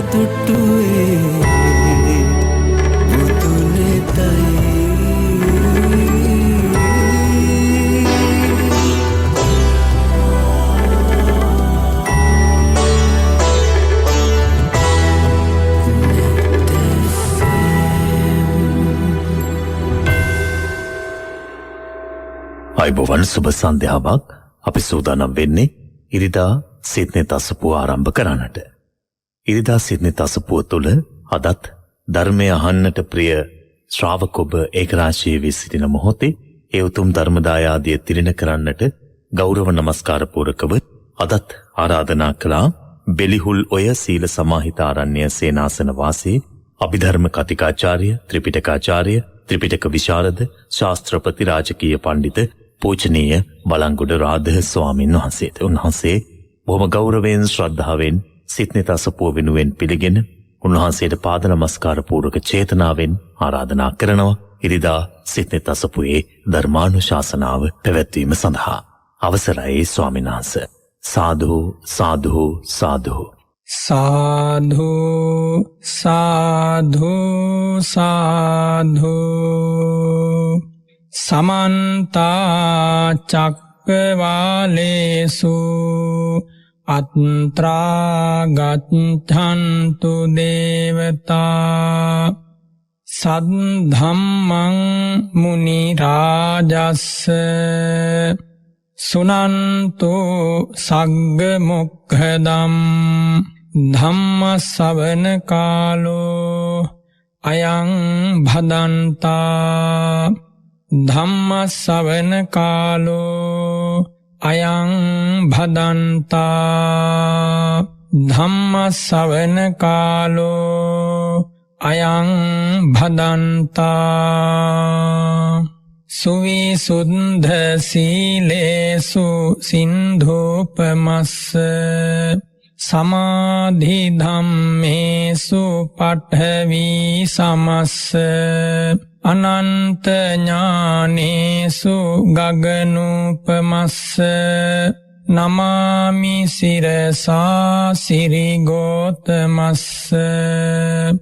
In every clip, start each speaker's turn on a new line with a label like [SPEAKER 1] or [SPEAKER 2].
[SPEAKER 1] තුට්ටුවේ මුතුලෙතයි
[SPEAKER 2] අයිබෝවන් සුබ සන්ධ්‍යාවක් අපි සූදානම් වෙන්නේ ඉරිදා සිඩ්නි තසපුව ආරම්භ කරන්නට. ඉරිදා සිඩ්නි තසපුව තුළ අදත් ධර්මය අහන්නට ප්‍රිය ශ්‍රාවක ඔබ ඒකරාශී වී සිටින මොහොතේ ඒ උතුම් ධර්මදායාදිය තිරින කරන්නට ගෞරව නමස්කාර පූරකව අදත් ආරාධනා කළා බෙලිහුල් ඔය සීල සමාහිත ආරණ්‍ය සේනාසන වාසී අභිධර්ම කතිකාචාර්ය ත්‍රිපිටකාචාර්ය ත්‍රිපිටක විශාරද ශාස්ත්‍රපති රාජකීය පණ්ඩිත පූජනීය බලංගොඩ රාධ ස්වාමීන් වහන්සේට උන්වහන්සේ බොහොම ගෞරවයෙන් ශ්‍රද්ධාවෙන් සිඩ්නි තසපුව වෙනුවෙන් පිළිගෙන උන්වහන්සේට පාද නමස්කාර පූර්වක චේතනාවෙන් ආරාධනා කරනවා ඉරිදා සිඩ්නි තසපුවේ ධර්මානුශාසනාව පැවැත්වීම සඳහා. අවසරයි ස්වාමීන් වහන්සේ. සාදු සාදු සාදු
[SPEAKER 3] සාධු සාධු සාධු සමන්තා චක්කවාලේසු අත්‍රා ගච්ඡන්තු දේවතා සද්ධම්මං මුනි රාජස්ස සුනන්තු සග්ග මොක්ඛදම් ධම්ම ශ්‍රවණ කාලෝ අයං භදන්තා ධම්ම ශ්‍රවණ කාලෝ අයං භදන්තා ධම්ම ශ්‍රවණ කාලෝ අයං භදන්තා සුවිසුද්ධ සීලේසු සින්ධූපමස්ස සමාධි ධම්මේසු පඨවි සමස්ස අනන්ත ඥානේසු ගගනූපමස්ස නමාමි සිරසා සිරිගෝතමස්ස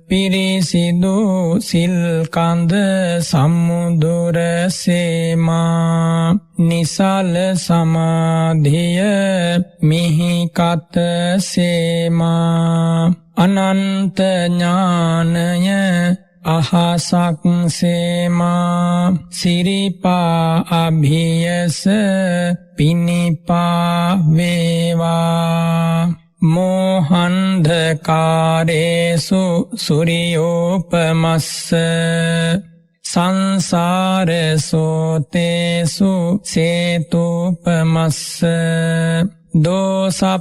[SPEAKER 3] පිරිසිදු සිල්කන්ද සම්මුදුර සේමා නිසල සමාධිය මිහිකත සේමා අනන්ත ඥානය අහසක් සේමා සිරිපා අභියස පිනිපා වේවා මෝහන්ධකාරේසු සුරියෝපමස්ස සංසාර සෝතේසු සේතුපමස්ස දෝසප්පවාහේසු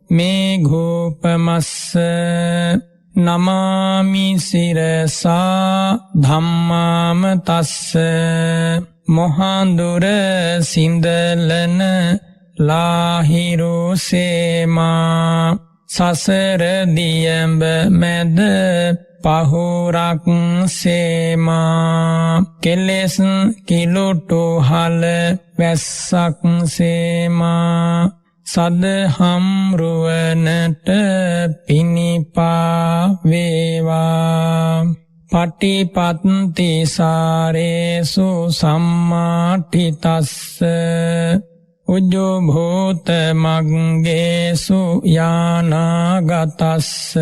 [SPEAKER 3] මේඝූපමස්ස නමාමි සිරසා ධම්මාම තස්ස මොහන්දුර සින්දලන ලාහිරු සේමා සසර දියඹ මැද පහුරක් සේමා කෙලෙස් කිලුටු හල වැස්සක් සේමා සදහම් රුවනට පිනිපා වේවා පටිපත්ති සාරේසු සම්මාඨිතස්ස උජ්ජෝ භූත මග්ගේසු යානාගතස්ස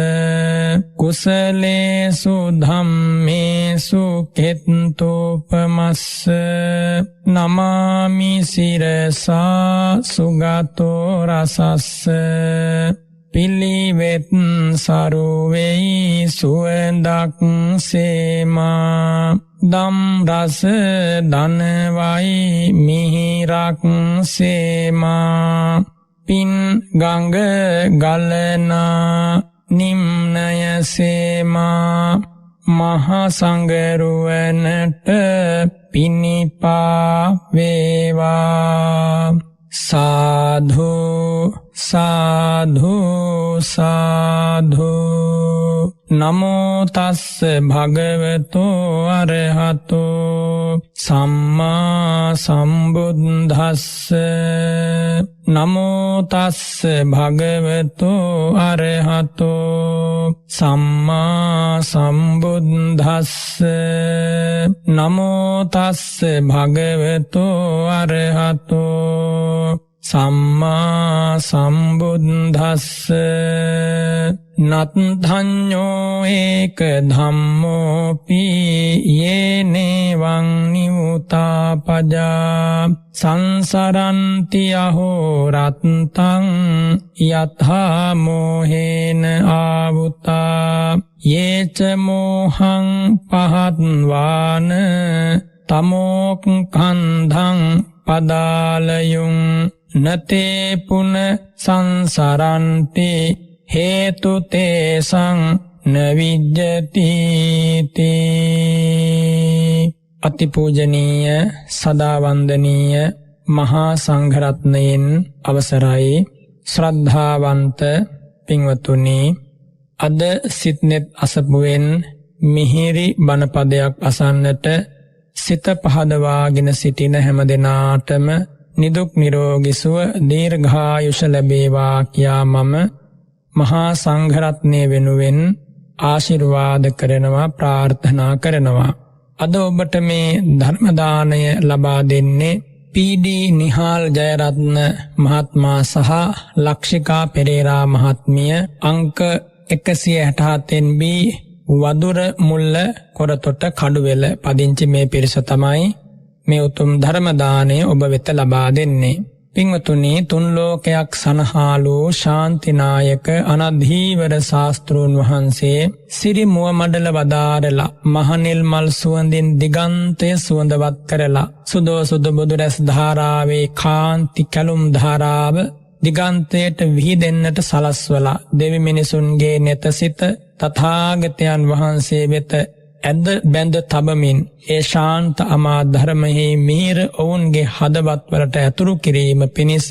[SPEAKER 3] කුසලේසු ධම්මේසු කෙත්තෝපමස්ස නමාමි සිරසා සුගතෝ රසස්ස පිළිවෙත් සරුවෙයි සුවඳක් සේමා දම් රස දනවයි මිහිරක් සේමා පින් ගඟ ගලනා නිම්නය සේමා මහසංගරුවනට පිනිපා වේවා සාධු සාධු සාධු නමෝ තස්ස භගවතෝ අරහතෝ සම්මා සම්බුද්දස්ස නමෝ තස්ස භගවතෝ අරහතෝ සම්මා සම්බුද්දස්ස නමෝ තස්ස භගවතෝ අරහතෝ සම්මා සම්බුද්දස්ස නත්ථඤ්ඤෝ ඒක ධම්මෝපි යේනේවං නිඋතාපජා සංසරන්ති අහෝ රත්තං යථා මෝහේන ආවුතා යේච මෝහං පහත්වාන තමෝක් කන්ධං පදාලයුං නතේ පුන සංසරන්ති හේතු තේසං නවිජ්ජති අතිපූජනීය සදාවන්දනීය මහා සංඝරත්නයෙන් අවසරයි ශ්‍රද්ධාවන්ත පින්වතුනි අද සිත්නෙත් අසපුවෙන් මිහිරි බණපදයක් අසන්නට සිත පහදවාගෙන සිටින හැම දෙනාටම නිදුක් නිරෝගී සුව දීර්ඝායුෂ ලැබේවා කියා මම මහා සංඝරත්නය වෙනුවෙන් ආශිර්වාද කරනවා ප්‍රාර්ථනා කරනවා. අද ඔබට මේ ධර්ම දාණය ලබා දෙන්නේ පී.ඩී. නිහාල් ජයරත්න මහත්මයා සහ ලක්ෂිකා පෙරේරා මහත්මිය අංක 167 B වදුර මුල්ල කොරතොට කඩුවෙල පදිංචි මේ පිරිස තමයි මේ උතුම් ධර්ම දාණය ඔබ වෙත ලබා දෙන්නේ. පින්වතුනි තුන් ලෝකයක් සනහාලු ශාන්තිනායක අනධීවර ශාස්ත්‍රූන් වහන්සේ සිරි මුව මඩල වදාරලා මහනිල් මල් සුවඳින් දිගන්තය සුවඳවත් කරලා සුදෝ සුද බුදු රැස් ධාරාවේ කාන්ති කැලුම් ධාරාව දිගන්තයට විහිදෙන්නට සලස්වලා දෙවි මිනිසුන්ගේ නෙතසිත තථාගතයන් වහන්සේ වෙත ඇද බැඳ තබමින් ඒ ශාන්ත අමා ධර්මෙහි මිහිර ඔවුන්ගේ හදවත් වලට ඇතුරු කිරීම පිණිස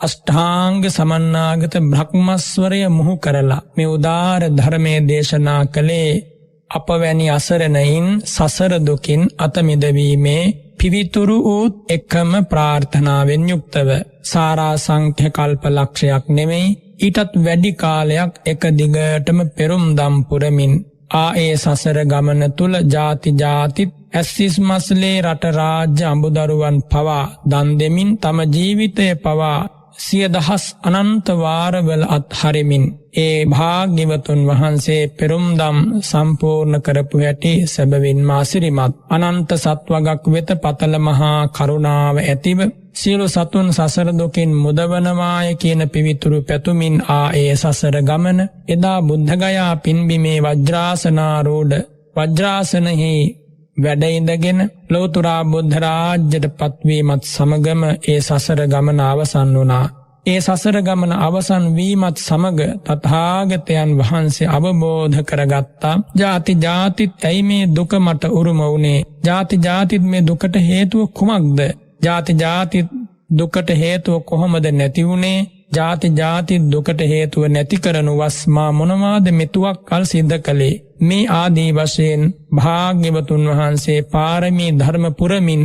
[SPEAKER 3] අෂ්ටාංග සමන්නාගත බ්‍රහ්මස්වරය මුහු කරලා මේ උදාර ධර්මයේ දේශනා කළේ අපවැනි අසරණයින් සසර දුකින් අත මිදවීමේ පිවිතුරු වූත් එකම ප්‍රාර්ථනාවෙන් යුක්තව සාරා සංඛ්‍ය කල්ප ලක්ෂයක් නෙමෙයි ඊටත් වැඩි කාලයක් එක දිගටම පෙරුම් දම් පුරමින් ඒ සසර ගමන තුල ಜಾති ಜಾතිත් ඇස්සිස් මස්ලේ රට රාජ්‍ය අඹදරුවන් පවා දන් දෙමින් තම ජීවිතය පවා සිය දහස් අනන්ත වාරවල අත්හරිමින් ඒ භාග්‍යවතුන් වහන්සේ පෙරුම්දම් සම්පූර්ණ කරපු හැටි සැබවින්ම ආසිරිමත් අනන්ත සත්වගක් වෙත පතල මහා කරුණාව ඇතිව සියලු සතුන් සසර දුකින් මුදවනවාය කියන පිවිතුරු පැතුමින් ඒ සසර ගමන එදා බුද්ධගයා පින්බිමේ වජ්‍රාසනාරූඪ වජ්‍රාසනෙහි වැඩ ඉඳගෙන ලෝතුරා බුද්ධ රාජ්‍යයට පත්වීමත් සමගම ඒ සසර ගමන අවසන් වුණා. ඒ සසර ගමන අවසන් වීමත් සමග තථාගතයන් වහන්සේ අවබෝධ කරගත්තා. ಜಾති ಜಾතිත් ඇයි මේ දුක මට උරුම වුනේ? ಜಾති ಜಾතිත් මේ දුකට හේතුව කුමක්ද? ಜಾති ಜಾතිත් දුකට හේතුව කොහොමද නැති වුනේ? ಜಾති ಜಾති දුකට හේතුව නැති කරනු වස් මා මොනවාද මෙතුවක් කල් සිද්ධ කළේ? මේ ආදී වශයෙන් භාග්‍යවතුන් වහන්සේ පාරමී ධර්ම පුරමින්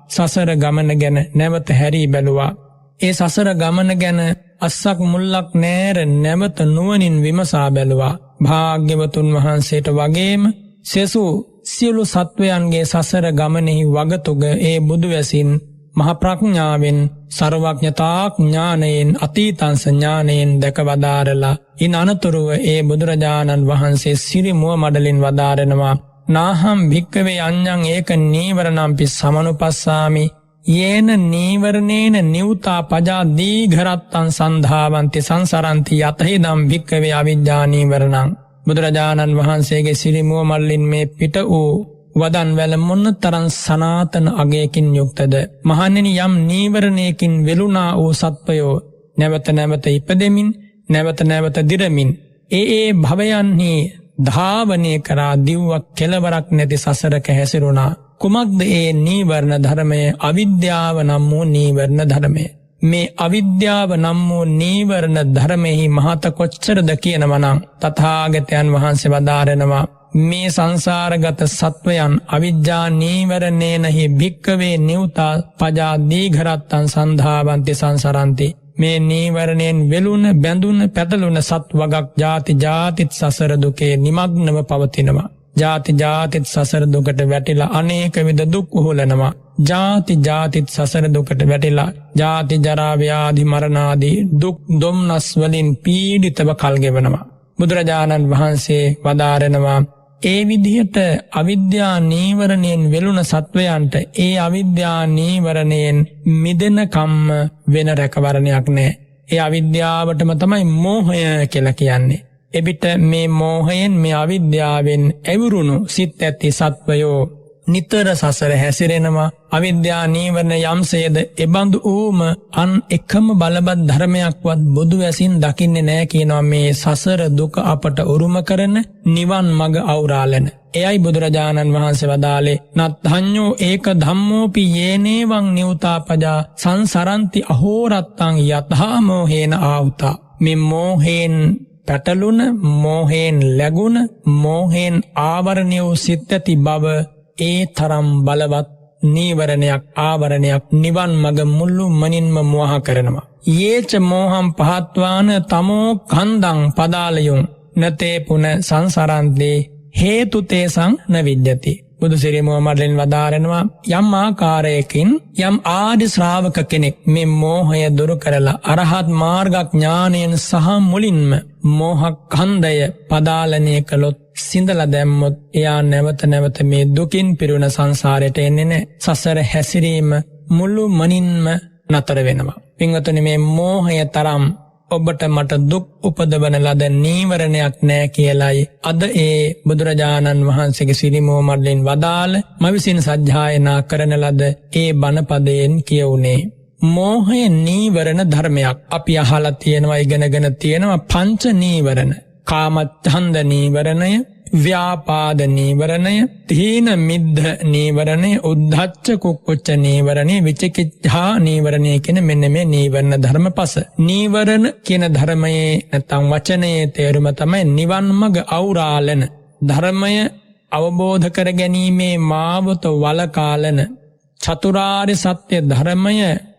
[SPEAKER 3] සසර ගමන ගැන නැවත හැරී බැලුවා. ඒ සසර ගමන ගැන අස්සක් මුල්ලක් නෑර නැවත නුවණින් විමසා බැලුවා. භාග්‍යවතුන් වහන්සේට වගේම සෙසු සියලු සත්වයන්ගේ සසර ගමනෙහි වගතුග ඒ බුදු වැසින් මහ ප්‍රඥාවෙන් සර්වඥතා ඥානයෙන් අතීතං ඥානයෙන් දැක වදාරලා ඉන් අනතුරුව ඒ බුදුරජාණන් වහන්සේ සිරි මුව මඩලින් වදාරනවා නාහම් භික්කවේ අඤ්ඤං ඒක නීවරණම්පි සමනුපස්සාමි යේන නීවරණේන නිවුතා පජා දීඝරත්තං සන්ධාවන්ති සංසරන්ති යතහිදම් භික්කවේ අවිජ්ජා නීවරණං. බුදුරජාණන් වහන්සේගේ සිරි මුව මඩලින් මේ පිට වූ වදන් වැල මොන තරම් සනාතන අගයකින් යුක්තද? මහණෙනි යම් නීවරණයකින් වෙලුණා වූ සත්වයෝ නැවත නැවත ඉපදෙමින් නැවත නැවත දිරමින් ඒ භවයන්හි ධාවනය කරා දිව්වක් කෙලවරක් නැති සසරක හැසිරුණා. කුමක්ද ඒ නීවරණ ධර්මය? අවිද්‍යාව නම් වූ නීවරණ ධර්මය. මේ අවිද්‍යාව නම් වූ නීවරණ ධර්මෙහි මහත කොච්චරද කියනවනම් තථාගතයන් වහන්සේ වදාරනවා මේ සංසාරගත සත්වයන් අවිජ්ජා නීවරණේනහි භික්කවේ නිව්තා පජා දීඝරත්තං සන්ධාවන්ති සංසරන්ති මේ නීවරණයෙන් වෙලුන බැඳුන පැටලුන සත් වගක් ජාති ජාතිත් සසර දුකේ නිමග්නව පවතිනවා ජාති ජාතිත් සසර දුකට වැටිලා අනේක විද දුක් උහුලනවා ජාති ජාතිත් සසර දුකට වැටිලා ජාති ජරා ව්‍යාධි මරණ ආදී දුක් දුම්නස් වලින් පීඩිතව කල් ගෙවනවා බුදුරජාණන් වහන්සේ වදාරනවා ඒ විදිහට අවිද්‍යා නීවරණයෙන් වෙලුන සත්වයන්ට ඒ අවිද්‍යා නීවරණයෙන් මිදෙන කම්ම වෙන රැකවරණයක් නැහැ. ඒ අවිද්‍යාවටම තමයි මෝහය කියලා කියන්නේ. එවිට මේ මෝහයෙන් මේ අවිද්‍යාවෙන් ඇවුරුණු සිත් ඇති සත්වයෝ නිතර සසර හැසිරෙනවා. අවිද්‍යා නීවරණ යම්සේද එබඳු ඌම අන් එකම බලවත් ධර්මයක්වත් බුදු වැසින් දකින්නේ නැහැ කියනවා මේ සසර දුක අපට උරුම කරන නිවන් මඟ අවුරාලන. එයයි බුදුරජාණන් වහන්සේ වදාලේ නත්ථඤ්ඤෝ ඒක ධම්මෝපි යේනේවං නිව්තාපජා සංසරන්ති අහෝරත්තං යතහා මෝහේන ආවුතා. මේ මෝහෙන් පැටලුන මෝහෙන් läගුණ මෝහෙන් ආවරණය වූ සිත් ඇති බව ඒ තරම් බලවත් නීවරණයක් ආවරණයක් නිවන් මඟ මුළු මනින්ම මෝහ කරනවා. යේච මෝහම් පහත්වාන තමෝ කන්දං පදාලයුම් නතේ පුන සංසරන්තේ හේතු තේසං නවිද්‍යති. බුදු සිරි මුහම්මදෙන් වදාරනවා යම් ආකාරයකින් යම් ආදි ශ්‍රාවක කෙනෙක් මේ මෝහය දුරු කරලා අරහත් මාර්ගඥානයෙන් සහ මුලින්ම මෝහ කන්දය පදාලනය කළොත් සිඳලා දැම්මොත් එයා නැවත නැවත මේ දුකින් පිරුණ සංසාරයට එන්නේ නැහැ. සසර හැසිරීම මුළු මනින්ම නතර වෙනවා. පින්වතුනි මේ මෝහය තරම් ඔබට මට දුක් උපදවන ලද නීවරණයක් නෑ කියලයි අද ඒ බුදුරජාණන් වහන්සේගේ සිරිමෝමඩලින් වදාළ මවිසින් සජ්ජායනා කරන ලද ඒ බණපදයෙන් කියවුනේ. මෝහය නීවරණ ධර්මයක්. අපි අහලා තියෙනවා ඉගෙනගෙන තියෙනවා පංච නීවරණ. කාමච්ඡන්ද නීවරණය, ව්‍යාපාද නීවරණය, තීන මිද්ධ නීවරණය, උද්ධච්ච කුක්කුච්ච නීවරණය, විචිකිච්ඡා නීවරණය කියන මෙන්න මේ නීවරණ ධර්ම පස. නීවරණ කියන ධර්මයේ නැත්නම් වචනයේ තේරුම තමයි නිවන් මඟ අවුරාලන ධර්මය අවබෝධ කර ගැනීමේ මාවත වලකාලන චතුරාර්ය සත්‍ය ධර්මය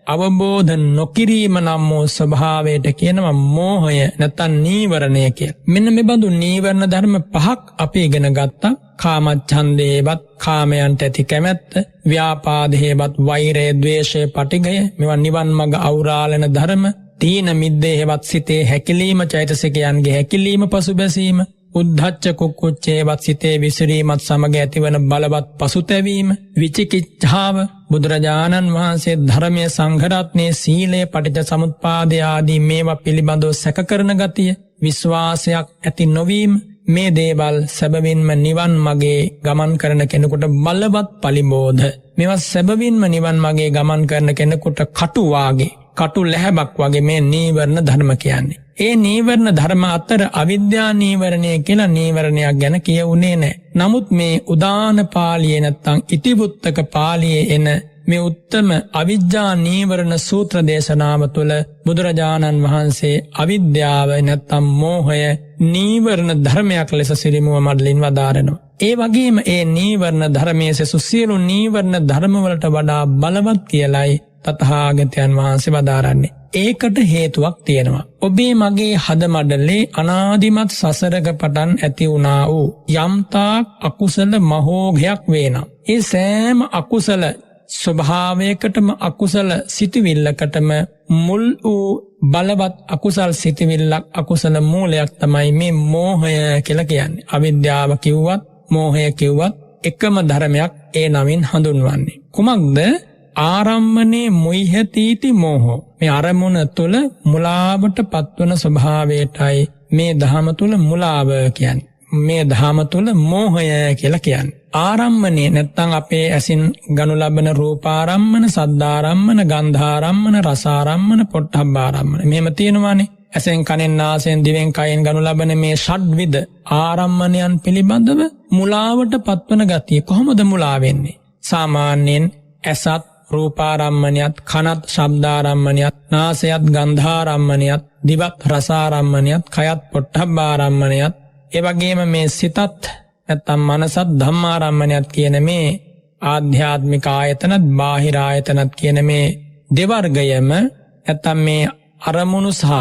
[SPEAKER 3] අවබෝධ නොකිරීම නම් වූ ස්වභාවයට කියනවා මෝහය නැත්නම් නීවරණය කියලා. මෙන්න මේ බඳු නීවරණ ධර්ම පහක් අපි ඉගෙන ගත්තා. කාමච්ඡන්දේවත් කාමයන්ට ඇති කැමැත්ත, ව්‍යාපාදේවත් වෛරය, ද්වේෂය, පටිඝය මේවා නිවන් මඟ අවුරාලන ධර්ම. තීන මිද්දේවත් සිතේ හැකිලීම, චෛතසිකයන්ගේ හැකිලීම පසුබැසීම, උද්ධච්ච කුක්කුච්චේවත් සිතේ විසිරීමත් සමග ඇතිවන බලවත් පසුතැවීම, විචිකිච්ඡාව බුදුරජාණන් වහන්සේ ධර්මය සංඝරත්නයේ සීලය පටිච්ච සමුප්පාදය ආදී මේවා පිළිබඳව සැක කරන ගතිය, විශ්වාසයක් ඇති නොවීම මේ දේවල් සැබවින්ම නිවන් මගේ ගමන් කරන කෙනෙකුට බලවත් පලිබෝධ. මේවා සැබවින්ම නිවන් මගේ ගමන් කරන කෙනෙකුට කටු වාගේ, කටු ලැහැබක් වගේ මේ නීවරණ ධර්ම කියන්නේ. ඒ නීවරණ ධර්ම අතර අවිද්‍යා නීවරණය කියලා නීවරණයක් ගැන කියවුනේ නැහැ. නමුත් මේ උදාන පාළියේ නැත්තම් ඉතිවුත්තක පාළියේ එන මේ උත්තම අවිද්‍යා නීවරණ සූත්‍ර දේශනාව තුළ බුදුරජාණන් වහන්සේ අවිද්‍යාව නැත්තම් මෝහය නීවරණ ධර්මයක් ලෙස සිරිමුව මඩලින් වදාරනවා. ඒ වගේම ඒ නීවරණ ධර්මයේ සෙසු සියලු නීවරණ ධර්මවලට වඩා බලවත් කියලයි තථාගතයන් වහන්සේ වදාරන්නේ. ඒකට හේතුවක් තියෙනවා. ඔබේ මගේ හද මඩලේ අනාදිමත් සසරක පටන් ඇති වුණා වූ යම්තාක් අකුසල මහෝඝයක් වේනම් ඒ සෑම අකුසල ස්වභාවයකටම අකුසල සිටිවිල්ලකටම මුල් වූ බලවත් අකුසල් සිටිවිල්ලක් අකුසල මූලයක් තමයි මේ මෝහය කියලා කියන්නේ. අවිද්‍යාව කිව්වත් මෝහය කිව්වත් එකම ධර්මයක් ඒ නමින් හඳුන්වන්නේ. කුමක්ද? ආරම්මනේ මුයිහතීති මෝහෝ. මේ අරමුණ තුළ මුලාවට පත්වන ස්වභාවයටයි මේ ධහම තුළ මුලාව කියන්නේ. මේ ධහම තුළ මෝහය කියලා කියන්නේ. ආරම්මනේ නැත්තම් අපේ ඇසින් ගනු ලබන රූපාරම්මන, සද්ධාරම්මන, ගන්ධාරම්මන, රසාරම්මන, පොට්ටබ්බාරම්මන. මෙහෙම තියෙනවානේ. ඇසෙන් කනෙන් නාසයෙන් දිවෙන් කයෙන් ගනු ලබන මේ ෂඩ්විද ආරම්මණයන් පිළිබඳව මුලාවට පත්වන ගතිය. කොහොමද මුලා වෙන්නේ? සාමාන්‍යයෙන් ඇසත් රූපාරම්මණයත්, කනත් ශබ්දාරම්මණයත්, නාසයත් ගන්ධාරම්මණයත්, දිවත් රසාරම්මණයත්, කයත් පොට්ටබ්බාරම්මණයත්, ඒ වගේම මේ සිතත් නැත්නම් මනසත් ධම්මාරම්මණයත් කියන මේ ආධ්‍යාත්මික ආයතනත් බාහිර ආයතනත් කියන මේ දෙවර්ගයම නැත්නම් මේ අරමුණු සහ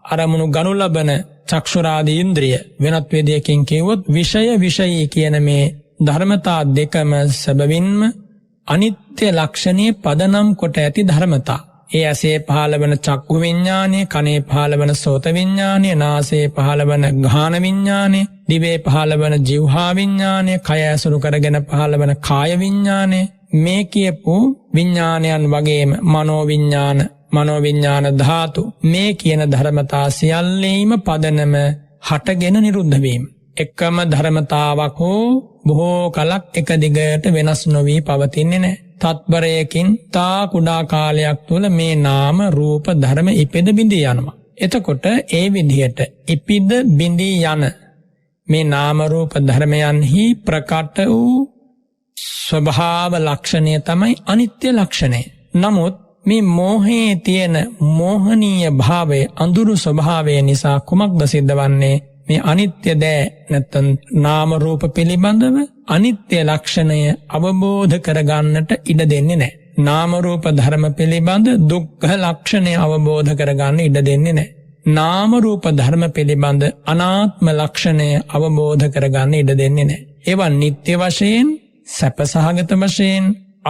[SPEAKER 3] අරමුණු ගනු ලබන චක්ෂුරාදී ඉන්ද්‍රිය වෙනත් වේදයකින් කියවොත් විෂයී කියන මේ ධර්මතා දෙකම සැබවින්ම අනිත්‍ය ලක්ෂණයේ පදනම් කොට ඇති ධර්මතා. ඒ ඇසේ පහළ වන චක්කු විඤ්ඤාණය, කනේ පහළ වන සෝත විඤ්ඤාණය, නාසයේ පහළ වන ගාහන විඤ්ඤාණය, දිවේ පහළ වන જીවහා විඤ්ඤාණය, කය ඇසුරු කරගෙන පහළ වන කාය විඤ්ඤාණය, මේ කියපු විඤ්ඤාණයන් වගේම මනෝ විඤ්ඤාණ ධාතු, මේ කියන ධර්මතා සියල්ලේම පදනම හටගෙන නිරුද්ධ වීම. එකම ධර්මතාවක් හෝ බොහෝ කලක් එක දිගට වෙනස් නොවී පවතින්නේ නැහැ. තත්පරයකින් තා කුඩා කාලයක් තුළ මේ නාම රූප ධර්ම ඉපෙද බිඳී යනවා. එතකොට ඒ විදිහට ඉපිද බිඳී යන මේ නාම රූප ධර්මයන්හි ප්‍රකට වූ ස්වභාව ලක්ෂණය තමයි අනිත්‍ය ලක්ෂණය. නමුත් මේ මෝහයේ තියෙන මෝහනීය භාවය, අඳුරු ස්වභාවය නිසා කුමක්ද සිද්ධ වන්නේ? මේ අනිත්‍ය දෑ නැත්නම් නාම රූප පිළිබඳව අනිත්‍ය ලක්ෂණය අවබෝධ කරගන්නට ඉඩ දෙන්නේ නැහැ. නාම රූප ධර්ම පිළිබඳ දුක්ඛ ලක්ෂණය අවබෝධ කරගන්න ඉඩ දෙන්නේ නැහැ. නාම රූප ධර්ම පිළිබඳ අනාත්ම ලක්ෂණය අවබෝධ කරගන්න ඉඩ දෙන්නේ නැහැ. ඒවා නිත්‍ය වශයෙන්, සැපසහගත වශයෙන්,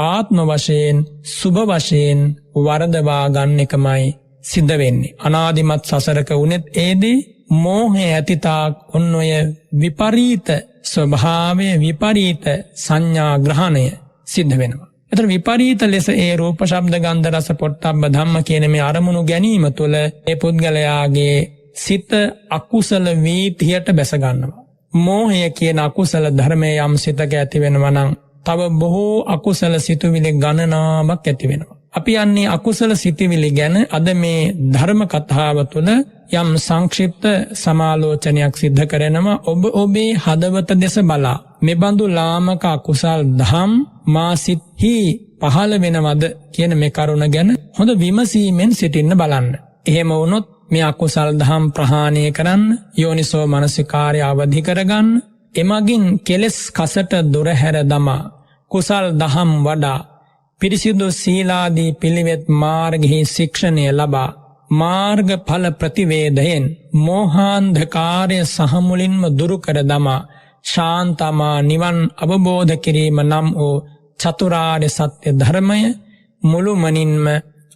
[SPEAKER 3] ආත්ම වශයෙන්, සුභ වශයෙන් වරදවා ගන්න එකමයි සිද්ධ වෙන්නේ. අනාදිමත් සසරක උනේත් ඒදී මෝහය ඇතිතාක් ඔන්නොය විපරීත ස්වභාවය, විපරීත සංඥා ග්‍රහණය සිද්ධ වෙනවා. එතන විපරීත ලෙස ඒ රූප ශබ්ද ගන්ධ රස පොට්ටබ්බ ධම්ම කියන මේ අරමුණු ගැනීම තුළ ඒ පුද්ගලයාගේ සිත අකුසල වීතියට බැස ගන්නවා. මෝහය කියන අකුසල ධර්මයේ යම් සිතක ඇති වෙනවා නම් තව බොහෝ අකුසල සිතුවිලි ගණනාවක් ඇති වෙනවා. අපි යන්නේ අකුසල සිතුවිලි ගැන අද මේ ධර්ම කතාව තුළ යම් සංක්ෂිප්ත සමාලෝචනයක් සිද්ධ කරනවා. ඔබේ හදවත දෙස බලා මෙබඳු ලාමක අකුසල් දහම් මා සිත්හි පහළ වෙනවද කියන මේ කරුණ ගැන හොඳ විමසීමෙන් සිටින්න බලන්න. එහෙම වුණොත් මේ අකුසල් දහම් ප්‍රහාණය කරන්න, යෝනිසෝ මනසිකාරය අවදි කරගන්න, එමගින් කෙලෙස් කසට දොර හැර දමා කුසල් දහම් වඩා පිරිසිදු සීලාදී පිළිවෙත් මාර්ගෙහි ශික්ෂණය ලබා මාර්ග ඵල ප්‍රතිවේදයෙන් මෝහාන්ධකාරය සහමුලින්ම දුරු කර දමා ශාන්තමා නිවන් අවබෝධ කිරීම නම් වූ චතුරාර්ය සත්‍ය ධර්මය මුළුමනින්ම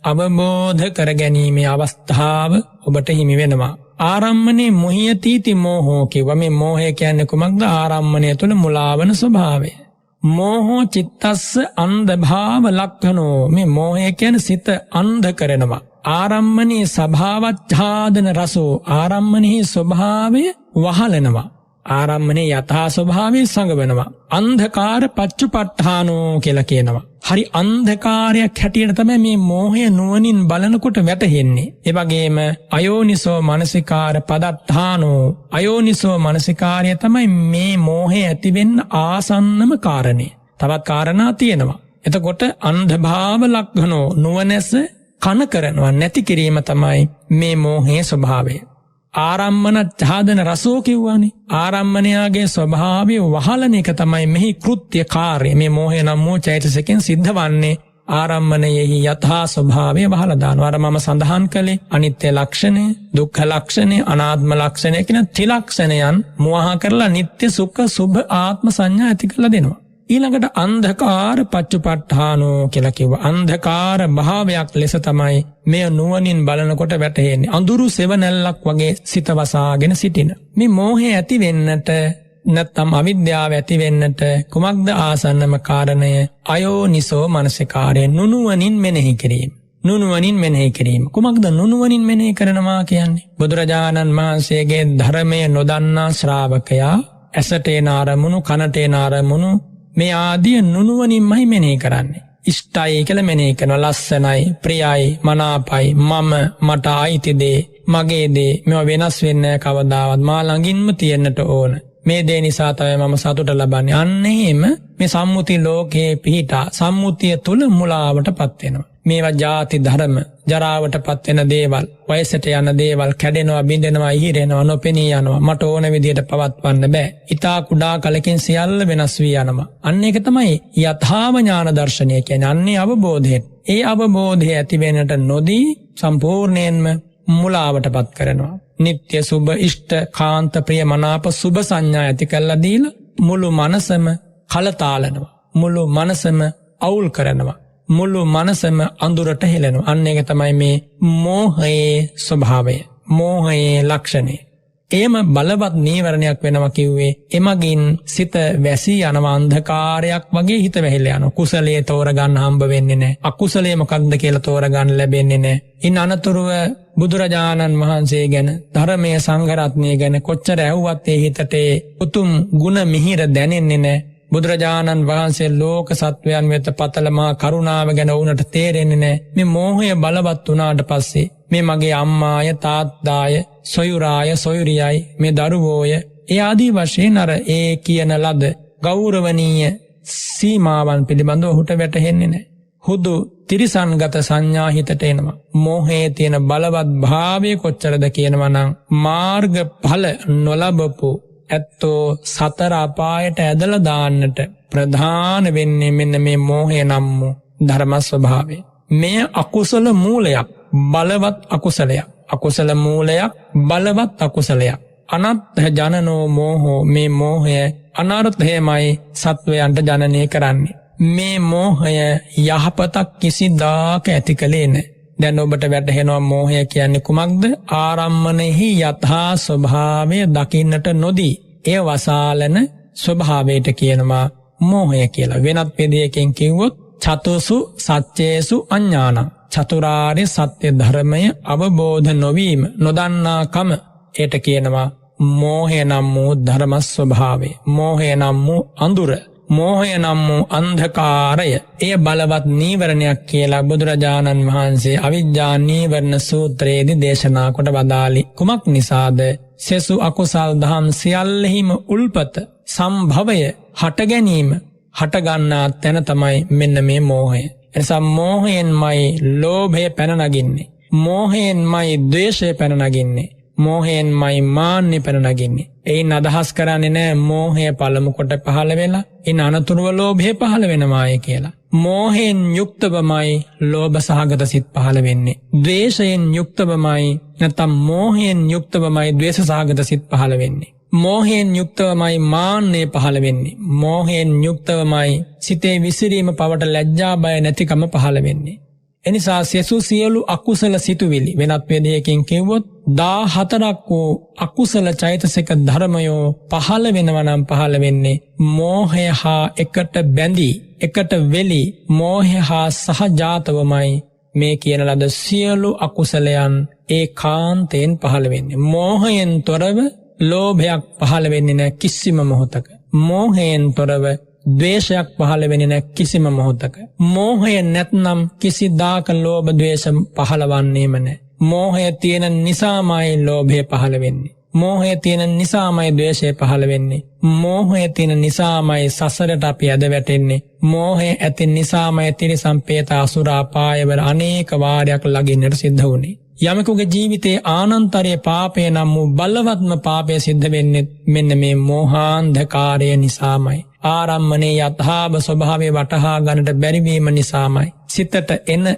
[SPEAKER 3] අවබෝධ කර ගැනීමේ අවස්ථාව ඔබට හිමි වෙනවා. ආරම්මනේ මොහියතීති මෝහෝ කිව්ව මේ මෝහය කියන්නේ කුමක්ද? ආරම්මණය තුළ මුලාවන ස්වභාවය. මෝහෝ චිත්තස්ස අන්ධභාව ලක්ඛනෝ, මේ මෝහය කියන්නේ සිත අන්ධ කරනවා. ආරම්මනේ සභාවච්ඡාදන රසෝ, ආරම්මනේ ස්වභාවය වහලනවා. ආරම්මනේ යථා ස්වභාවය සංගවනවා. අන්ධකාර පච්චුපට්ඨානෝ කියලා කියනවා. හරි අන්ධකාරයක් හැටියට තමයි මේ මෝහය නුවණින් බලනකොට වැටහෙන්නේ. ඒ වගේම අයෝනිසෝ මනසිකාර පදත්තානෝ, අයෝනිසෝ මනසිකාරය තමයි මේ මෝහය ඇති වෙන්න ආසන්නම කාරණේ. තවත් කාරණා තියෙනවා. එතකොට අන්ධභාව ලක්ඛනෝ, නුවණැස කන කරනවා නැති කිරීම තමයි මේ මෝහයේ ස්වභාවය. ආරම්මන ඡාදන රසෝ කිව්වානේ. ආරම්මණයාගේ ස්වභාවය වහලන එක තමයි මෙහි කෘත්‍ය කාර්ය. මේ මෝහය නම් වූ චෛතසිකෙන් සිද්ධ වන්නේ ආරම්මණයෙහි යථා ස්වභාවය වහලා දානවා. අර මම සඳහන් කළේ අනිත්‍ය ලක්ෂණය, දුක්ඛ ලක්ෂණය, අනාත්ම ලක්ෂණය කියන ත්‍රිලක්ෂණයන් මුවහා කරලා නිත්‍ය සුඛ සුභ ආත්ම සංඥා ඇති කරලා දෙනවා. ඊළඟට අන්ධකාර පච්චුපට්ඨානෝ කියලා කිව්වා. අන්ධකාර භාවයක් ලෙස තමයි මේ නුවණින් බලනකොට වැටහෙන්නේ. අඳුරු සෙවණැල්ලක් වගේ සිත වසාගෙන සිටින. මේ මෝහය ඇති වෙන්නට නැත්නම් අවිද්‍යාව ඇති වෙන්නට කුමක්ද ආසන්නම කාරණය? අයෝනිසෝ මනසිකාරය, නුනුවණින් මෙනෙහි කිරීම. නුනුවණින් මෙනෙහි කිරීම. කුමක්ද නුනුවණින් මෙනෙහි කරනවා කියන්නේ? බුදුරජාණන් වහන්සේගේ ධර්මය නොදන්නා ශ්‍රාවකයා ඇසට එන අරමුණු, කනට එන අරමුණු මේ ආදිය නුනුවණින්මයි මෙනෙහි කරන්නේ. ඉෂ්ටයි කියලා මෙනෙහි කරනවා. ලස්සනයි, ප්‍රියයි, මනාපයි, මම, මට ආයිති දේ, මගේ දේ, මේවා වෙනස් වෙන්නේ කවදාවත්, මා ළඟින්ම තියෙන්නට ඕන. මේ දේ නිසා තමයි මම සතුට ලබන්නේ. අන්න එහෙම මේ සම්මුති ලෝකයේ පිහිටා සම්මුතිය තුල මුලාවටපත් වෙනවා. මේවා ಜಾති ධර්ම, ජරාවටපත් වෙන දේවල්, වයසට යන දේවල්, කැඩෙනවා, බිඳෙනවා, ඉහිරෙනවා, නොපෙනී යනවා. මට ඕන විදියට පවත්වන්න බෑ. ඊතා කුඩා කලකින් සියල්ල වෙනස් වී යනවා. අන්න ඒක තමයි යථාව ඥාන දර්ශනය කියන්නේ. අන්නේ අවබෝධය. ඒ අවබෝධය ඇති වෙනට නොදී සම්පූර්ණයෙන්ම මුලාවටපත් කරනවා. නිත්‍ය සුභ ඉෂ්ට කාන්ත ප්‍රිය මනාප සුභ සංඥා ඇති කළා දීලා මුළු මනසම කලතාලනවා. මුළු මනසම අවුල් කරනවා. මුළු මනසම අඳුරට හෙලනවා. අන්න ඒක තමයි මේ මෝහයේ ස්වභාවය. මෝහයේ ලක්ෂණය. එයම බලවත් නීවරණයක් වෙනවා කිව්වේ. එමගින් සිත වැසී යන අන්ධකාරයක් වගේ හිත වැහිලා යනවා. කුසලයේ තෝරගන්න හම්බ වෙන්නේ නැහැ. අකුසලයේ මොකක්ද කියලා තෝරගන්න ලැබෙන්නේ නැහැ. ඉන් අනතුරුව බුදුරජාණන් වහන්සේ ගැන, ධර්මයේ සංඝ රත්නය ගැන කොච්චර ඇහුවත් ඒ හිතට උතුම් ගුණ මිහිර දැනෙන්නේ නැහැ. බුදුරජාණන් වහන්සේ ලෝක සත්වයන් වෙත පතල මහා කරුණාව ගැන වුණට තේරෙන්නේ නැහැ. මේ මෝහය බලවත් වුණාට පස්සේ මේ මගේ අම්මාය, තාත්තාය, සොයුරාය, සොයුරියයි, මේ දරුවෝය, ඒ ආදී වශයෙන් අර ඒ කියන ලද ගෞරවනීය සීමාවන් පිළිබඳව ඔහුට වැටහෙන්නේ නැහැ. හුදු තිරිසන්ගත සංඥා හිතට එනවා. මෝහයේ තියෙන බලවත් භාවය කොච්චරද කියනවා නම් මාර්ගඵල නොලබපු ඇත්තෝ සතර අපායට ඇදලා දාන්නට ප්‍රධාන වෙන්නේ මෙන්න මේ මෝහය නම් වූ ධර්ම ස්වභාවය. මේ අකුසල මූලයක්, බලවත් අකුසලයක්. අකුසල මූලයක්, බලවත් අකුසලයක්. අනත්ථ ජනනෝ මෝහෝ, මේ මෝහය අනර්ථයමයි සත්වයන්ට ජනනය කරන්නේ. මේ මෝහය යහපතක් කිසිදාක ඇති කළේ නැහැ. දැන් ඔබට වැටහෙනවා මෝහය කියන්නේ කුමක්ද? ආරම්මණයෙහි යථා ස්වභාවය දකින්නට නොදී එය වසාලන ස්වභාවයට කියනවා මෝහය කියලා. වෙනත් විදියකින් කිව්වොත් චතුසු සත්‍යේසු අඥානං, චතුරාර්ය සත්‍ය ධර්මය අවබෝධ නොවීම, නොදන්නාකම, ඒට කියනවා මෝහය නම් වූ ධර්ම ස්වභාවය. මෝහය නම් වූ අඳුර, මෝහය නම් වූ අන්ධකාරය. එය බලවත් නීවරණයක් කියලා බුදුරජාණන් වහන්සේ අවිජ්ජා නීවරණ සූත්‍රයේදී දේශනා කොට වදාළි. කුමක් නිසාද? සෙසු අකුසල් දහම් සියල්ලෙහිම උල්පත, සම්භවය, හට ගැනීම, හටගන්නා තැන තමයි මෙන්න මේ මෝහය. එනිසා මෝහයෙන්මයි ලෝභය පැන නගින්නේ. මෝහයෙන්මයි ද්වේෂය පැන නගින්නේ. මෝහයෙන්මයි මාන්නය පැන නගින්නේ. එයින් අදහස් කරන්නේ නැහැ මෝහය පළමු කොට පහළ වෙලා ඉන් අනතුරුව ලෝභය පහළ වෙනවාය කියලා. මෝහයෙන් යුක්තවමයි ලෝභ සහගත සිත් පහළ වෙන්නේ. ද්වේෂයෙන් යුක්තවමයි නැත්නම් මෝහයෙන් යුක්තවමයි ද්වේෂ සහගත සිත් පහළ වෙන්නේ. මෝහයෙන් යුක්තවමයි මාන්නය පහළ වෙන්නේ. මෝහයෙන් යුක්තවමයි සිතේ විසිරීම, පවට ලැජ්ජා බය නැතිකම පහළ වෙන්නේ. එනිසා සෙසු සියලු අකුසල සිතුවිලි, වෙනත් වේදයකින් කිව්වොත් 14ක් වූ අකුසල චෛතසික ධර්මයෝ පහළ වෙනවා නම් පහළ වෙන්නේ මෝහය හා එකට බැඳී, එකට වෙලි, මෝහය හා සහජාතවමයි මේ කියන ලද සියලු අකුසලයන් ඒකාන්තයෙන් පහළ වෙන්නේ. මෝහයෙන් තොරව ලෝභයක් පහළ වෙන්නේ නැහැ කිසිම මොහොතක. මෝහයෙන් තොරව ද්වේෂයක් පහළ වෙන්නේ නැහැ කිසිම මොහොතක. මෝහය නැත්නම් කිසිදාක ලෝභ ද්වේෂ පහළවන්නේම නැහැ. මෝහය තියෙන නිසාමයි ලෝභය පහළ වෙන්නේ. මෝහය තියෙන නිසාමයි ද්වේෂය පහළ වෙන්නේ. මෝහය තියෙන නිසාමයි සසරට අපි ඇද වැටෙන්නේ. මෝහය ඇති නිසාමයි තිරිසන් පේත අසුර අපායවල අනේක වාරයක් ළඟින්නට සිද්ධ වුණේ. යමකුගේ ජීවිතයේ ආනන්තරයේ පාපය නම් වූ බලවත්ම පාපය සිද්ධ වෙන්නේ මෙන්න මේ මෝහාන්ධකාරය නිසාමයි. ආරම්මනේ යථාභ ස්වභාවය වටහා ගන්නට බැරිවීම නිසාමයි. සිතට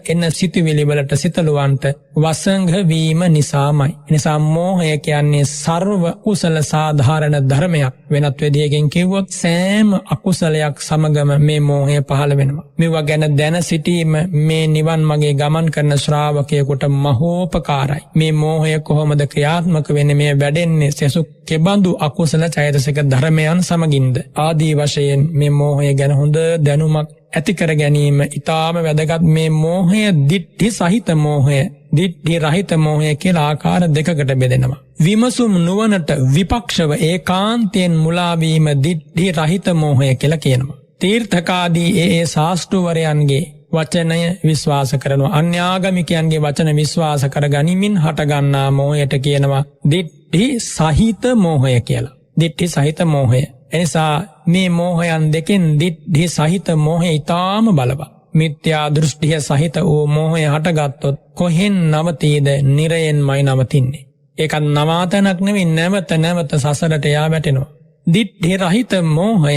[SPEAKER 3] එන සිතුවිලි වලට සිතලුවන්ට වසංග වීම නිසාමයි. එනිසා මෝහය කියන්නේ සර්ව කුසල සාධාරණ ධර්මයක්. වෙනත් විදියකින් කිව්වොත් සෑම අකුසලයක් සමගම මේ මෝහය පහළ වෙනවා. මේවා ගැන දැන සිටීම මේ නිවන් මාගේ ගමන් කරන ශ්‍රාවකයෙකුට මහෝපකාරයි. මේ මෝහය කොහොමද ක්‍රියාත්මක වෙන්නේ? මේ වැඩෙන්නේ සසු කෙබඳු අකුසල චෛතසික ධර්මයන් සමගින්ද? ආදී වශයෙන් මේ මෝහය ගැන හොඳ දැනුමක් ඇති කර ගැනීම ඊටාම වැදගත්. මේ මෝහය දිට්ඨි සහිත මෝහය, දිට්ඨි රහිත මෝහය කියලා ආකාර දෙකකට බෙදෙනවා. විමසුම් නුවණට විපක්ෂව ඒකාන්තයෙන් මුලා වීම දිට්ඨි රහිත මෝහය කියලා කියනවා. තීර්ථකාදී ඒ ශාස්ත්‍රවරයන්ගේ වචනය විශ්වාස කරනවා. අන්‍යාගමිකයන්ගේ වචන විශ්වාස කර ගනිමින් හටගන්නා මෝහයට කියනවා දිට්ඨි සහිත මෝහය කියලා. දිට්ඨි සහිත මෝහය. එනිසා මේ මෝහයන් දෙකෙන් දිට්ඨි සහිත මෝහය ඊටාම බලවත්. මිත්‍යා දෘෂ්ටිය සහිත වූ මෝහය හටගත්තොත් කොහෙන් නවතීද? නිරයෙන්මයි නවතින්නේ. ඒකත් නවාතනක් නෙවෙයි, නැවත නැවත සසරට යා වැටෙනවා. දිට්ඨි රහිත මෝහය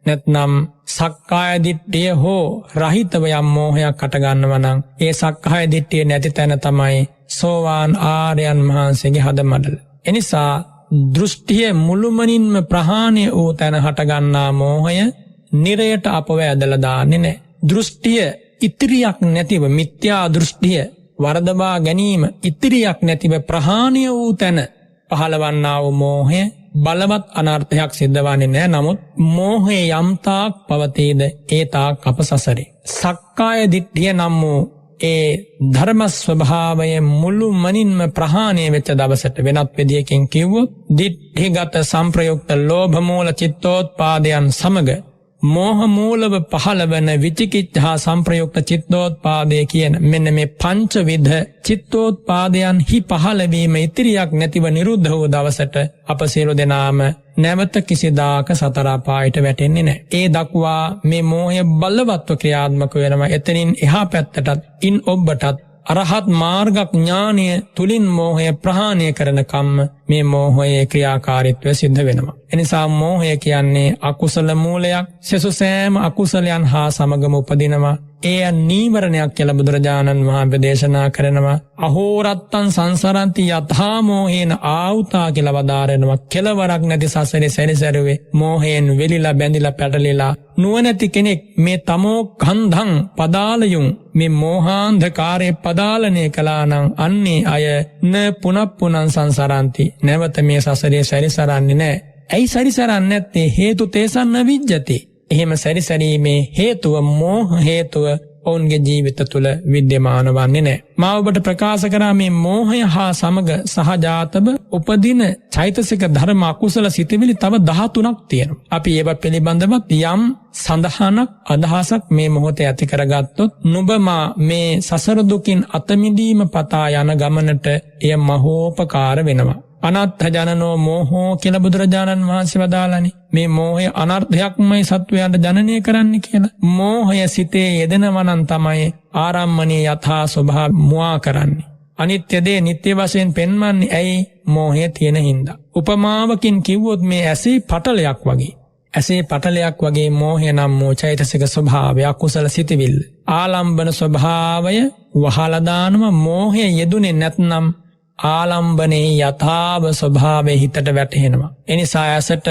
[SPEAKER 3] නැත්නම් සක්කාය දිට්ඨිය හෝ රහිතව යම් මෝහයක් හට ගන්නවා නම් ඒ සක්කාය දිට්ඨිය නැති තැන තමයි සෝවාන් ආර්යයන් වහන්සේගේ හදමඩල. එනිසා දෘෂ්ටිය මුළුමනින්ම ප්‍රහාණය වූ තැන හට ගන්නා මෝහය නිරයට අපව ඇදලා දාන්නේ නැහැ. දෘෂ්ටිය ඉතිරියක් නැතිව, මිත්‍යා දෘෂ්ටිය වරදවා ගැනීම ඉතිරියක් නැතිව ප්‍රහාණය වූ තැන පහළවන්නා වූ මෝහය බලවත් අනර්ථයක් සිද්ධ වන්නේ නැහැ. නමුත් මෝහය යම් තාක් පවතීද ඒ තාක් අප සසරේ. සක්කාය දිට්ඨිය නම් වූ ඒ ධර්ම ස්වභාවය මුළු මනින්ම ප්‍රහාණය වෙච්ච දවසට, වෙනත් විදියකින් කිව්වොත් දිට්ඨිගත සංප්‍රයුක්ත ලෝභ මූල චිත්තෝත්පාදයන් සමග මෝහ මූලව පහළවන විචිකිච්ඡා සංප්‍රයුක්ත චිත්තෝත්පාදය කියන මෙන්න මේ පංචවිධ චිත්තෝත්පාදයන් හි පහළවීම ඉතිරියක් නැතිව නිරුද්ධ වූ දවසට අප සියලු දෙනාම නැවත කිසිදාක සතර අපායට වැටෙන්නේ නැහැ. ඒ දක්වා මේ මෝහය බලවත්ව ක්‍රියාත්මක වෙනවා. එතනින් එහා පැත්තටත් ඉන් ඔබටත් අරහත් මාර්ග ඥානය තුලින් මෝහය ප්‍රහාණය කරන කම්ම මේ මෝහයේ ක්‍රියාකාරීත්වය සිද්ධ වෙනවා. එනිසා මෝහය කියන්නේ අකුසල මූලයක්. සසු සෑම අකුසලයන් හා සමගම උපදිනවා. එය නීවරණයක් කියලා බුදුරජාණන් වහන්සේ දේශනා කරනවා. අහෝරත්තං සංසරಂತಿ යථා මෝහේන ආවුතා කියලා වදාරනවා. කෙලවරක් නැති සසරේ සැරිසරුවේ මෝහයෙන් වෙලිලා බැඳිලා පැටලිලා නුවණැති කෙනෙක් මේ තමෝ කන්ධං පදාලයුන් මේ මෝහාන්ධකාරයේ පදාලනය කළා නම් අන්නේ අය න පුනප්පුනං සංසරಂತಿ නැවත මේ සසරේ සැරිසරන්නේ නැහැ. ඇයි සැරිසරන්නේ නැත්තේ? හේතු තේසන්න විජ්ජති. එහෙම සැරිසරීමේ හේතුව මෝහ හේතුව ඔවුන්ගේ ජීවිත තුළ විද්‍යමාන වන්නේ නැහැ. මා ඔබට ප්‍රකාශ කරා මේ මෝහය හා සමග සහජාතව උපදින චෛතසික ධර්ම අකුසල සිතිවිලි තව 13ක් තියෙනවා. අපි ඒවා පිළිබඳව යම් සඳහනක් අදහසක් මේ මොහොතේ ඇති කරගත්තොත් නුඹමා මේ සසර දුකින් අත මිදීම පතා යන ගමනට එය මහෝපකාර වෙනවා. අනත්ථ ජනනෝ මෝහෝ කියලා බුදුරජාණන් වහන්සේ වදාළනේ. මේ මෝහය අනර්ථයක්මයි සත්වයන්ට ජනනය කරන්නේ කියලා. මෝහය සිතේ යෙදෙනවා නම් තමයි ආරම්මණී යථා ස්වභාව මුවා කරන්නේ. අනිත්‍ය දේ නිට්ටය වශයෙන් පෙන්වන්නේ ඇයි? මෝහය තියෙන හින්දා. උපමාවකින් කිව්වොත් මේ ඇසේ පටලයක් වගේ. ඇසේ පටලයක් වගේ මෝහය නම් වූ චෛතසික ස්වභාවය අකුසල සිතිවිල්ල. ආලම්බන ස්වභාවය වහලා දානවා. මෝහය යෙදුනේ නැත්නම් ආලම්බනේ යථාව ස්වභාවය හිතට වැටහෙනවා. එනිසා ඇසට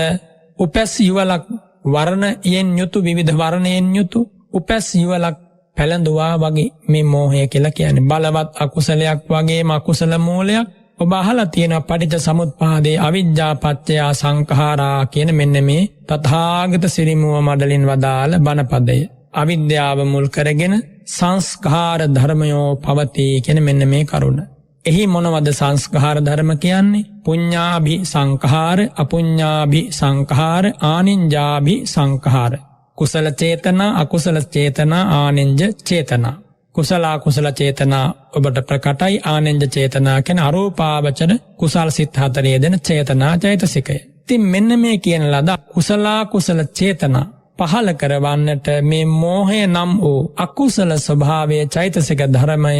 [SPEAKER 3] උපැස් යුවලක් වර්ණයෙන් යුතු, විවිධ වර්ණයෙන් යුතු උපැස් යුවලක් පැලඳුවා වගේ මේ මෝහය කියලා කියන්නේ. බලවත් අකුසලයක් වගේම අකුසල මූලයක්. ඔබ අහලා තියෙනවා පටිච්ච සමුප්පාදේ අවිජ්ජා පත්‍ය සංඛාරා කියන මෙන්න මේ තථාගත සිරිමුව මඩලින් වදාළ බණපදය. අවිද්‍යාව මුල් කරගෙන සංස්කාර ධර්මයෝ පවතී කියන මෙන්න මේ කරුණ. එහි මොනවද සංස්කාර ධර්ම කියන්නේ? පුඤ්ඤාභි සංඛාර, අපුඤ්ඤාභි සංඛාර, ආනිඤ්ජාභි සංඛාර. කුසල චේතනා, අකුසල චේතනා, ආනිඤ්ජ චේතනා. කුසල අකුසල චේතනා ඔබට ප්‍රකටයි. ආනිඤ්ජ චේතනා කියන අරූපාවචර කුසල් සිත් හතරේ දෙන චේතනා චෛතසිකය. ඉතින් මෙන්න මේ කියන ලද කුසල කුසල චේතනා පහල කරවන්නට මේ මෝහය නම් වූ අකුසල ස්වභාවයේ චෛතසික ධර්මය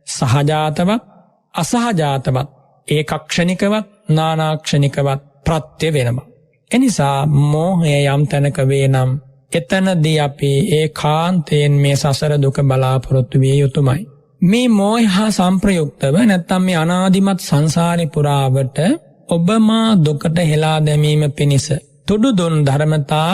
[SPEAKER 3] සහජාතවත් අසහජාතවත් ඒකක්ෂණිකවත් නානාක්ෂණිකවත් ප්‍රත්‍ය වෙනවා. එනිසා මෝහය යම් තැනක වේ නම් එතනදී අපි ඒකාන්තයෙන් මේ සසර දුක බලාපොරොත්තු විය යුතුමයි. මේ මෝහය හා සංප්‍රයුක්තව නැත්තම් මේ අනාදිමත් සංසාරේ පුරාවට ඔබමා දුකට හෙලා දැමීම පිණිස තුඩු දුන් ධර්මතා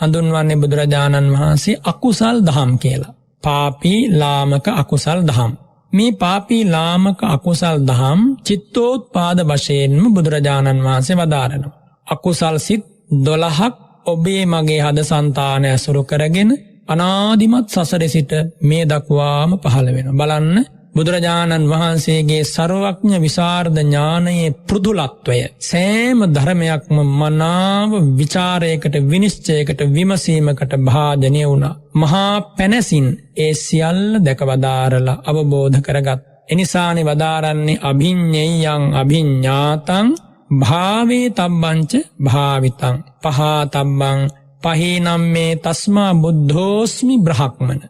[SPEAKER 3] හඳුන්වන්නේ බුදුරජාණන් වහන්සේ අකුසල් දහම් කියලා. පාපී ලාමක අකුසල් දහම්. මේ පාපී ලාමක අකුසල් දහම් චිත්තෝත්පාද වශයෙන්ම බුදුරජාණන් වහන්සේ වදාරනවා. අකුසල් සිත් 12ක් ඔබේ මගේ හද సంతාන ඇසුරු කරගෙන අනාදිමත් සසරේ සිට මේ දක්වාම පහළ වෙනවා. බලන්න බුදුරජාණන් වහන්සේගේ සර්වඥ විසරද ඥානයේ පෘදුලත්වය සෑම ධර්මයක්ම මනාව විචාරයකට, විනිශ්චයකට, විමසීමකට භාජනය වුණා. මහා පැනසින් ඒ සියල්ල දැකවදාරලා අවබෝධ කරගත්. එනිසානේ වදාරන්නේ අභිඤ්ඤයං අභිඤ්ඤාතං භාවේ තබ්බංච භාවිතං පහතබ්බං පහේනම් මේ තස්මා බුද්ධෝස්මි බ්‍රහ්මන.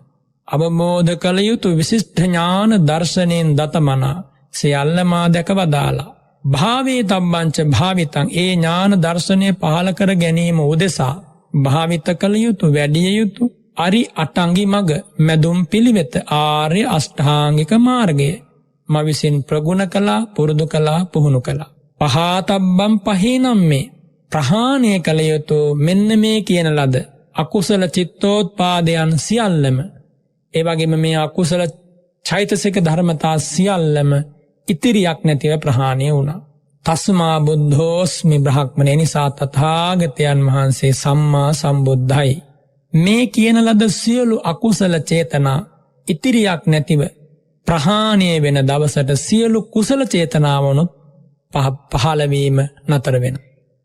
[SPEAKER 3] අවබෝධ කළ යුතු විශිෂ්ඨ ඥාන දර්ශනයෙන් දතමනා සියල්ල මා දැක වදාලා. භාවේ තබ්බංච භාවිතං ඒ ඥාන දර්ශනය පහල කර ගැනීම උදෙසා භාවිත කළ යුතු වැඩිය යුතු අරි අටංගි මග මැදුම් පිළිවෙත ආර්ය අෂ්ටාංගික මාර්ගය මා විසින් ප්‍රගුණ කළා පුරුදු කළා පුහුණු කළා. පහතබ්බම් පහේනම් මේ ප්‍රහාණය කළ යුතු මෙන්න මේ කියන ලද අකුසල චිත්තෝත්පාදයන් සියල්ලම ඒ වගේම මේ අකුසල චෛතසික ධර්මතා සියල්ලම ඉතිරියක් නැතිව ප්‍රහාණය වුණා. තස්මා බුද්ධෝස්මි බ්‍රහ්මනේ නිසා තථාගතයන් වහන්සේ සම්මා සම්බුද්ධයි. මේ කියන ලද සියලු අකුසල චේතනා ඉතිරියක් නැතිව ප්‍රහාණය වෙන දවසට සියලු කුසල චේතනාවනුත් පහළවීම නතර වෙන.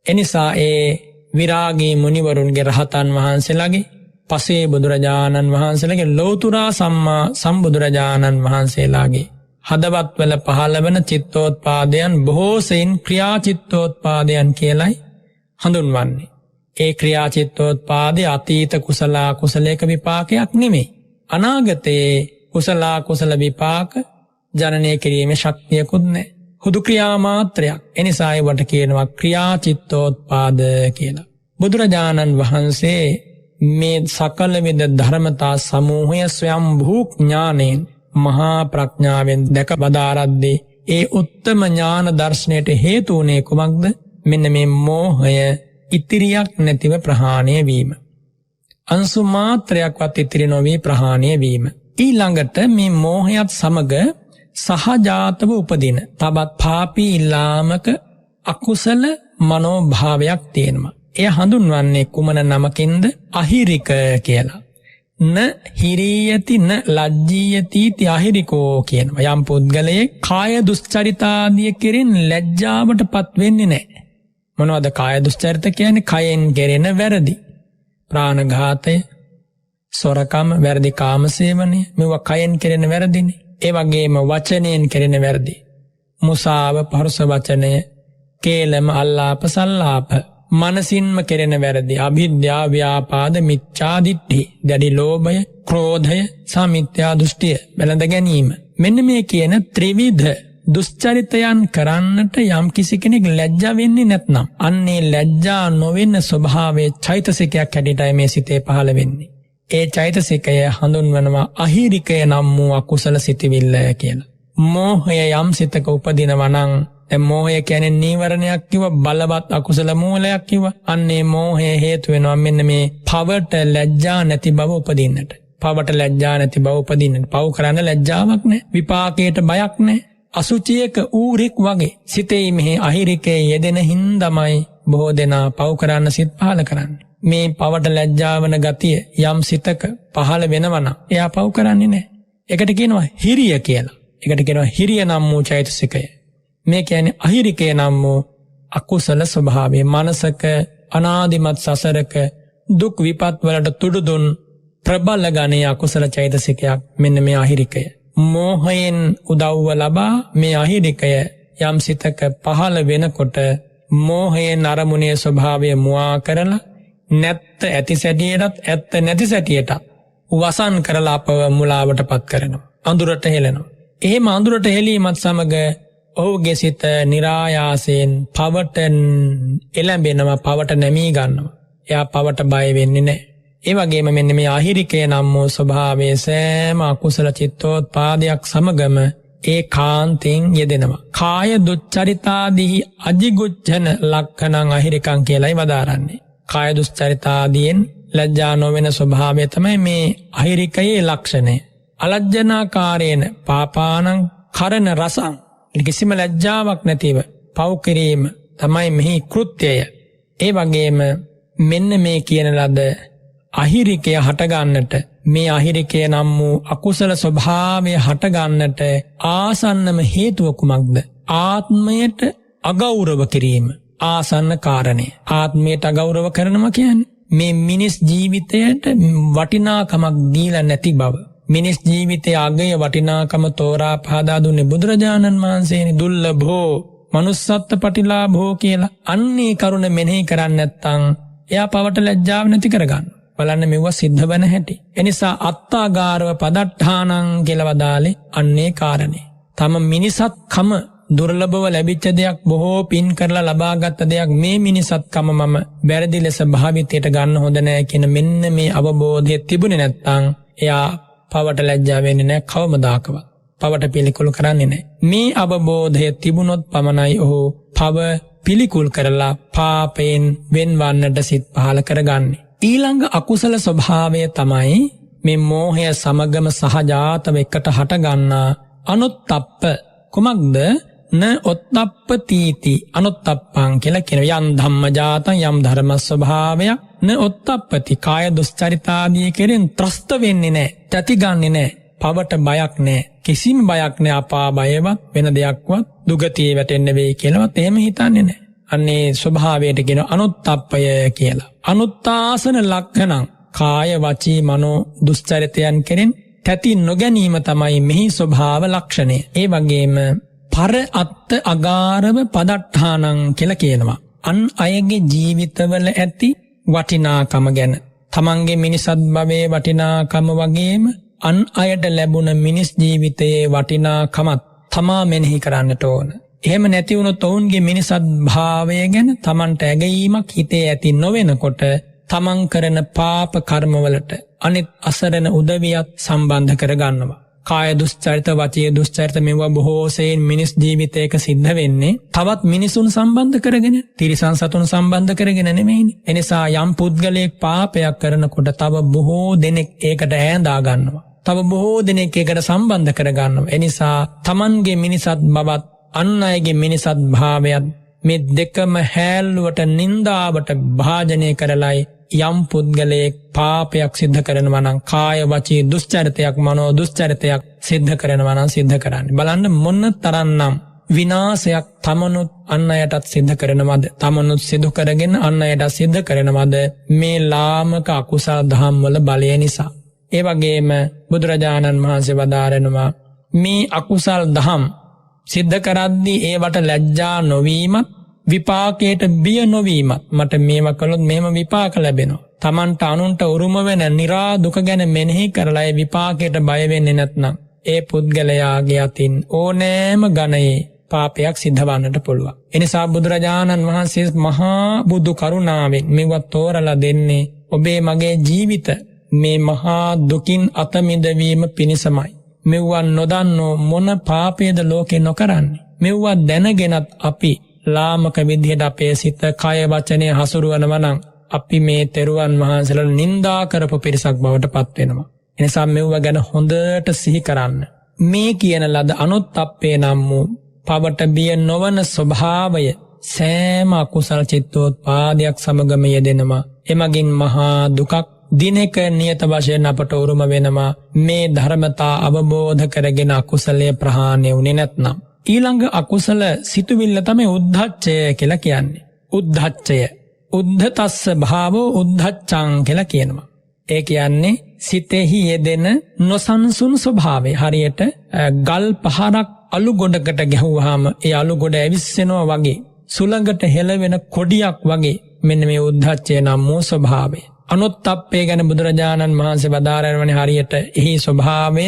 [SPEAKER 3] එනිසා ඒ විරාගී මුනිවරුන්ගේ රහතන් වහන්සේලාගේ පසේ බුදුරජාණන් වහන්සේලාගේ ලෞතුරා සම්මා සම්බුදුරජාණන් වහන්සේලාගේ හදවත්වල පහළ වන චිත්තෝත්පාදයන් බොහෝ සෙයින් ක්‍රියා චිත්තෝත්පාදයන් කියලයි හඳුන්වන්නේ. ඒ ක්‍රියා චිත්තෝත්පාදය අතීත කුසල කුසලයක විපාකයක් නෙමෙයි. අනාගතයේ කුසල කුසල විපාක ජනනය කිරීමේ ශක්තියකුත් නැහැ. හුදු ක්‍රියා මාත්‍රයක්. එනිසා ඒවට කියනවා ක්‍රියා චිත්තෝත්පාද කියලා. බුදුරජාණන් වහන්සේ මේ සකල විද ධර්මතා සමූහය ස්වයම්භූ ඥානයෙන් මහා ප්‍රඥාවෙන් දැක වදාරද්දී ඒ උත්තම ඥාන දර්ශනයට හේතු වුණේ කුමක්ද? මෙන්න මේ මෝහය ඉතිරියක් නැතිව ප්‍රහාණය වීම. අංශු මාත්‍රයක්වත් ඉතිරි නොවී ප්‍රහාණය වීම. ඊළඟට මේ මෝහයත් සමග සහජාතව උපදින තවත් පාපී ලාමක අකුසල මනෝභාවයක් තියෙනවා. එය හඳුන්වන්නේ කුමන නමකින්ද? අහිරික කියලා. න හිරියති න ලජ්ජීයති ති අහිරිකෝ කියනවා. යම් පුද්ගලයෙක් කාය දුස්චරිතාදිය කෙරෙන් ලැජ්ජාවට පත් වෙන්නේ නැහැ. මොනවද කාය දුස්චරිත කියන්නේ? කයෙන් කෙරෙන වැරදි. ප්‍රාණඝාතය, සොරකම, වැරදි කාමසේවනය, මේවා කයෙන් කෙරෙන වැරදිනේ. ඒ වගේම වචනයෙන් කෙරෙන වැරදි. මුසාව, පරුස වචනය, කේලම, අල්ලාප, සල්ලාප. මනසින්ම කෙරෙන වැරදි. අවිද්‍යාව, ව්‍යාපාද, මිච්ඡා දිට්ඨි, දැඩි ලෝභය, ක්‍රෝධය, සමිත්‍යා දෘෂ්ටිය බැලඳ ගැනීම. මෙන්න මේ කියන ත්‍රිවිධ දුස්චරිතයන් කරන්නට යම් කිසි කෙනෙක් ලැජ්ජා වෙන්නේ නැත්නම් අන්නේ ලැජ්ජා නොවෙන ස්වභාවයේ චෛතසිකයක් හැටියටයි මේ සිතේ පහළ වෙන්නේ. ඒ චෛතසිකය හඳුන්වනවා අහිරිකය නම් වූ අකුසල සිතිවිල්ල කියලා. මෝහය යම් සිතක උපදිනවා නම් දැන් මෝහය කියන්නේ නීවරණයක් කිව්ව, බලවත් අකුසල මූලයක් කිව්ව. අන්නේ මෝහය හේතු වෙනවා මෙන්න මේ පවට ලැජ්ජා නැති බව උපදින්නට. පවට ලැජ්ජා නැති බව උපදින්නට. පව් කරන්න ලැජ්ජාවක් නැහැ. විපාකයට බයක් නැහැ. අසුචියක ඌරික් වගේ සිතේ මෙහි අහිරිකේ යෙදෙන හින්දමයි බොහෝ දෙනා පව් කරන්න සිත් පහල කරන්නේ. මේ පවට ලැජ්ජාවන ගතිය යම් සිතක පහළ වෙනවනම් එයා පව් කරන්නේ නැහැ. ඒකට කියනවා හිරිය කියලා. ඒකට කියනවා හිරිය නම් වූ චෛතසිකය. මේ කියන්නේ අහිරිකය නම් වූ අකුසල ස්වභාවය. මනසක අනාදිමත් සසරක දුක් විපත් වලට තුඩුදුන් ප්‍රබල ගණයේ අකුසල චෛතසිකයක් මෙන්න මේ අහිරිකය. මෝහයෙන් උදව්ව ලබා මේ අහිරිකය යම් සිතක පහළ වෙනකොට මෝහයෙන් අරමුණේ ස්වභාවය මුවා කරලා නැත්ත ඇති සැටියටත් ඇත්ත නැති සැටියටත් වසන් කරලා අපව මුලාවට පත් කරනවා. අඳුරට හෙලනවා. එහෙම අඳුරට හෙලීමත් සමග ඔහුගේ සිත નિરાයාසයෙන් පවට එළඹෙනවා, පවට නැමී ගන්නවා. එයා පවට බය වෙන්නේ නැහැ. ඒ වගේම මෙන්න මේ අහිරිකය නම් වූ ස්වභාවයේ සෑම අකුසල චිත්තෝත්පාදයක් සමගම ඒකාන්තයෙන් යෙදෙනවා. කාය දුච්චරිතාදීහි අජිගුච්ඡන ලක්ඛණං අහිරිකං කියලායි වදාරන්නේ. කාය දුස්චරිතාදීන් ලැජ්ජා නොවන ස්වභාවය තමයි මේ අහිරිකයේ ලක්ෂණය. අලජ්ජනාකාරේන පාපානං කරන රසං, කිසිම ලැජ්ජාවක් නැතිව පව් කිරීම තමයි මෙහි කෘත්‍යය. ඒ වගේම මෙන්න මේ කියන ලද අහිරිකය හටගන්නට, මේ අහිරිකය නම් වූ අකුසල ස්වභාවය හටගන්නට ආසන්නම හේතුව කුමක්ද? ආත්මයට අගෞරව කිරීම ආසන්න කාරණය. ආත්මයට අගෞරව කරනවා කියන්නේ මේ මිනිස් ජීවිතයට වටිනාකමක් දීලා නැති බව. මිනිස් ජීවිතයේ අගය වටිනාකම තෝරා පහදා දුන්නේ බුදුරජාණන් වහන්සේනේ. දුර්ලභෝ manussත්ත්ව ප්‍රතිලාභෝ කියලා අන්නේ කරුණ මෙනෙහි කරන්නේ නැත්නම් එයා පවට ලැජ්ජාව නැති කරගන්න. බලන්න මෙව සිද්ධ වෙන හැටි. එනිසා අත්තාගාරව පදට්ඨානං කියලා වදාලේ අන්නේ කාරණේ. තම මිනිසත්කම දුර්ලභව ලැබිච්ච දෙයක්, බොහෝ පින් කරලා ලබාගත් දෙයක්, මේ මිනිසත්කම මම වැරදි ලෙස භාවිතයට ගන්න හොඳ නෑ කියන මෙන්න මේ අවබෝධය තිබුණේ නැත්නම් එයා පවට ලැජ්ජා වෙන්නේ නෑ කවමදාකවත්. පවට පිළිකුල් කරන්නේ නෑ. මේ අවබෝධය තිබුණොත් පමණයි ඔහු පව පිළිකුල් කරලා පාපයෙන් වෙන්වන්නට සිත් පහල කරගන්නේ. ඊළඟ අකුසල ස්වභාවය තමයි මේ මෝහය සමගම සහජාතව එකට හටගන්නා අනුත්තප්ප. කුමක්ද? න ඔත්තප්පතීති අනුත්තප්පං කියලා කියන යම් ධම්මජාතං යම් ධර්ම ස්වභාවයක් න ඔත්තප්පති කාය දුස්චරිතාදී කෙරෙන් ත්‍රස්ත වෙන්නේ නැහැ, තැති ගන්නෙ නැහැ, පවට බයක් නැහැ, කිසිම බයක් නැහැ, අපා බයවත් වෙන දෙයක්වත් දුගතිය වැටෙන්න වෙයි කියලාවත් එහෙම හිතන්නේ නැහැ. අන්නේ ස්වභාවයට කියන අනුත්තප්පය කියලා. අනුත්තාසන ලක්ෂණං කාය වචී මනෝ දුස්චරිතයන් කෙරෙන් තැති නොගැනීම තමයි මෙහි ස්වභාව ලක්ෂණය. ඒ වගේම පර අත්ත අගාරව පදට්ඨානං කියලා කියනවා. අන් අයගේ ජීවිතවල ඇති වටිනාකම ගැන, තමන්ගේ මිනිසත් භවයේ වටිනාකම වගේම අන් අයට ලැබුණ මිනිස් ජීවිතයේ වටිනාකමත් තමා මෙනෙහි කරන්නට ඕන. එහෙම නැති වුණොත් ඔවුන්ගේ මිනිසත් භාවය ගැන තමන්ට ඇගීමක් හිතේ ඇති නොවෙනකොට තමන් කරන පාප කර්මවලට අනිත් අසරණ උදවියත් සම්බන්ධ කරගන්නවා. කාය දුස්චරිත, වචී දුස්චරිත මෙවුවා බොහෝසෙයින් මිනිස් ජීවිතයක සිද්ධ වෙන්නේ තවත් මිනිසුන් සම්බන්ධ කරගෙන, තිරිසන් සතුන් සම්බන්ධ කරගෙන නෙමෙයිනේ. එනිසා යම් පුද්ගලයෙක් පාපයක් කරනකොට තව බොහෝ දෙනෙක් ඒකට ඈඳා ගන්නවා. තව බොහෝ දෙනෙක් ඒකට සම්බන්ධ කරගන්නවා. එනිසා තමන්ගේ මිනිසත් බවත් අන් අයගේ මිනිසත් භාවයත් මේ දෙකම හැල්ලුවට නින්දාවට භාජනය කරලයි යම් පුද්ගලයෙක් පාපයක් සිද්ධ කරනවා නම්, කාය වචී දුස්චරිතයක් මනෝ දුස්චරිතයක් සිද්ධ කරනවා නම් සිද්ධ කරන්නේ. බලන්න මොන තරම්නම් විනාශයක් තමනුත් අන් අයටත් සිද්ධ කරනවද, තමනුත් සිදු කරගෙන අන් අයටත් සිද්ධ කරනවද මේ ලාමක අකුසල දහම් වල බලය නිසා. ඒ වගේම බුදුරජාණන් වහන්සේ වදාරනවා මේ අකුසල් දහම් සිද්ධ කරද්දී ඒවට ලැජ්ජා නොවීමත්, විපාකයට බිය නොවීමත්, මට මේවා කළොත් මෙහෙම විපාක ලැබෙනවා, තමන්ට අනුන්ට උරුම වෙන නිරා දුක ගැන මෙනෙහි කරලා ඒ විපාකයට බය වෙන්නේ නැත්නම් ඒ පුද්ගලයාගේ අතින් ඕනෑම ගණයේ පාපයක් සිද්ධ වන්නට පුළුවන්. එනිසා බුදුරජාණන් වහන්සේ මහා බුදු කරුණාවෙන් මේවා තෝරලා දෙන්නේ ඔබේ මගේ ජීවිත මේ මහා දුකින් අත මිදවීම පිණිසමයි. මෙව්වා නොදන්නෝ මොන පාපයේද ලෝකේ නොකරන්නේ. මෙව්වා දැනගෙනත් අපි ලාමක විදිහට අපේ සිත, කය, වචනය හසුරුවනවා නම් අපි මේ තෙරුවන් වහන්සේලා නිඳා කරපු පිරිසක් බවට පත් වෙනවා. එනිසා මෙව්වා ගැන හොඳට සිහි කරන්න. මේ කියන ලද අනුත්තප්පේ නම් වූ පවට බිය නොවන ස්වභාවය සෑම අකුසල චිත්තෝත්පාදයක් සමගම යෙදෙනවා. එමගින් මහා දුකක් දිනක නියත වශයෙන් අපට උරුම වෙනවා. මේ ධර්මතා අවබෝධ කරගෙන අකුසලයේ ප්‍රහාණය වුණේ නැත්නම්. ඊළඟ අකුසල සිතුවිල්ල තමයි උද්ධච්චය කියලා කියන්නේ. උද්ධච්චය, උද්ධතස්ස භාවෝ උද්ධච්ඡං කියලා කියනවා. ඒ කියන්නේ සිතෙහි යෙදෙන නොසන්සුන් ස්වභාවය. හරියට ගල් පහරක් අලු ගොඩකට ගැහුවාම ඒ අලු ගොඩ ඇවිස්සෙනවා වගේ, සුළඟට හෙළවෙන කොඩියක් වගේ මෙන්න මේ උද්ධච්චය නම් වූ ස්වභාවය. අනුත්තප්පේ ගැන බුදුරජාණන් වහන්සේ වදාරනවනේ හරියට එහි ස්වභාවය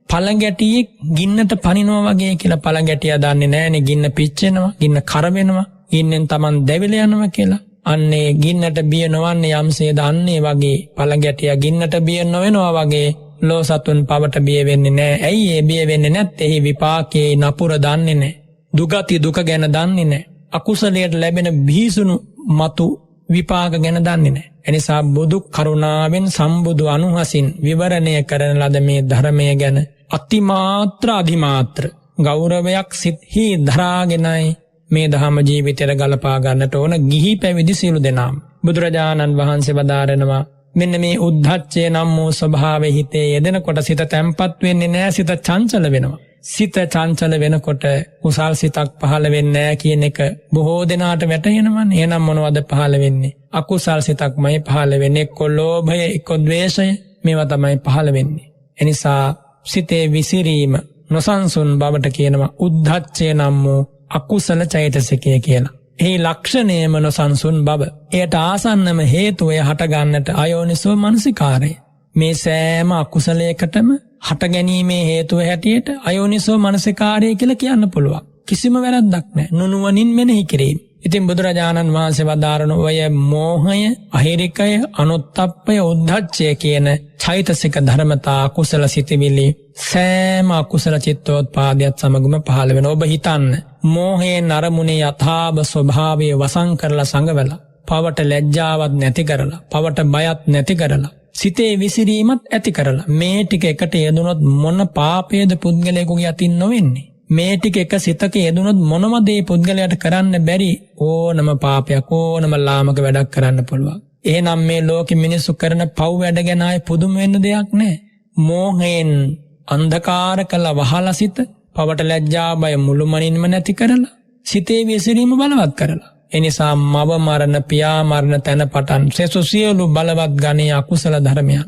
[SPEAKER 3] පළඟැටියෙක් ගින්නට පනිනවා වගේ කියලා. පළඟැටියා දන්නේ නැහැනේ ගින්න පිච්චෙනවා, ගින්න කර වෙනවා, ගින්නෙන් Taman දැවිලා යනවා කියලා. අන්නේ ගින්නට බිය නොවන්නේ යම්සේ දන්නේ වගේ පළඟැටියා ගින්නට බිය නොවෙනවා වගේ ලෝ සතුන් පවට බිය වෙන්නේ නැහැ. ඇයි ඒ බිය වෙන්නේ නැත්තේ? එහි විපාකයේ නපුර දන්නේ නැහැ. දුගති දුක ගැන දන්නේ නැහැ. අකුසලයට ලැබෙන බීසුණු මතු විපාක ගැන දන්නේ නැහැ. එනිසා බුදු කරුණාවෙන් සම්බුදු අනුහසින් විවරණය කරන ලද මේ ධර්මය ගැන අතිමාත්‍ර අධිමාත්‍ර ගෞරවයක් සිත්හි දරාගෙනයි මේ ධම්ම ජීවිතයට ගලපා ගන්නට ඕන ගිහි පැවිදි සියලු දෙනාම. බුදුරජාණන් වහන්සේ වදාරනවා මෙන්න මේ උද්ධච්චය නම් වූ ස්වභාවයේ හිතේ යෙදෙනකොට සිත තැම්පත් වෙන්නේ නැහැ, සිත චංචල වෙනවා. සිත චංචල වෙනකොට කුසල් සිතක් පහළ වෙන්නේ නැහැ කියන එක බොහෝ දෙනාට වැටහෙනවනේ. එහෙනම් මොනවද පහළ වෙන්නේ? අකුසල් සිතක්මයි පහළ වෙන්නේ. එක්ක ලෝභය, එක්ක ද්වේෂය, මේවා තමයි පහළ වෙන්නේ. එනිසා සිතේ විසිරීම, නොසන්සුන් බවට කියනවා උද්ධච්චය නම් වූ අකුසල චෛතසිකය කියලා. එහි ලක්ෂණයම නොසන්සුන් බව. එයට ආසන්නම හේතුව හටගන්නට අයෝනිසෝ මනසිකාරය. මේ සෑම අකුසලයකටම හටගැනීමේ හේතුව හැටියට අයෝනිසෝ මනසිකාරය කියලා කියන්න පුළුවන්. කිසිම වැරද්දක් නැහැ. නුනුවණින් මෙනෙහි කිරීම. ඉතින් බුදුරජාණන් වහන්සේ වදාරන ඔය මෝහය, අහිරිකය, අනුත්තප්පය, උද්ධච්චය කියන චෛතසික ධර්මතා අකුසල සිතිවිලි සෑම අකුසල චිත්තෝත්පාදයක් සමගම පහළ වෙන. ඔබ හිතන්න මෝහයෙන් අරමුණේ යථාභ ස්වභාවය වසන් කරලා සංගවලා, පවට ලැජ්ජාවත් නැති කරලා, පවට බයත් නැති කරලා, සිතේ විසිරීමත් ඇති කරලා මේ ටික එකට යෙදුනොත් මොන පාපයේද පුද්ගලයෙකුගේ අතින් නොවෙන්නේ? මේ ටික එක සිතක යෙදුනොත් මොනවද මේ පුද්ගලයාට කරන්න බැරි ඕනම පාපයක්, ඕනම ලාමක වැඩක් කරන්න පුළුවන්. එහෙනම් මේ ලෝකෙ මිනිස්සු කරන පව් වැඩ ගැන ආයේ පුදුම වෙන්න දෙයක් නැහැ. මෝහයෙන් අන්ධකාර කළ වහලා සිත, පවට ලැජ්ජා බය මුළුමනින්ම නැති කරලා, සිතේ විසිරීම බලවත් කරලා. එනිසා මව මරණ, පියා මරණ තැන පටන් සෙසු සියලු බලවත් ගණයේ අකුසල ධර්මයන්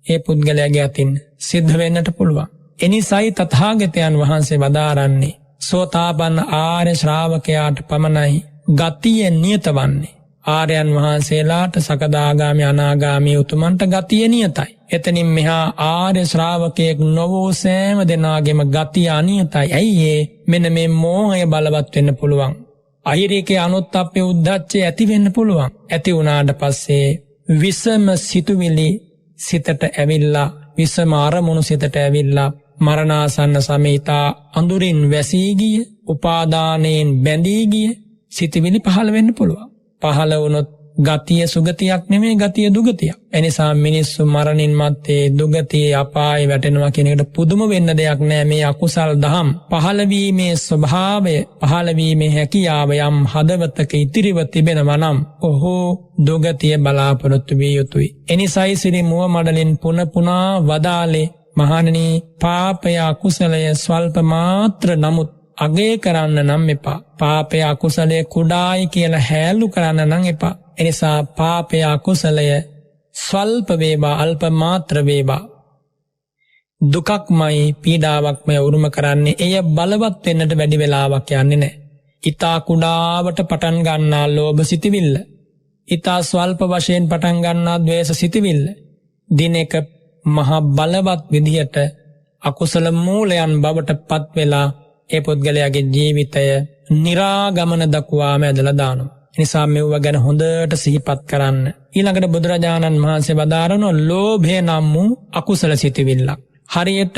[SPEAKER 3] ඒ පුද්ගලයාගේ අතින් සිද්ධ වෙන්නට පුළුවන්. එනිසයි තථාගතයන් වහන්සේ වදාරන්නේ සෝතාපන්න ආර්ය ශ්‍රාවකයාට පමණයි ගතිය නියත වන්නේ. ආර්යයන් වහන්සේලාට සකදාගාමි අනාගාමි උතුමන්ට ගතිය නියතයි. එතනින් මෙහා ආර්ය ශ්‍රාවකයෙක් නොවූ සෑම දෙනාගේම ගතිය අනියතයි. ඇයි ඒ? මෙන්න මේ මෝහය බලවත් වෙන්න පුළුවන්. අහිරිකේ අනුත්තප්පේ උද්ධච්චය ඇති වෙන්න පුළුවන්. ඇති වුණාට පස්සේ විසම සිතුවිලි සිතට ඇවිල්ලා, විසම අරමුණු සිතට ඇවිල්ලා මරණාසන්න සමීතා අඳුරින් වැසී ගිය, උපාදානයෙන් බැඳී ගිය සිතවිලි පහළ වෙන්න පුළුවන්. පහළ වුණොත් ගතිය සුගතියක් නෙමෙයි, ගතිය දුගතියක්. එනිසා මිනිස්සු මරණින් මත්තේ දුගතියේ අපායේ වැටෙනවා කියන එකට පුදුම වෙන්න දෙයක් නෑ. මේ අකුසල් දහම් පහළ වීමේ ස්වභාවය, පහළ වීමේ හැකියාව යම් හදවතක ඉතිරිව තිබෙනවා නම් ඔහු දුගතිය බලාපොරොත්තු විය යුතුයි. එනිසායි සිරි මුව මඩලින් පුන පුනා වදාලේ, මහණෙනි, පාපය අකුසලය ස්වල්ප මාත්‍ර නමුත් අගය කරන්න නම් එපා. පාපය අකුසලය කුඩායි කියලා හැලු කරන්න නම් එපා. එනිසා පාපය අකුසලය ස්වල්ප වේවා, අල්ප මාත්‍ර වේවා, දුකක්මයි පීඩාවක්මයි උරුම කරන්නේ. එය බලවත් වෙන්නට වැඩි වෙලාවක් යන්නේ නැහැ. ඊතා කුඩාවට පටන් ගන්නා ලෝභ සිතිවිල්ල, ඊතා ස්වල්ප වශයෙන් පටන් ගන්නා ද්වේෂ සිතිවිල්ල දිනක මහා බලවත් විදියට අකුසල මූලයන් බවට පත් වෙලා ඒ පුද්ගලයාගේ ජීවිතය නිරාගමන දක්වාම ඇදලා දානවා. එනිසා මෙව ගැන හොඳට සිහිපත් කරන්න. ඊළඟට බුදුරජාණන් වහන්සේ වදාරන ලෝභය නම් වූ අකුසල සිතිවිල්ලක්. හරියට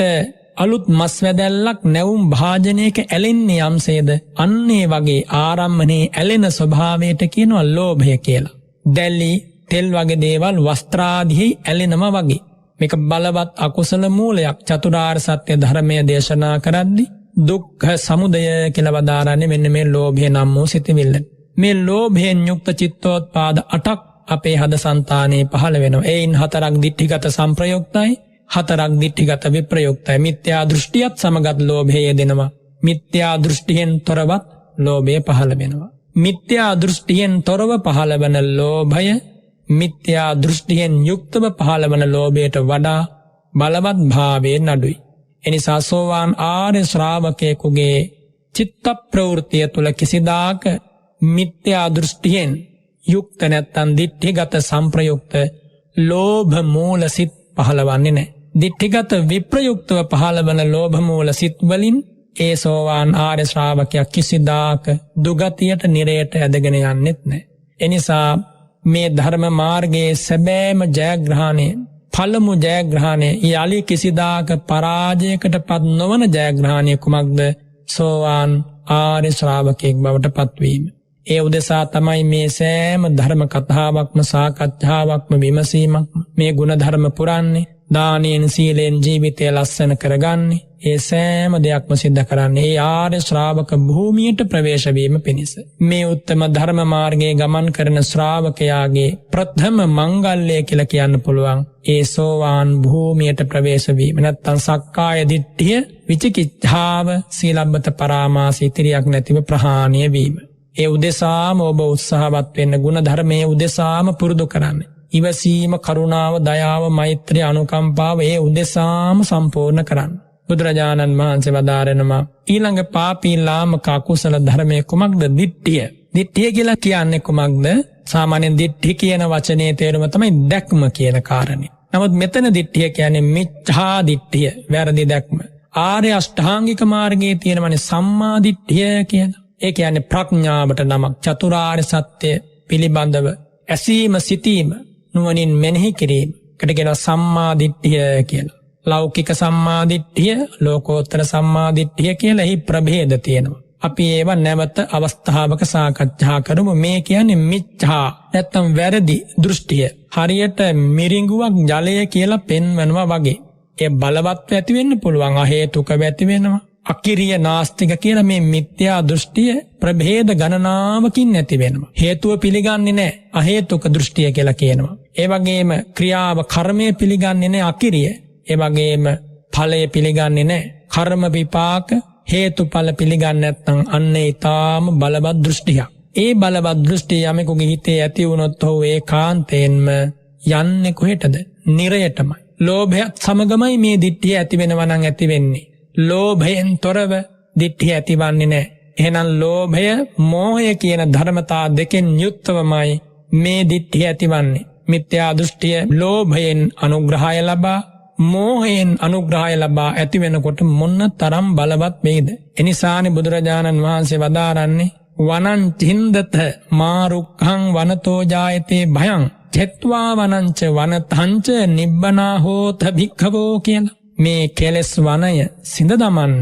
[SPEAKER 3] අලුත් මස් වැදැල්ලක් නැවුම් භාජනයක ඇලෙන්නේ යම්සේද, අන්නේ වගේ ආරම්භනේ ඇලෙන ස්වභාවයට කියනවා ලෝභය කියලා. දැලි, තෙල් වගේ දේවල් වස්ත්‍රාදිහි ඇලෙනවා වගේ. මේක බලවත් අකුසල මූලයක්. චතුරාර්ය සත්‍ය ධර්මය දේශනා කරද්දී දුක්ඛ සමුදය කියලා වදාරන්නේ මෙන්න මේ ලෝභය නම් වූ සිතිවිල්ල. මේ ලෝභයෙන් යුක්ත චිත්තෝත්පාද 8ක් අපේ හද సంతානේ පහළ වෙනවා. එයින් 4ක් දිට්ඨිගත සංප්‍රයුක්තයි, 4ක් දිට්ඨිගත විප්‍රයුක්තයි. මිත්‍යා දෘෂ්ටියත් සමගත් ලෝභය යෙදෙනවා. මිත්‍යා දෘෂ්ටියෙන් තොරවත් ලෝභය පහළ වෙනවා. මිත්‍යා දෘෂ්ටියෙන් තොරව පහළ වන ලෝභය මිත්‍යා දෘෂ්ටියෙන් යුක්තව පහළ වන ලෝභයට වඩා බලවත් භාවයෙන් අඩුයි. එනිසා සෝවාන් ආර්ය ශ්‍රාවකයෙකුගේ චිත්ත ප්‍රවෘත්තිය තුළ කිසිදාක මිත්‍යා දෘෂ්ටියෙන් යුක්ත නැත්තම් දිට්ඨිගත සංප්‍රයුක්ත ලෝභ මූල සිත් පහළවන්නේ නැහැ. දිට්ඨිගත විප්‍රයුක්තව පහළ වන ලෝභ මූල සිත් වලින් ඒ සෝවාන් ආර්ය ශ්‍රාවකයා කිසිදාක දුගතියට නිරයට ඇදගෙන යන්නෙත් නැහැ. එනිසා මේ ධර්ම මාර්ගයේ සැබෑම ජයග්‍රහණය, පළමු ජයග්‍රහණය, යලි කිසිදාක පරාජයකට පත් නොවන ජයග්‍රහණය කුමක්ද? සෝවාන් ආර්ය ශ්‍රාවකයෙක් බවට පත්වීම. ඒ උදෙසා තමයි මේ සෑම ධර්ම කතාවක්ම, සාකච්ඡාවක්ම, විමසීමක්ම මේ ගුණ ධර්ම පුරන්නේ. දානයෙන් සීලෙන් ජීවිතය ලස්සන කරගන්නේ. ඒ සෑම දෙයක්ම සිද්ධ කරන්නේ ඒ ආර්ය ශ්‍රාවක භූමියට ප්‍රවේශ වීම පිණිස. මේ උත්තම ධර්ම මාර්ගයේ ගමන් කරන ශ්‍රාවකයාගේ ප්‍රථම මංගල්‍යය කියලා කියන්න පුළුවන් ඒ සෝවාන් භූමියට ප්‍රවේශ වීම. නැත්තම් සක්කාය දිට්ඨිය, විචිකිච්ඡාව, සීලබ්බත පරාමාස ඉතිරියක් නැතිව ප්‍රහාණය වීම. ඒ උදෙසාම ඔබ උත්සාහවත් වෙන්න, ගුණ ධර්මයේ උදෙසාම පුරුදු කරන්න. ඉවසීම, කරුණාව, දයාව, මෛත්‍රිය, අනුකම්පාව ඒ උදෙසාම සම්පූර්ණ කරන්න. බුදුරජාණන් වහන්සේ වදාරනවා ඊළඟ පාපී ලාමක අකුසල ධර්මයේ කුමක්ද? දිට්ඨිය. දිට්ඨිය කියලා කියන්නේ කුමක්ද? සාමාන්‍යයෙන් දිට්ඨි කියන වචනේ තේරුම තමයි දැක්ම කියන කාරණේ. නමුත් මෙතන දිට්ඨිය කියන්නේ මිච්ඡා දිට්ඨිය, වැරදි දැක්ම. ආර්ය අෂ්ටාංගික මාර්ගයේ තියෙනවනේ සම්මා දිට්ඨිය කියලා. ඒ කියන්නේ ප්‍රඥාවට නමක්. චතුරාර්ය සත්‍ය පිළිබඳව ඇසීම, සිතීම, නුවණින් මෙනෙහි කිරීම. කට කියනවා සම්මා දිට්ඨිය කියලා. ලෞකික සම්මා දිට්ඨිය, ලෝකෝත්තර සම්මා දිට්ඨිය කියලා එහි ප්‍රභේද තියෙනවා. අපි ඒව නැවත අවස්ථාවක සාකච්ඡා කරමු. මේ කියන්නේ මිච්ඡා නැත්තම් වැරදි දෘෂ්ටිය. හරියට මිරිඟුවක් ජලය කියලා පෙන්වනවා වගේ. ඒ බලවත් ඇති වෙන්න පුළුවන්, අහේතුක ඇති වෙනවා. අකිරිය නාස්තික කියලා මේ මිත්‍යා දෘෂ්ටිය ප්‍රභේද ගණනාවකින් නැති වෙනවා. හේතුව පිළිගන්නේ නැහැ, අහේතුක දෘෂ්ටිය කියලා කියනවා. ඒ වගේම ක්‍රියාව, කර්මය පිළිගන්නේ නැහැ, අකිරිය. ඒ වගේම ඵලය පිළිගන්නේ නැහැ, කර්ම විපාක හේතුඵල පිළිගන්නේ නැත්නම් අන්න ඊටාම බලවත් දෘෂ්ටියක්. ඒ බලවත් දෘෂ්ටිය යමෙකුගේ හිතේ ඇති වුණොත් ඔහු ඒකාන්තයෙන්ම යන්නේ කොහෙටද? නිරයටමයි. ලෝභයත් සමගමයි මේ දිට්ඨිය ඇති වෙනවා නම් ඇති වෙන්නේ. ලෝභයෙන් තොරව දිට්ඨිය ඇතිවන්නේ නැහැ. එහෙනම් ලෝභය, මෝහය කියන ධර්මතා දෙකෙන් යුක්තවමයි මේ දිට්ඨිය ඇතිවන්නේ. මිත්‍යා දෘෂ්ටිය ලෝභයෙන් අනුග්‍රහය ලබා, මෝහයෙන් අනුග්‍රහය ලබා ඇති වෙනකොට මොන්න තරම් බලවත් වේද? එනිසානේ බුදුරජාණන් වහන්සේ වදාරන්නේ වනං චින්දත මාරුක්ඛං වනතෝ ජායතේ භයං චෙත්වා වනංච වනතංච නිබ්බනා හෝත භික්ඛවෝ කියලා. මේ කෙලෙස් වනය සිඳ දමන්න.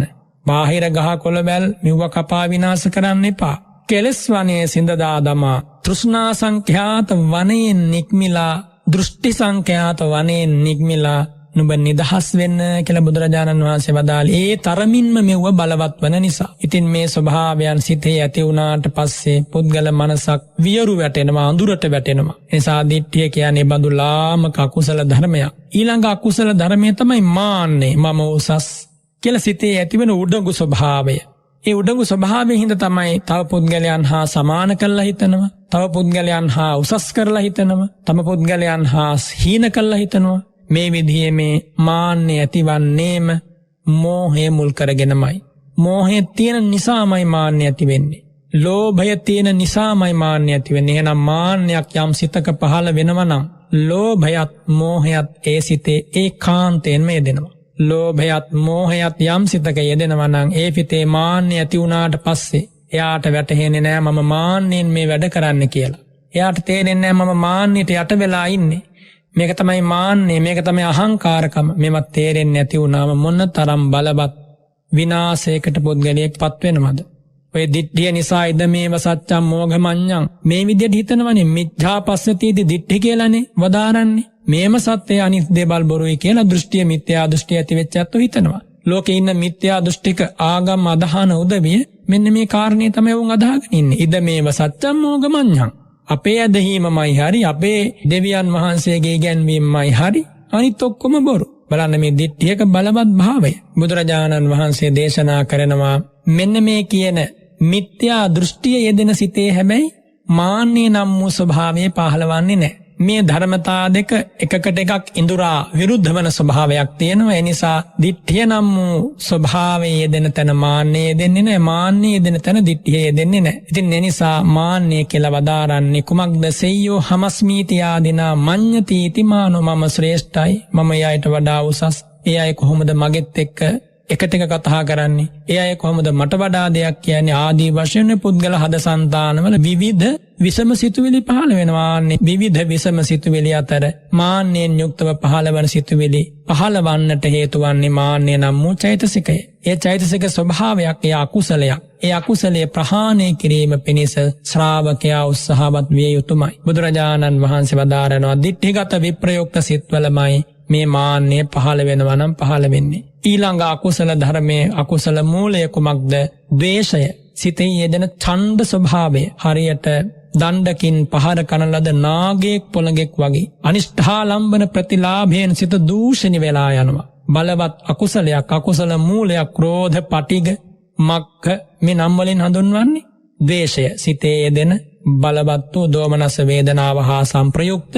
[SPEAKER 3] බාහිර ගහ කොළවැල් මෙව කපා විනාශ කරන්න එපා. කෙලෙස් වනයේ සිඳදා දමා තෘෂ්ණා සංඛ්‍යාත වනයෙන් නික්මිලා, දෘෂ්ටි සංඛ්‍යාත වනයෙන් නික්මිලා නුඹ නිදහස් වෙන්න කියලා බුදුරජාණන් වහන්සේ වදාළේ. ඒ තරමින්ම මෙව බලවත් වන නිසා. ඉතින් මේ ස්වභාවයන් සිතේ ඇති වුණාට පස්සේ පුද්ගල මනසක් වියරු වැටෙනවා, අඳුරට වැටෙනවා. එසා දිට්ඨිය කියන්නේ බඳු ලාමක අකුසල ධර්මයක්. ඊළඟ අකුසල ධර්මය තමයි මාන්නේ, මම උසස් කියලා සිතේ ඇතිවන උඩඟු ස්වභාවය. ඒ උඩඟු ස්වභාවයෙන් හින්දා තමයි තව පුද්ගලයන් හා සමාන කරලා හිතනවා, තව පුද්ගලයන් හා උසස් කරලා හිතනවා, තම පුද්ගලයන් හා හීන කරලා හිතනවා. මේ විදිහේ මේ මාන්නේ ඇතිවන්නේම මෝහය මුල් කරගෙනමයි. මෝහය තියෙන නිසාමයි මාන්නේ ඇති වෙන්නේ. ලෝභය තියෙන නිසාමයි මාන්නේ ඇති වෙන්නේ. එහෙනම් මාන්නයක් යම් සිතක පහළ වෙනවා නම් ලෝභයත් මෝහයත් ඒ සිතේ ඒකාන්තයෙන්ම යෙදෙනවා. ලෝභයත් මෝහයත් යම් සිතක යෙදෙනවා නම් ඒ පිටේ මාන්නේ ඇති වුණාට පස්සේ එයාට වැටහෙන්නේ නැහැ මම මාන්නෙන් මේ වැඩ කරන්න කියලා. එයාට තේරෙන්නේ නැහැ මම මාන්නයට යට වෙලා ඉන්නේ. මේක තමයි මාන්නේ, මේක තමයි අහංකාරකම. මේවත් තේරෙන්නේ නැති වුණාම මොන තරම් බලවත් විනාශයකට පුද්ගලයෙක්පත් වෙනවද? ඔය දිට්ඨිය නිසා ඉද මේව සත්‍යම් මෝඝමඤ්ඤං මේ විදිහට හිතනවනේ. මිච්ඡාපස්සතියේදී දිට්ඨි කියලානේ වදාරන්නේ. මේම සත්‍යය අනිත් දේවල් බොරුයි කියලා දෘෂ්ටිය, මිත්‍යා දෘෂ්ටිය ඇති වෙච්ච අත්තු හිතනවා. ලෝකේ ඉන්න මිත්‍යා දෘෂ්ටික ආගම් අදහන උදවිය මෙන්න මේ කාරණේ තමයි වුන් අදහගෙන ඉන්නේ. ඉද මේව සත්‍යම් මෝඝමඤ්ඤං. අපේ ඇදහිීමමයි හරි, අපේ දෙවියන් වහන්සේගේ ඉගැන්වීමමයි හරි, අනිත් ඔක්කොම බොරු. බලන්න මේ දිට්ඨියක බලවත් භාවය. බුදුරජාණන් වහන්සේ දේශනා කරනවා මෙන්න මේ කියන මිත්‍යා දෘෂ්ටිය යෙදෙන සිතේ හැබැයි මාන්නේ නම් වූ ස්වභාවය පහළවන්නේ නැහැ. මේ ධර්මතා දෙක එකකට එකක් ඉඳුරා විරුද්ධ වන ස්වභාවයක් තියෙනවා. ඒ නිසා දිට්ඨිය නම් වූ ස්වභාවයේ යෙදෙන තැන මාන්නේ යෙදෙන්නේ නැහැ, මාන්නේ යෙදෙන තැන දිට්ඨිය යෙදෙන්නේ නැහැ. ඉතින් ඒ නිසා මාන්නේ කියලා වදාරන්නේ කුමක්ද? සෙය්‍යෝ හමස්මීති ආදිනා මඤ්ඤති මානෝ මම ශ්‍රේෂ්ඨයි, මම යායට වඩා උසස්. ඒ අය කොහොමද මගෙත් එක්ක එකට එක කතා කරන්නේ? ඒ අය කොහොමද මට වඩා දෙයක් කියන්නේ? ආදී වශයෙන් පුද්ගල හද సంతානවල විවිධ විෂම සිතුවිලි පහළ වෙනවා. විවිධ විෂම සිතුවිලි අතර මාන්නයෙන් යුක්තව පහළවන සිතුවිලි පහළවන්නට හේතු වන්නේ මාන්නය නම් වූ චෛතසිකය. ඒ චෛතසික ස්වභාවයක්, ඒ අකුසලයක්. ඒ අකුසලයේ ප්‍රහාණය කිරීම පිණිස ශ්‍රාවකයා උත්සාහවත් විය යුතුමයි. බුදුරජාණන් වහන්සේ වදාරනවා දිට්ඨිගත විප්‍රයුක්ත සිත්වලමයි මේ මාන්නය පහළ වෙනවා නම් පහළ වෙන්නේ. ඊළඟ අකුසල ධර්මයේ අකුසල මූලය කුමක්ද? ද්වේෂය. සිතේ යෙදෙන ඡණ්ඩ ස්වභාවය. හරියට දණ්ඩකින් පහර කන ලද නාගයෙක් පොළඟෙක් වගේ අනිෂ්ඨාලම්බන ප්‍රතිලාභයෙන් සිත දූෂණය වෙලා යනවා. බලවත් අකුසලයක්, අකුසල මූලයක් ක්‍රෝධ, පටිඝ, මක්ඛ මේ නම් වලින් හඳුන්වන්නේ ද්වේෂය. සිතේ යෙදෙන බලවත් වූ දෝමනස වේදනාව හා සංප්‍රයුක්ත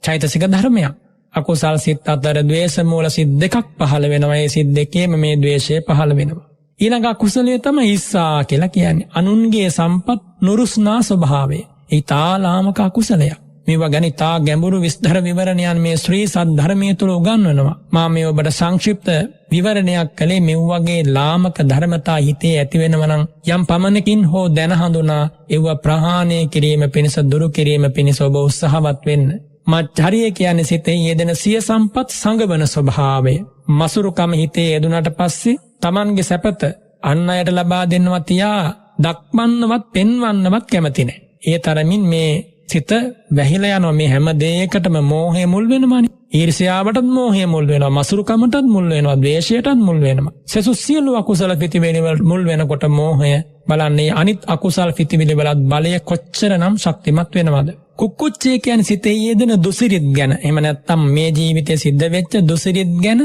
[SPEAKER 3] චෛතසික ධර්මයක්. අකුසල් සිත් අතර ද්වේෂ මූල සිත් දෙකක් පහළ වෙනවා. ඒ සිත් දෙකේම මේ ද්වේෂය පහළ වෙනවා. ඊළඟ අකුසලයේ තමයි ඉස්සා කියලා කියන්නේ. අනුන්ගේ සම්පත් නුරුස්නා ස්වභාවය. ඒ තාලාමක අකුසලයක්. මේවා ගැන තා ගැඹුරු විස්තර විවරණයන් මේ ශ්‍රී සද්ධර්මයේ තුල උගන්වනවා. මා මේ ඔබට සංක්ෂිප්ත විවරණයක් කළේ මේ වගේ ලාමක ධර්මතා හිතේ ඇති වෙනවා නම් යම් පමණකින් හෝ දැන හඳුනා ඒව ප්‍රහාණය කිරීම පිණිස දුරු කිරීම පිණිස ඔබ උත්සාහවත් වෙන්න. මච්චරිය කියන්නේ සිතේ යෙදෙන සිය සම්පත් සංගවන ස්වභාවය. මසුරුකම හිතේ යෙදුනට පස්සේ Tamanගේ සැපත අන් අයට ලබා දෙන්නවා තියා දක්වන්නවත් පෙන්වන්නවත් කැමති නැහැ. ඒ තරමින් මේ සිත වැහිලා යනවා. මේ හැම දෙයකටම මෝහය මුල් වෙනවානේ. ඊර්ෂ්‍යාවටත් මෝහය මුල් වෙනවා. මසුරුකමටත් මුල් වෙනවා. ද්වේෂයටත් මුල් වෙනවා. සසු සියලු අකුසල පිටිවිලි වල මුල් වෙනකොට මෝහය බලන්නේ අනිත් අකුසල් පිටිවිලි වලත් බලය කොච්චරනම් ශක්තිමත් වෙනවද? කුක්කුච්චේ කියන්නේ සිතේ යෙදෙන දුසිරිත් ගැන. එහෙම නැත්නම් මේ ජීවිතයේ සිද්ධ වෙච්ච දුසිරිත් ගැන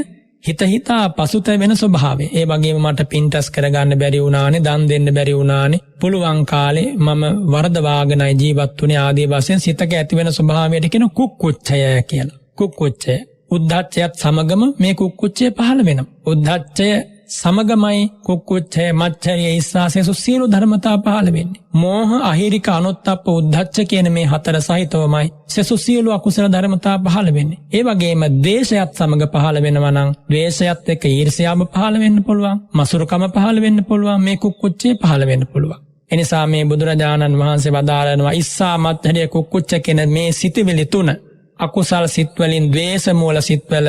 [SPEAKER 3] හිතා පසුතැවෙන ස්වභාවය. ඒ වගේම මට පින්ටස් කරගන්න බැරි වුණානේ, දන් දෙන්න බැරි වුණානේ, පුළුවන් කාලේ මම වරදවාගෙනයි ජීවත් වුණේ ආදී වශයෙන් සිතක ඇතිවෙන ස්වභාවයට කියන කුක්කුච්චය කියලා. කුක්කුච්චය උද්ධච්චයත් සමගම මේ කුක්කුච්චය පහළ වෙනවා. උද්ධච්චය සමගමයි කුක්කුච්චය, මච්චරිය, ඉස්සාසය සියලු ධර්මතා පහළ වෙන්නේ. මෝහ, අහිරික, අනුත්ප්ප, උද්ධච්ච කියන මේ හතර සහිතවමයි සසු සියලු අකුසල ධර්මතා පහළ වෙන්නේ. ඒ වගේම ද්වේෂයත් සමග පහළ වෙනවා නම් ද්වේෂයත් එක්ක ඊර්ෂ්‍යාව පහළ වෙන්න පුළුවන්, මසුරුකම පහළ වෙන්න පුළුවන්, මේ කුක්කුච්චේ පහළ වෙන්න පුළුවන්. එනිසා මේ බුදුරජාණන් වහන්සේ වදාරනවා ඉස්සා, මච්චරිය, කුක්කුච්ච කියන මේ සිතිවිලි තුන අකුසල් සිත්වලින් ද්වේෂ මූල සිත්වල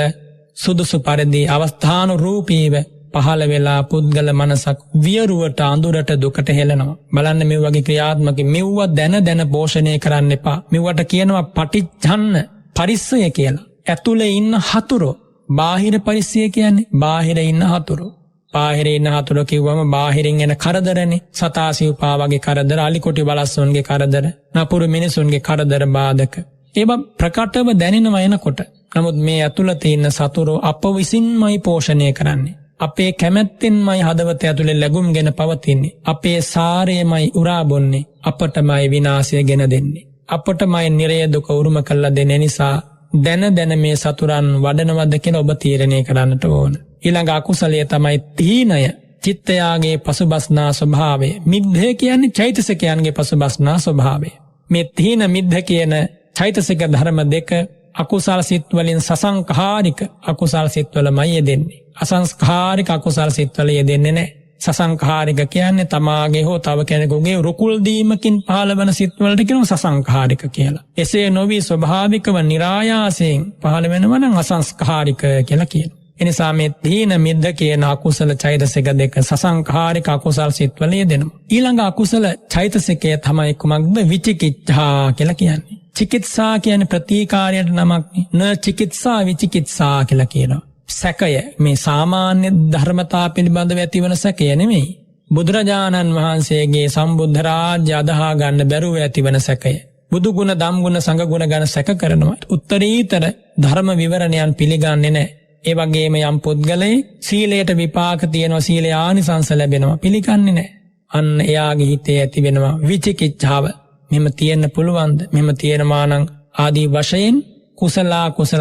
[SPEAKER 3] සුදුසු පරිදි අවස්ථානුරූපීව පහළ වෙලා පුද්ගල මනසක් වියරුවට, අඳුරට, දුකට හෙලනවා. බලන්න මේ වගේ ක්‍රියාත්මක මෙව්ව දැන පෝෂණය කරන්න එපා. මෙව්වට කියනවා පටිච්චන්න පරිස්සය කියලා. ඇතුලේ ඉන්න හතුරු. බාහිර පරිස්සය කියන්නේ බාහිර ඉන්න හතුරු. බාහිර ඉන්න හතුරු කිව්වම බාහිරින් එන කරදරනේ. සතාසිව්පා වගේ කරදර, අලිකොටි වලස්සුන්ගේ කරදර, නපුරු මිනිසුන්ගේ කරදර බාධක. ඒවා ප්‍රකටව දැනෙනවා එනකොට. නමුත් මේ ඇතුළත ඉන්න සතුරු අප විසින්මයි පෝෂණය කරන්නේ. අපේ කැමැත්තෙන්මයි හදවත ඇතුලේ ලැබුම්ගෙන පවතින්නේ. අපේ සාරයමයි උරා බොන්නේ. අපටමයි විනාශය ගෙන දෙන්නේ. අපටමයි නිරය දුක උරුම කළා දෙන නිසා දැන මේ සතුරන් වඩනවද කියලා ඔබ තීරණය කරන්නට ඕන. ඊළඟ අකුසලයේ තමයි තීනය, චිත්තයාගේ පසුබස්නා ස්වභාවය. මිද්ධය කියන්නේ චෛතසිකයන්ගේ පසුබස්නා ස්වභාවය. මේ තීන මිද්ධ කියන චෛතසික ධර්ම දෙක අකුසල් සිත් වලින් සසංඛාරික අකුසල් සිත් වලමයි යෙදෙන්නේ. අසංස්කාරික අකුසල් සිත් වල යෙදෙන්නේ නැහැ. සසංඛාරික කියන්නේ තමාගේ හෝ තව කෙනෙකුගේ රුකුල් දීමකින් පහළවන සිත් වලට කියනවා සසංඛාරික කියලා. එසේ නොවි ස්වභාවිකව નિરાයාසයෙන් පහළ වෙනවා නම් අසංස්කාරික කියලා කියනවා. එනිසා මේ තීන මිද්ධ කියන අකුසල චෛතසික දෙක සසංඛාරික අකුසල් සිත් වල යෙදෙනවා. ඊළඟ අකුසල චෛතසිකය තමයි කුමක්ද? විචිකිච්ඡා කියලා කියන්නේ. චිකිත්සා කියන්නේ ප්‍රතිකාරයට නමක් නේ. චිකිත්සා විචිකිත්සා කියලා කියනවා. සැකය, මේ සාමාන්‍ය ධර්මතා පිළිබඳව ඇතිවන සැකය නෙමෙයි. බුදුරජාණන් වහන්සේගේ සම්බුද්ධ රාජ්‍ය අදහා ගන්න බැරුව ඇතිවන සැකය. බුදු ගුණ, දම් ගුණ, සංඝ ගුණ ගැන සැක කරනවා. උත්තරීතර ධර්ම විවරණයන් පිළිගන්නේ නැහැ. ඒ වගේම යම් පුද්ගලයෙක් සීලයට විපාක තියෙනවා, සීලේ ආනිසංස ලැබෙනවා, පිළිගන්නේ නැහැ. අන්න එයාගේ හිතේ ඇති වෙනවා විචිකිච්ඡාව. මෙහෙම තියෙන්න පුළුවන්ද? මෙහෙම තියෙනවා නම් ආදී වශයෙන් කුසල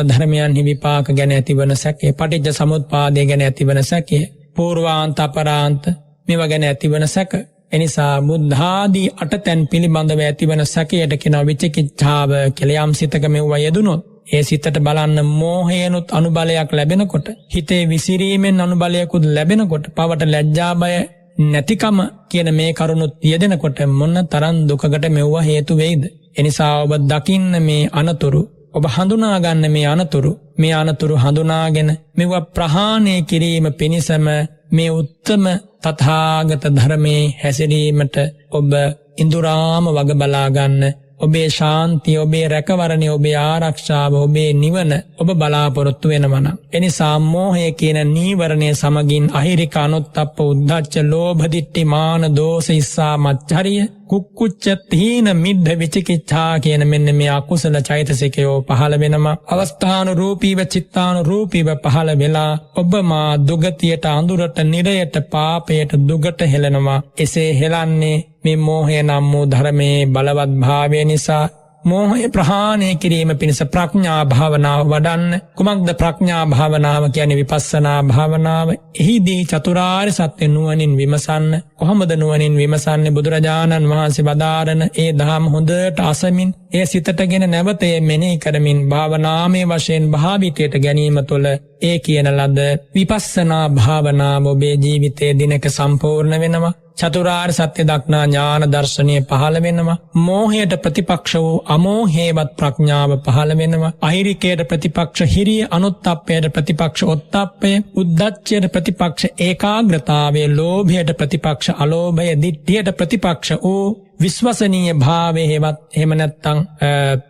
[SPEAKER 3] ධර්මයන්හි විපාක ගැන ඇතිවන සැකය, පටිච්ච සමුප්පාදය ගැන ඇතිවන සැකය, పూర్වාන්ත අපරාන්ත මේවා ගැන ඇතිවන සැක. එනිසා බුද්ධාදී අටතැන් පිළිබඳව ඇතිවන සැකයට කියනවා විචිකිච්ඡාව කියලා. යම් සිතක මෙවුවා යෙදුනොත් ඒ සිතට බලන්න මෝහයනුත් අනුබලයක් ලැබෙනකොට, හිතේ විසිරීමෙන් අනුබලයකුත් ලැබෙනකොට, පවට ලැජ්ජා බය නැතිකම කියන මේ කරුණුත් යෙදෙනකොට මොන තරම් දුකකට මෙවුවා හේතු වෙයිද? එනිසා ඔබ දකින්න මේ අනතුරු, ඔබ හඳුනා ගන්න මේ අනතුරු හඳුනාගෙන මෙවුවා ප්‍රහාණය කිරීම පිණිසම මේ උත්තම තථාගත ධර්මයේ හැසිරීමට ඔබ ඉඳුරාම වග බලා ගන්න. ඔබේ ශාන්තිය, ඔබේ රැකවරණය, ඔබේ ආරක්ෂාව, ඔබේ නිවන ඔබ බලාපොරොත්තු වෙනවා නම්. එනිසා මෝහය කියන නීවරණය සමගින් අහිරික, අනුත්ප්ප, උද්ධච්ච, ලෝභ, ditthi, මාන, දෝෂ, ඉස්සා, මච්චරිය, කුක්කුච්ච, තීන මිද්ධ, විචිකිච්ඡා කියන මෙන්න මේ අකුසල චෛතසිකයෝ පහළ වෙනවා. අවස්ථානුරූපීව, චිත්තානුරූපීව පහළ වෙලා ඔබ මා දුගතියට, අඳුරට, නිරයට, පාපයට, දුකට හෙලනවා. එසේ හෙලන්නේ මේ මෝහය නම් වූ ධර්මයේ බලවත් භාවය නිසා, මෝහය ප්‍රහාණය කිරීම පිණිස ප්‍රඥා භාවනාව වඩන්න. කුමක්ද ප්‍රඥා භාවනාව කියන්නේ? විපස්සනා භාවනාව. එහිදී චතුරාර්ය සත්‍ය නුවණින් විමසන්න. කොහොමද නුවණින් විමසන්නේ? බුදුරජාණන් වහන්සේ වදාරන ඒ ධර්ම හොඳට අසමින් ඒ සිතටගෙන නැවත මෙනෙහි කරමින් භාවනාමය වශයෙන් භාවිතයට ගැනීම තුළ ඒ කියන ලද විපස්සනා භාවනාව ඔබේ ජීවිතයේ දිනක සම්පූර්ණ වෙනවා. චතුරාර්ය සත්‍ය දක්නා ඥාන දර්ශනය පහළ වෙනවා. මෝහයට ප්‍රතිපක්ෂ වූ අමෝහේවත් ප්‍රඥාව පහළ වෙනවා. අහිරිකයට ප්‍රතිපක්ෂ හිරිය, අනුත්ථප්පයට ප්‍රතිපක්ෂ ඔත්තප්පය, උද්ධච්චයට ප්‍රතිපක්ෂ ඒකාග්‍රතාවය, ලෝභයට ප්‍රතිපක්ෂ අලෝභය, දිට්ඨියට ප්‍රතිපක්ෂ වූ විශ්වසනීය භාවය, හෙවත් එහෙම නැත්නම්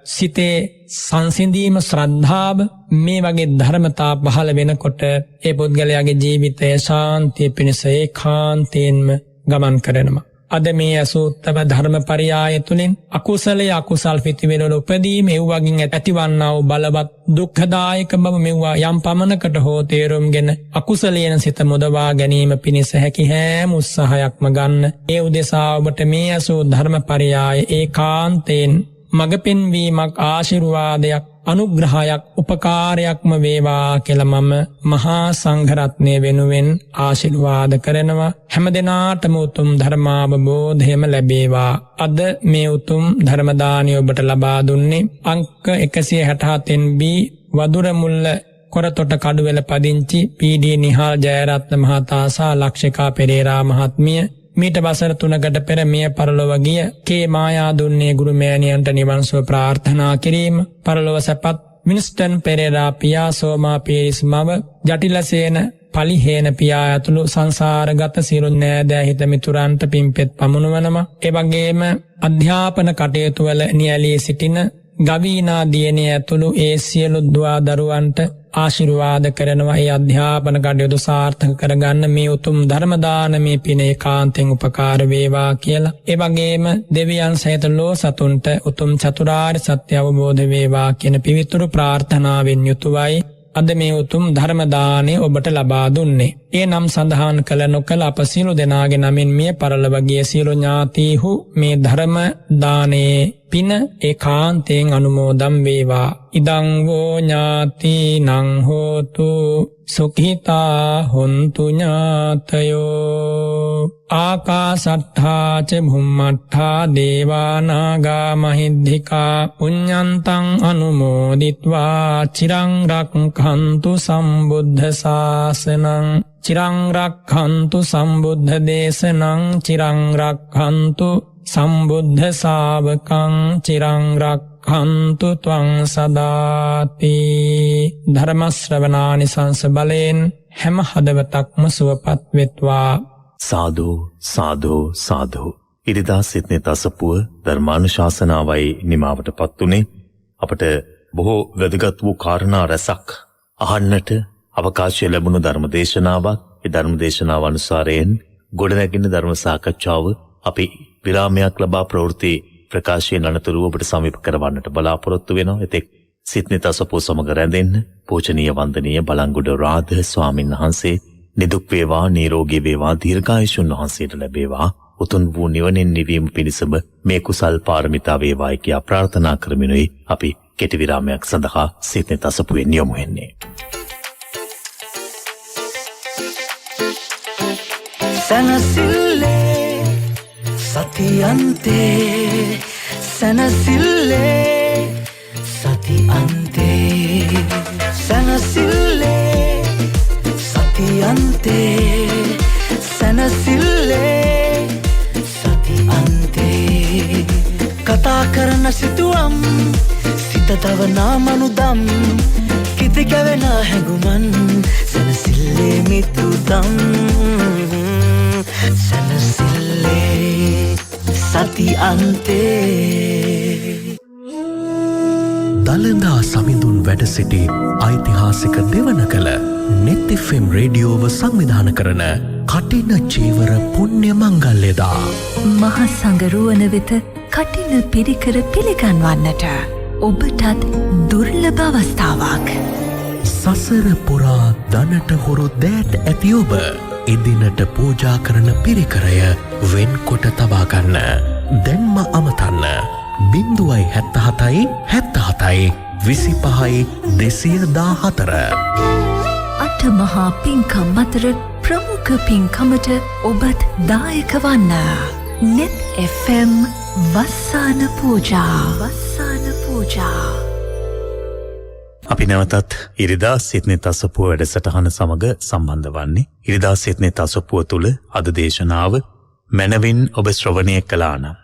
[SPEAKER 3] සිතේ සංසිඳීම, ශ්‍රද්ධාව, මේ වගේ ධර්මතා පහළ වෙනකොට ඒ පුද්ගලයාගේ ජීවිතය ශාන්තිය පිණිස ඒකාන්තයෙන්ම ගමන් කරනවා. අද මේ අසූත්තම ධර්මපරියාය තුළින් අකුසලයේ අකුසල් පිතිවෙලවල උපදීම, ඒ වගින් ඇතිවන්නා වූ බලවත් දුක්ඛදායක බව මෙවුවා යම් පමණකට හෝ තේරුම්ගෙන අකුසලයෙන් සිත මුදවා ගැනීම පිණිස හැකි හැම උත්සාහයක්ම ගන්න. ඒ උදෙසා ඔබට මේ අසූ ධර්මපරියාය ඒකාන්තයෙන් මඟ පෙන්වීමක්, ආශිර්වාදයක්, අනුග්‍රහයක්, උපකාරයක්ම වේවා කියලා මම මහා සංඝරත්නය වෙනුවෙන් ආශිර්වාද කරනවා. හැම දිනාටම උතුම් ධර්මාවබෝධයම ලැබේවා. අද මේ උතුම් ධර්ම දානය ඔබට ලබා දුන්නේ අංක 167 B වදුරමුල්ල කොරතොට කඩුවෙල පදිංචි පී.ඩී. නිහාල් ජයරත්න මහතා සහ ලක්ෂිකා පෙරේරා මහත්මිය. මීට වසර 3කට පෙර මිය පරලොව ගිය කේ මායාදුන්නේ ගුරුමෑණියන්ට නිවන් සුව ප්‍රාර්ථනා කිරීම. පරලොව සැපත් වින්ස්ටන් පෙරේරා පියා, සෝමා පීරිස් මව, ජටිලසේන පලිහේන පියා ඇතුළු සංසාරගත සියලු නෑදෑ හිත මිතුරන්ට පින්පෙත් පමුණුවනවා. ඒ වගේම අධ්‍යාපන කටයුතු වල නියැලී සිටින ගවීනා දියණිය ඇතුළු ඒ සියලු දුවා දරුවන්ට ආශිර්වාද කරනවා. ඒ අධ්‍යාපන කටයුතු සාර්ථක කරගන්න මේ උතුම් ධර්ම දානමේ පින ඒකාන්තයෙන් උපකාර වේවා කියලා. ඒ වගේම දෙවියන් සහිත ලෝ සතුන්ට උතුම් චතුරාර්ය සත්‍ය අවබෝධ වේවා කියන පිවිතුරු ප්‍රාර්ථනාවෙන් යුතුවයි අද මේ උතුම් ධර්ම දාණය ඔබට ලබා දුන්නේ. ඒ නම් සඳහන් කළ නොකළ අප සියලු දෙනාගේ නමින් මිය පරලොව ගිය සියලු ඥාතීහු මේ ධර්ම දානයේ පින ඒකාන්තයෙන් අනුමෝදන් වේවා. ඉදං වූ ඥාතිනං හෝතු සුඛිතා හොන්තු ඥාතයෝ. ආකාසට්ඨා ච භුම්මට්ඨා දේවානාගා මහිද්దికා පුඤ්ඤන්තං අනුමෝදිත්වා චිරං රක්ඛන්තු සම්බුද්ධ ශාසනං. චිරං රක්ඛන්තු සම්බුද්ධ දේශනං. චිරං රක්ඛන්තු සම්බුද්ධ ශාවකං. චිරං රක්ඛන්තු ත්වං සදාති. ධර්ම ශ්‍රවණානිසංස බලෙන් හැම හදවතක්ම සුවපත් වෙත්වා.
[SPEAKER 2] සාදු සාදු සාදු. ඉරිදා සිත්නේ තසපුව ධර්මානුශාසනාවයි නිමාවට පත්ුනේ. අපට බොහෝ වැදගත් වූ කාරණා රැසක් අහන්නට අවකාශය ලැබුණු ධර්මදේශනාවක්. ඒ ධර්මදේශනාව අනුසාරයෙන් ගොඩනැගෙන ධර්ම සාකච්ඡාව අපි විරාමයක් ලබා ප්‍රවෘත්ති ප්‍රකාශයෙන් අනතුරුව ඔබට සමීප කරවන්නට බලාපොරොත්තු වෙනවා. එතෙක් සිත්නේ තසපුව සමග රැඳෙන්න පූජනීය වන්දනීය බලංගොඩ රාධ ස්වාමීන් වහන්සේ නිදුක් වේවා, නිරෝගී වේවා, දීර්ඝායුෂුන් වහන්සේට ලැබේවා. උතුම් වූ නිවනින් නිවීම පිණිසම මේ කුසල් පාරමිතා වේවායි කියා ප්‍රාර්ථනා කරමිනුයි අපි කෙටි විරාමයක් සඳහා සිත්නේ තසපුවෙන් යොමු වෙන්නේ.
[SPEAKER 1] සනසිල්ලේ සතියන්තේ, සනසිල්ලේ සතියන්තේ, සනසිල්ලේ සතියන්තේ, සනසිල්ලේ සතියන්තේ. කතා කරන සිතුවම් සිත තවනා මනුදම්, කිති කැවෙන හැඟුමන් සනසිල්ලේ මිතුදම්. සනසිල්ලේ සතියන්තේ.
[SPEAKER 4] දළදා සමිඳුන් වැඩ සිටි ඓතිහාසික දෙවන කළ නෙත් FM රේඩියෝව සංවිධාන කරන කටින චීවර පුණ්‍ය මංගල්‍යදා
[SPEAKER 5] මහා සංඝරුවන වෙත කටින පිරිකර පිළිගන්වන්නට ඔබටත් දුර්ලභ අවස්ථාවක්.
[SPEAKER 4] සසර පුරා දනට හොරු දෑත් ඇති ඔබ එදිනට පූජා කරන පිරිකරය වෙන්කොට තබාගන්න. දැන්ම අමතන්න. 077 77 25 214.
[SPEAKER 5] අට මහා පින්කම් අතර ප්‍රමුඛ පින්කමට ඔබත් දායක වන්න. net FM වස්සාන පූජා.
[SPEAKER 2] අපි නැවතත් ඉරිදා සිත්නෙත් අසපුව වැඩසටහන සමග සම්බන්ධ වන්නේ. ඉරිදා සිත්නෙත් අසපුව තුළ අද දේශනාව මනවින් ඔබ ශ්‍රවණය කළා නම්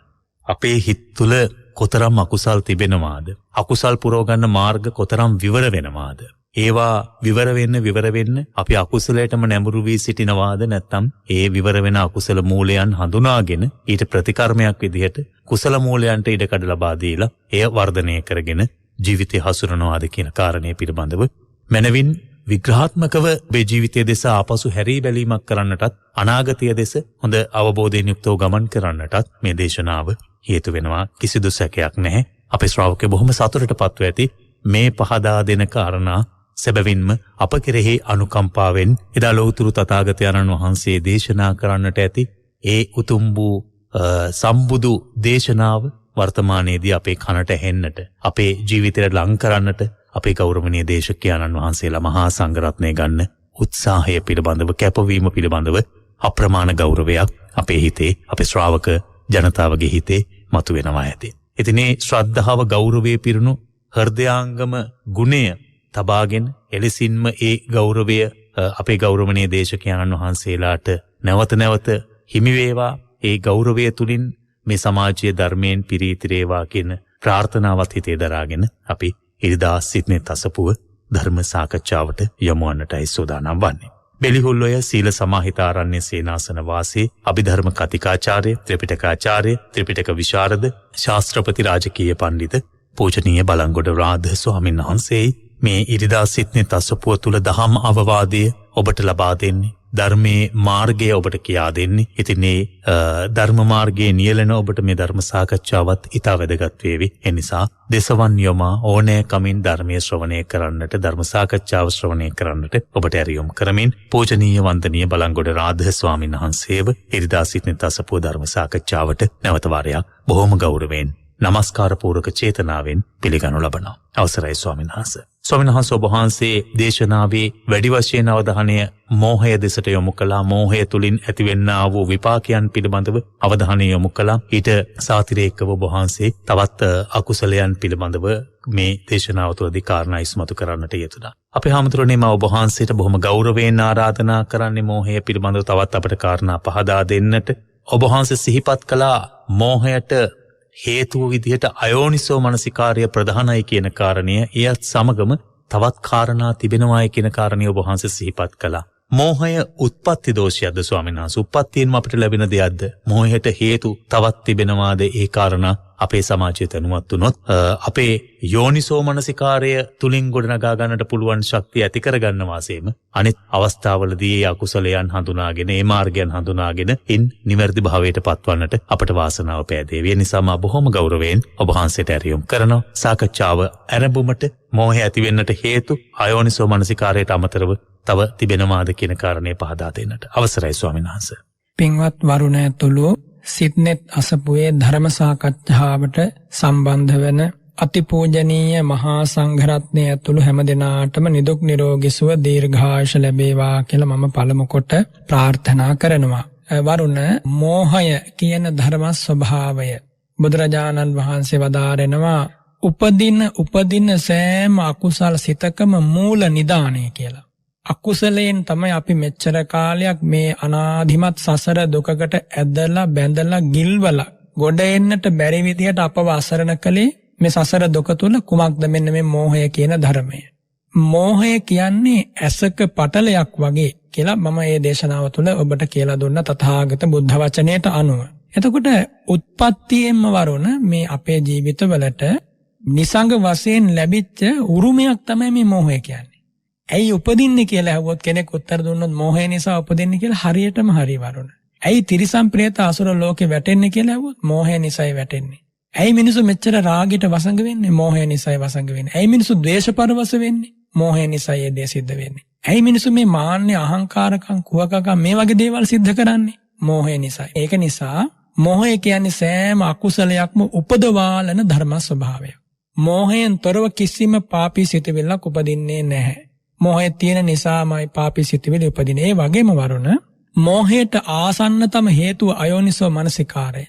[SPEAKER 2] අපේ හිත් තුළ කොතරම් අකුසල් තිබෙනවාද? අකුසල් පුරවගන්න මාර්ග කොතරම් විවර වෙනවාද? ඒවා විවර වෙන්න අපි අකුසලයටම නැඹුරු වී සිටිනවාද? නැත්නම් ඒ විවර වෙන අකුසල මූලයන් හඳුනාගෙන ඊට ප්‍රතිකර්මයක් විදිහට කුසල මූලයන්ට ඉඩකඩ ලබා දීලා එය වර්ධනය කරගෙන ජීවිතය හසුරනවාද කියන කාරණය පිළිබඳව මනවින් විග්‍රහාත්මකව මේ ජීවිතයේ දෙස ආපසු හැරී බැලීමක් කරන්නටත් අනාගතය දෙස හොඳ අවබෝධයෙන් යුක්තව ගමන් කරන්නටත් මේ දේශනාව හේතු වෙනවා. කිසිදු සැකයක් නැහැ. අපේ ශ්‍රාවකයෝ බොහොම සතුටටපත් වෙ ඇති මේ පහදා දෙන කාරණා සැබවින්ම අප කෙරෙහි අනුකම්පාවෙන් එදා ලෞතුරු තථාගතයන්න් වහන්සේ දේශනා කරන්නට ඇති ඒ උතුම් වූ සම්බුදු දේශනාව වර්තමානයේදී අපේ කනට ඇහෙන්නට අපේ ජීවිතයට ලං කරන්නට අපේ ගෞරවනීය දේශකයන්න් වහන්සේලා මහා සංඝරත්නය ගන්න උත්සාහය පිළිබඳව කැපවීම පිළිබඳව අප්‍රමාණ ගෞරවයක් අපේ හිතේ අපේ ශ්‍රාවක ජනතාවගේ හිතේ මතුවෙනවා ඇති. ඉතින් මේ ශ්‍රද්ධාව ගෞරවයේ පිරුණු හෘදයාංගම ගුණය තබාගෙන එලෙසින්ම ඒ ගෞරවය අපේ ගෞරවනීය දේශකයන්න් වහන්සේලාට නැවත හිමි වේවා. ඒ ගෞරවය තුලින් මේ සමාජීය ධර්මයෙන් පිරීතිරේවා කියන ප්‍රාර්ථනාවත් හිතේ දරාගෙන අපි ඉරිදා සිත්නෙත් අසපුව ධර්ම සාකච්ඡාවට යොමු වන්නටයි සූදානම් වන්නේ. බෙලිහුල්ලොය සීල සමාහිතාරණ්‍ය සේනාසන වාසී අභිධර්ම කතිකාචාර්ය ත්‍රිපිටකාචාර්ය ත්‍රිපිටක විශාරද ශාස්ත්‍රපති රාජකීය පඬිත පූජනීය බලංගොඩ රාධ ස්වාමීන් වහන්සේ මේ ඉරිදා සිත්නෙත් අසපුව තුල දහම් අවවාදය ඔබට ලබා දෙන්නේ. ධර්මයේ මාර්ගය ඔබට කියා දෙන්නේ. ඉතින් මේ ධර්ම මාර්ගයේ නියැලෙන ඔබට මේ ධර්ම සාකච්ඡාවත් ඉතා වැදගත් වේවි. ඒ නිසා දේශවන් යොමා ඕනෑකමින් ධර්මයේ ශ්‍රවණය කරන්නට ධර්ම සාකච්ඡාව ශ්‍රවණය කරන්නට ඔබට ඇරියොම් කරමින් පූජනීය වන්දනීය බලංගොඩ රාධ ස්වාමීන් වහන්සේව ඉරිදා සිත්නෙත් අසපුව ධර්ම සාකච්ඡාවට නැවත වාරයක් බොහොම ගෞරවයෙන් නමස්කාර පූර්වක චේතනාවෙන් පිළිගනු ලබනවා. අවසරයි ස්වාමීන් වහන්සේ. ස්වාමීන් වහන්සේ ඔබ වහන්සේ දේශනාවේ වැඩි වශයෙන් අවධානය මෝහය දෙසට යොමු කළා. මෝහය තුලින් ඇතිවෙන්නා වූ විපාකයන් පිළිබඳව අවධානය යොමු කළා. ඊට සාතිරේකව ඔබ වහන්සේ තවත් අකුසලයන් පිළිබඳව මේ දේශනාව තුළදී කාරණා ඉස්මතු කරන්නට යෙදුණා. අපේ හාමුදුරනේ මම ඔබ වහන්සේට බොහොම ගෞරවයෙන් ආරාධනා කරන්නේ මෝහය පිළිබඳව තවත් අපට කාරණා පහදා දෙන්නට. ඔබ වහන්සේ සිහිපත් කළා මෝහයට හේතුව විදිහට අයෝනිසෝ මනසිකාර්ය ප්‍රධානයි කියන කාරණය. එයත් සමගම තවත් කාරණා තිබෙනවායි කියන කාරණය ඔබ වහන්සේ සිහිපත් කළා. මෝහය උත්පත්ති දෝෂයක්ද ස්වාමීන් වහන්සේ? උත්පත්තියෙන්ම අපිට ලැබෙන දෙයක්ද? මෝහයට හේතු තවත් තිබෙනවාද? ඒ කාරණා අපේ සමාජයේ තනුවත් වුණොත් අපේ යෝනිසෝ මනසිකාර්ය තුලින් ගොඩනගා ගන්නට පුළුවන් ශක්තිය ඇති කරගන්න වාසෙම අනිත් අවස්ථාවලදී ඒ අකුසලයන් හඳුනාගෙන ඒ මාර්ගයන් හඳුනාගෙන ඉන් නිවැරදි භාවයට පත්වන්නට අපට වාසනාව පෑදේවි. ඒ නිසා මම බොහොම ගෞරවයෙන් ඔබ වහන්සේට ඇරියුම් කරනවා. සාකච්ඡාව ආරම්භුමට මෝහය ඇති වෙන්නට හේතු අයෝනිසෝ මනසිකාර්යයට අමතරව තව තිබෙනවාද කියන කාරණේ පහදා දෙන්නට අවසරයි ස්වාමීන් වහන්සේ.
[SPEAKER 3] පින්වත් වරුණ ඇතුළු සිත්නෙත් අසපුවේ ධර්ම සාකච්ඡාවට සම්බන්ධ වන අතිපූජනීය මහා සංඝරත්නය ඇතුළු හැම දෙනාටම නිදුක් නිරෝගී සුව දීර්ඝායුෂ ලැබේවා කියලා මම පළමු කොට ප්‍රාර්ථනා කරනවා. වරුණ, මෝහය කියන ධර්ම ස්වභාවය බුදුරජාණන් වහන්සේ වදාරනවා උපදින සෑම අකුසල සිතකම මූල නිදානය කියලා. අකුසලයෙන් තමයි අපි මෙච්චර කාලයක් මේ අනාදිමත් සසර දුකකට ඇදලා බැඳලා ගිල්වලා ගොඩ එන්නට බැරි විදියට අපව අසරණ කළේ මේ සසර දුක තුල කුමක්ද? මෙන්න මේ මෝහය කියන ධර්මය. මෝහය කියන්නේ ඇසක පටලයක් වගේ කියලා මම මේ දේශනාව තුළ ඔබට කියලා දුන්න තථාගත බුද්ධ වචනයට අනුව. එතකොට උත්පත්තියෙන්ම වරුණ මේ අපේ ජීවිතවලට නිසංග වශයෙන් ලැබිච්ච උරුමයක් තමයි මේ මෝහය කියන්නේ. ඇයි උපදින්නේ කියලා අහුවොත් කෙනෙක් උත්තර දුන්නොත් මෝහය නිසා උපදින්නේ කියලා හරියටම හරි වරුණ. ඇයි තිරිසන් ප්‍රේත අසුර ලෝකේ වැටෙන්නේ කියලා අහුවොත් මෝහය නිසායි වැටෙන්නේ. ඇයි මිනිස්සු මෙච්චර රාගයට වසඟ වෙන්නේ? මෝහය නිසායි වසඟ වෙන්නේ. ඇයි මිනිස්සු ද්වේෂපරවස වෙන්නේ? මෝහය නිසායි ඒ දේ සිද්ධ වෙන්නේ. ඇයි මිනිස්සු මේ මාන්නේ අහංකාරකම් කුහකකම් මේ වගේ දේවල් සිද්ධ කරන්නේ? මෝහය නිසා. ඒක නිසා මෝහය කියන්නේ සෑම අකුසලයක්ම උපදවාලන ධර්ම ස්වභාවය. මෝහයෙන් තොරව කිසිම පාපී සිතුවිල්ලක් උපදින්නේ නැහැ. මෝහය තියෙන නිසාමයි පාපී සිතුවිලි උපදින්නේ. ඒ වගේම වරුණ මෝහයට ආසන්නතම හේතුව අයෝනිසෝ මනසිකාරය.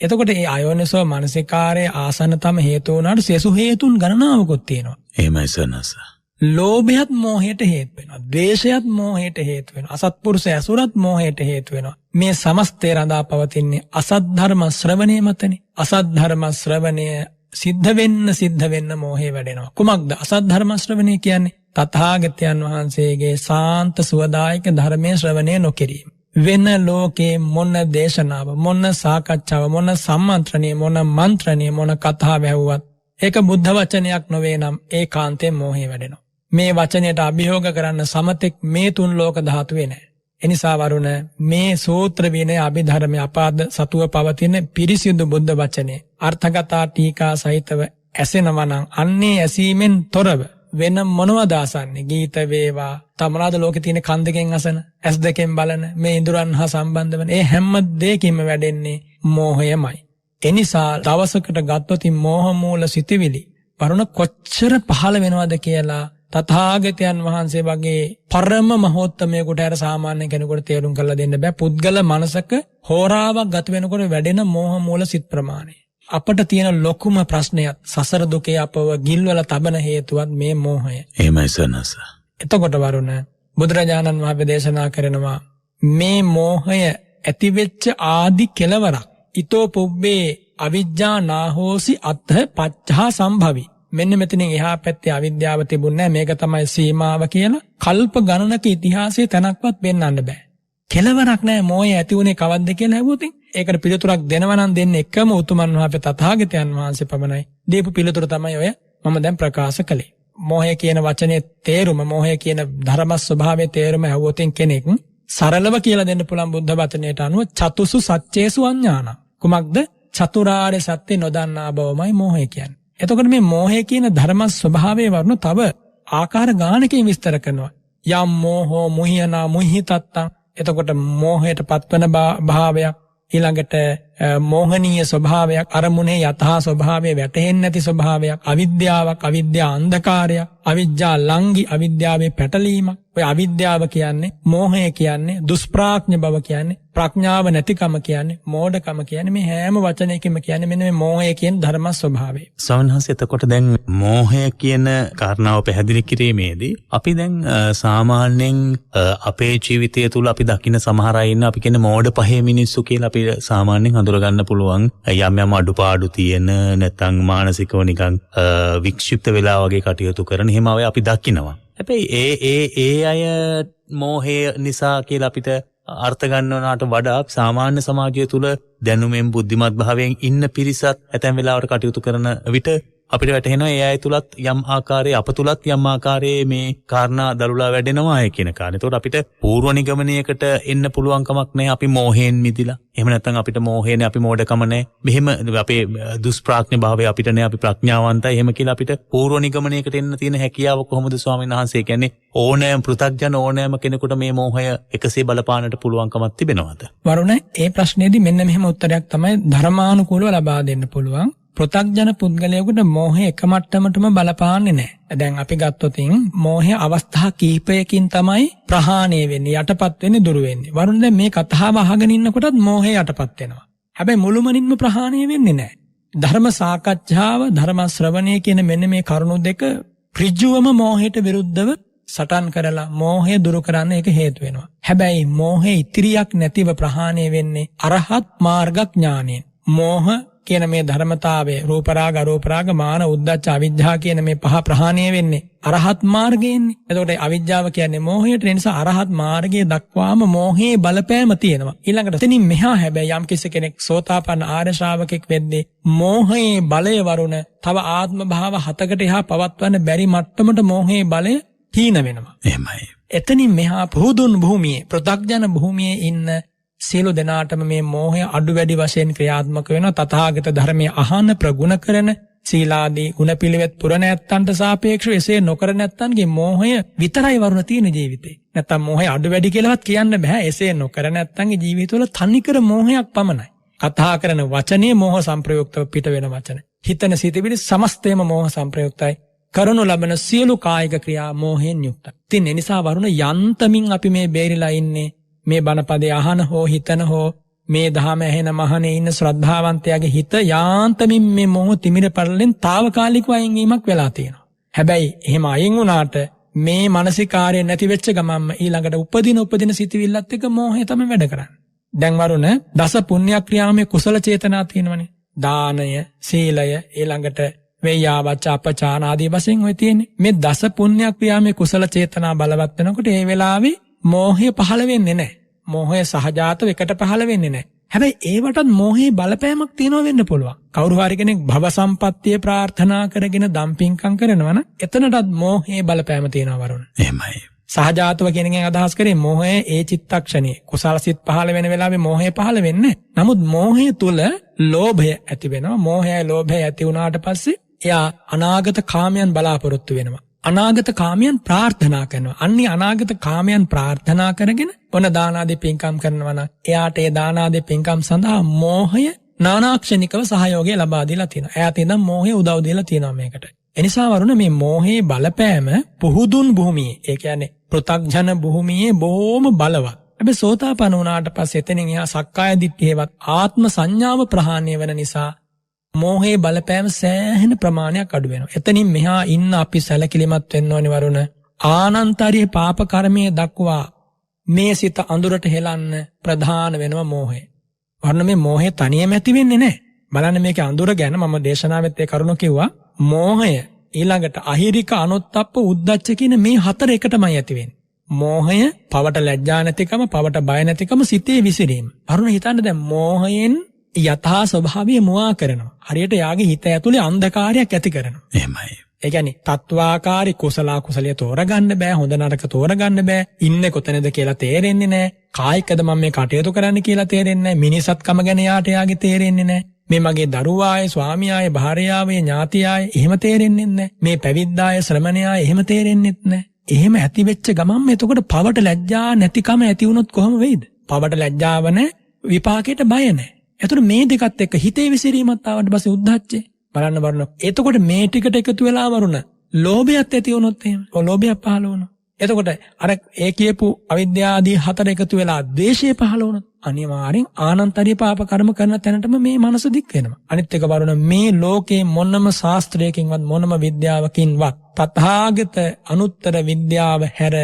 [SPEAKER 3] එතකොට මේ අයෝනිසෝ මනසිකාරයේ ආසන්නතම හේතුව උනාට සෙසු හේතුන් ගණනාවකුත් තියෙනවා.
[SPEAKER 2] එහෙමයි සනස.
[SPEAKER 3] ලෝභයත් මෝහයට හේතු වෙනවා. ද්වේෂයත් මෝහයට හේතු වෙනවා. අසත්පුරුෂ ඇසුරත් මෝහයට හේතු වෙනවා. මේ සමස්තය රඳා පවතින්නේ අසත් ධර්ම ශ්‍රවණය මතනේ. අසත් ධර්ම ශ්‍රවණය සිද්ධ වෙන්න මෝහය වැඩෙනවා. කුමක්ද අසත් ධර්ම ශ්‍රවණය කියන්නේ? තථාගතයන් වහන්සේගේ සාන්ත සුවදායක ධර්මයේ ශ්‍රවණය නොකිරීම. වෙන ලෝකේ මොන දේශනාව, මොන සාකච්ඡාව, මොන සම්මන්ත්‍රණය, මොන මන්ත්‍රණය, මොන කතාව ඇහුවත් ඒක බුද්ධ වචනයක් නොවේ නම් ඒකාන්තයෙන් මෝහය වැඩෙනවා. මේ වචනයට අභියෝග කරන්න සමතෙක් මේ තුන් ලෝක ධාතුවේ නැහැ. එනිසා වරුණ මේ සූත්‍ර විනය අභිධර්මයේ අපාද සතුව පවතින පිරිසිදු බුද්ධ වචනේ අර්ථකථා ටීකා සහිතව ඇසෙනවා නම් අන්නේ ඇසීමෙන් තොරව වෙන මොනවද අසන්නේ? ගීත වේවා, තමනාද ලෝකේ තියෙන කන් දෙකෙන් අසන, ඇස් දෙකෙන් බලන, මේ ඉඳුරන් හා සම්බන්ධ වෙන ඒ හැම දෙයකින්ම වැඩෙන්නේ මෝහයමයි. එනිසා දවසකට ගත්තොත් මෝහ මූල සිටිවිලි වරුණ කොච්චර පහළ වෙනවද කියලා තථාගතයන් වහන්සේ වගේ පරම මහෝත්තමයෙකුට අර සාමාන්‍ය කෙනෙකුට තේරුම් කරලා දෙන්න බෑ. පුද්ගල මනසක හෝරාවක් ගත වෙනකොට වැඩෙන මෝහ මූල සිත් ප්‍රමාණය. අපට තියෙන ලොකුම ප්‍රශ්නයත් සසර දුකේ අපව ගිල්වල තබන හේතුවත් මේ මෝහය.
[SPEAKER 2] එහෙමයි සනස.
[SPEAKER 3] එතකොට වරුණ බුදුරජාණන් වහන්සේ දේශනා කරනවා මේ මෝහය ඇතිවෙච්ච ආදි කෙලවරක්. ඊතෝ පුබ්බේ අවිජ්ජා නාහෝසි අත්ථ පච්චා සම්භවි. මෙන්න මෙතනින් එහා පැත්තේ අවිද්‍යාව තිබුණේ මේක තමයි සීමාව කියලා කල්ප ගණනක ඉතිහාසයේ තැනක්වත් පෙන්වන්න බෑ. කෙලවරක් නැහැ මෝහය ඇති වුණේ කවද්ද කියලා ඇහුවොත් ඒකට පිළිතුරක් දෙනවා නම් දෙන්නේ එකම උතුමන් වහන්සේ තථාගතයන් වහන්සේ පමණයි. දීපු පිළිතුර තමයි ඔය මම දැන් ප්‍රකාශ කළේ. මෝහය කියන වචනේ තේරුම, මෝහය කියන ධර්ම ස්වභාවයේ තේරුම ඇහුවොත් කෙනෙක් සරලව කියලා දෙන්න පුළුවන් බුද්ධ වචනයට අනුව චතුසු සත්‍යේසු අඥාන. කුමක්ද? චතුරාර්ය සත්‍ය නොදන්නා බවමයි මෝහය කියන්නේ. එතකොට මේ මෝහය කියන ධර්ම ස්වභාවයේ වර්ණ තව ආකාර ගානකින් විස්තර කරනවා. යම් මෝහෝ මුහ්‍යනා මුහිතත්තං. එතකොට මෝහයට පත්වන භාවයක්, ඊළඟට මෝහනීය ස්වභාවයක්, අරමුණේ යථා ස්වභාවය වැටහෙන්නේ නැති ස්වභාවයක්, අවිද්‍යාවක්, අවිද්‍යා අන්ධකාරයක්, අවිජ්ජා ලංඝි, අවිද්‍යාවේ පැටලීමක්. ඔය අවිද්‍යාව කියන්නේ, මෝහය කියන්නේ, දුෂ්ප්‍රඥ බව කියන්නේ, ප්‍රඥාව නැතිකම කියන්නේ, මෝඩකම කියන්නේ, මේ හැම වචනයකින්ම කියන්නේ මෙන්න මේ මෝහය කියන ධර්ම ස්වභාවය.
[SPEAKER 2] සවන්හස් එතකොට දැන් මෝහය කියන කාරණාව පැහැදිලි කිරීමේදී අපි දැන් සාමාන්‍යයෙන් අපේ ජීවිතය තුළ අපි දකින්න සමහර අය ඉන්න අපි කියන්නේ මෝඩ පහේ මිනිස්සු කියලා අපි සාමාන්‍යයෙන් හඳුරගන්න පුළුවන්. යම් අඩුපාඩු තියෙන, නැත්නම් මානසිකව නිකන් වික්ෂිප්ත වෙලා වගේ කටයුතු කරන එහෙම අය අපි දකිනවා. හැබැයි ඒ අය මෝහය නිසා කියලා අපිට අර්ථ ගන්නවනට වඩා සාමාන්‍ය සමාජය තුළ දැනුමෙන් බුද්ධිමත් භාවයෙන් ඉන්න පිරිසත් ඇතැම් වෙලාවට කටයුතු කරන විට අපිට වැටහෙනවා ඒ අය තුලත් යම් ආකාරයේ අප තුලත් යම් ආකාරයේ මේ කාරණා දරුලා වැඩෙනවා කියන කාරණේ. ඒතකොට අපිට පූර්ව නිගමනයකට එන්න පුළුවන් කමක් නැහැ අපි මෝහයෙන් මිදිලා. එහෙම නැත්නම් අපිට මෝහයනේ අපි මෝඩකම නැහැ. මෙහෙම අපේ දුෂ්ප්‍රඥ භාවය අපිට නැහැ, අපි ප්‍රඥාවන්තයි. එහෙම කියලා අපිට පූර්ව නිගමනයකට එන්න තියෙන හැකියාව කොහොමද ස්වාමීන් වහන්සේ කියන්නේ? ඕනෑම පෘථග්ජන ඕනෑම කෙනෙකුට මේ මෝහය එකසේ බලපාන්නට පුළුවන්කමක් තිබෙනවද? වරුණ
[SPEAKER 3] ඒ ප්‍රශ්නේදී මෙන්න මෙහෙම උත්තරයක් තමයි ධර්මානුකූලව ලබා දෙන්න පුළුවන්. පෘථග්ජන පුද්ගලයෙකුට මෝහය එක මට්ටමටම බලපාන්නේ නැහැ. දැන් අපි ගත්තොත් මෝහය අවස්ථා කිහිපයකින් තමයි ප්‍රහාණය වෙන්නේ, යටපත් වෙන්නේ, දුරු වෙන්නේ. වරුණ දැන් මේ කතාව අහගෙන ඉන්නකොටත් මෝහය යටපත් වෙනවා. හැබැයි මුළුමනින්ම ප්‍රහාණය වෙන්නේ නැහැ. ධර්ම සාකච්ඡාව, ධර්ම ශ්‍රවණය කියන මෙන්න මේ කරුණු දෙක ඍජුවම මෝහයට විරුද්ධව සටන් කරලා මෝහය දුරු කරන්න ඒක හේතු වෙනවා. හැබැයි මෝහය ඉතිරියක් නැතිව ප්‍රහාණය වෙන්නේ අරහත් මාර්ග ඥානයෙන්. මෝහ කියන මේ ධර්මතාවය රූප රාග, අරූප රාග, මාන, උද්ධච්ච, අවිජ්ජා කියන මේ පහ ප්‍රහාණය වෙන්නේ අරහත් මාර්ගයෙන්නේ. එතකොට අවිජ්ජාව කියන්නේ මෝහයට. ඒ නිසා අරහත් මාර්ගයේ දක්වාම මෝහයේ බලපෑම තියෙනවා. ඊළඟට එතනින් මෙහා හැබැයි යම් කෙනෙක් සෝතාපන්න ආර්ය ශ්‍රාවකෙක් වෙද්දී මෝහයේ බලය වරුණ තව ආත්ම භාව 7කට එහා පවත්වන්න බැරි මට්ටමට මෝහයේ බලය හීන වෙනවා.
[SPEAKER 2] එහෙමයි.
[SPEAKER 3] එතනින් මෙහා පුදුන් භූමියේ, ප්‍රත්‍යඥ භූමියේ ඉන්න සියලු දෙනාටම මේ මෝහය අඩු වැඩි වශයෙන් ක්‍රියාත්මක වෙනවා. තථාගත ධර්මයේ අහන ප්‍රගුණ කරන සීලාදී ගුණපිළිවෙත් පුරණ ඇත්තන්ට සාපේක්ෂව එසේ නොකර නැත්තන්ගේ මෝහය විතරයි වරුණ තියෙන ජීවිතේ. නැත්තම් මෝහය අඩු වැඩි කියලාවත් කියන්න බෑ. එසේ නොකර නැත්තන්ගේ ජීවිතවල තනිකර මෝහයක් පමණයි. කතා කරන වචනේ මෝහ සංප්‍රයුක්තව පිට වෙන වචන. හිතන සිතවිලි සමස්තයම මෝහ සංප්‍රයුක්තයි. කරනු ලබන සියලු කායික ක්‍රියා මෝහයෙන් යුක්තයි. ඉතින් ඒ නිසා වරුණ යන්තමින් අපි මේ බේරිලා ඉන්නේ මේ බණපදේ අහන හෝ හිතන හෝ මේ දහම ඇහෙන මහනේ ඉන්න ශ්‍රද්ධාවන්තයාගේ හිත යාන්තමින් මේ මෝහ තිමිර පරලෙන් తాවකාලිකව අයින් වීමක් වෙලා තියෙනවා. හැබැයි එහෙම අයින් වුණාට මේ මානසිකාරය නැති වෙච්ච ගමන්ම ඊළඟට උපදින සිතවිල්ලත් එක්ක මෝහය තමයි වැඩ කරන්නේ. දැන් වරුණ දස පුණ්‍ය ක්‍රියාමේ කුසල චේතනා තියෙනවනේ. දානය, සීලය, ඊළඟට වේයාවච අපචාන ආදී වශයෙන් ඔය තියෙන්නේ. මේ දස පුණ්‍ය ක්‍රියාමේ කුසල චේතනා බලවත් වෙනකොට ඒ වෙලාවේ මෝහය පහළ වෙන්නේ නැහැ. මෝහය සහජාතව එකට පහළ වෙන්නේ නැහැ. හැබැයි ඒවටත් මෝහේ බලපෑමක් තියෙනවා වෙන්න පුළුවන්. කවුරු හරි කෙනෙක් භව සම්පත්තිය ප්‍රාර්ථනා කරගෙන දම්පින්කම් කරනවා නම් එතනටත් මෝහේ බලපෑම තියෙනවා වරුණ.
[SPEAKER 2] එහෙමයි.
[SPEAKER 3] සහජාතව කියන එකෙන් අදහස් කරේ මෝහය ඒ චිත්තක්ෂණයේ කුසල සිත් පහළ වෙන වෙලාවේ මෝහය පහළ වෙන්නේ. නමුත් මෝහය තුල ලෝභය ඇති වෙනවා. මෝහයයි ලෝභය ඇති වුණාට පස්සේ එයා අනාගත කාමයන් බලාපොරොත්තු වෙනවා. අනාගත කාමයන් ප්‍රාර්ථනා කරනවා. අන්නේ අනාගත කාමයන් ප්‍රාර්ථනා කරගෙන ඔන දානාදී පින්කම් කරනවා නම් එයාට ඒ දානාදී පින්කම් සඳහා මෝහය නානාක්ෂණිකව සහයෝගය ලබා දීලා තියෙනවා. එයාට ඉඳන් මෝහය උදව් දීලා තියෙනවා මේකට. එනිසා වරුණ මේ මෝහේ බලපෑම පුහුදුන් භූමියේ, ඒ කියන්නේ පෘථග්ජන භූමියේ බොහොම බලවත්. හැබැයි සෝතාපන්න වුණාට පස්සේ එතනින් එහා සක්කාය දිට්ඨියවත් ආත්ම සංඥාව ප්‍රහාණය වෙන නිසා මෝහේ බලපෑම සෑහෙන ප්‍රමාණයක් අඩු වෙනවා. එතනින් මෙහා ඉන්න අපි සැලකිලිමත් වෙන්න ඕනේ වරුණ. ආනන්තරීය පාප කර්මයේ දක්වා මේ සිත අඳුරට හෙලන්න ප්‍රධාන වෙනවා මෝහය. වරුණ මේ මෝහය තනියම ඇති වෙන්නේ නැහැ. බලන්න මේකේ අඳුර ගැන මම දේශනාවෙත් ඒ කරුණ කිව්වා. මෝහය ඊළඟට අහිරික අනුත්ප්ප උද්දච්ච කියන මේ හතර එකටමයි ඇති වෙන්නේ. මෝහය, පවට ලැජ්ජා නැතිකම, පවට බය නැතිකම, සිතේ විසිරීම. වරුණ හිතන්න දැන් මෝහයෙන් යථා ස්වභාවය මුවා කරනවා. හරියට යාගේ හිත ඇතුලේ අන්ධකාරයක් ඇති කරනවා.
[SPEAKER 2] එහෙමයි.
[SPEAKER 3] ඒ කියන්නේ තත්වාකාරී කුසල කුසලිය තෝරගන්න බෑ, හොඳ නරක තෝරගන්න බෑ, ඉන්නේ කොතනද කියලා තේරෙන්නේ නැහැ. කායිකද මම මේ කටයුතු කරන්න කියලා තේරෙන්නේ නැහැ. මිනිසත්කම ගැන යාගේ තේරෙන්නේ නැහැ. මේ මගේ දරුවායේ, ස්වාමියායේ, භාර්යාවේ, ඥාතියායේ එහෙම තේරෙන්නේ නැහැ. මේ පැවිද්දායේ, ශ්‍රමණයායේ එහෙම තේරෙන්නේත් නැහැ. එහෙම ඇති වෙච්ච ගමන් එතකොට පවට ලැජ්ජා නැතිකම ඇති වුණොත් කොහොම වෙයිද? පවට ලැජ්ජාව නැහැ, විපාකයට බය නැහැ. එතකොට මේ දෙකත් එක්ක හිතේ විසිරීමත් ආවට පස්සේ උද්ධච්චේ බලන්න වරුණ. එතකොට මේ ටිකට එකතු වෙලා වරුණ ලෝභයත් ඇති වුණොත් එහෙම. ඔය ලෝභය පහළ වුණා. එතකොට අර ඒ කියපු අවිද්‍යාදී හතර එකතු වෙලා ද්වේෂය පහළ වුණොත් අනිවාර්යෙන් ආනන්තරීය පාප කර්ම කරන තැනටම මේ මනස දික් වෙනවා. අනිත් එක වරුණ මේ ලෝකේ මොනම ශාස්ත්‍රයකින්වත් මොනම විද්‍යාවකින්වත් තථාගත අනුත්තර විද්‍යාව හැර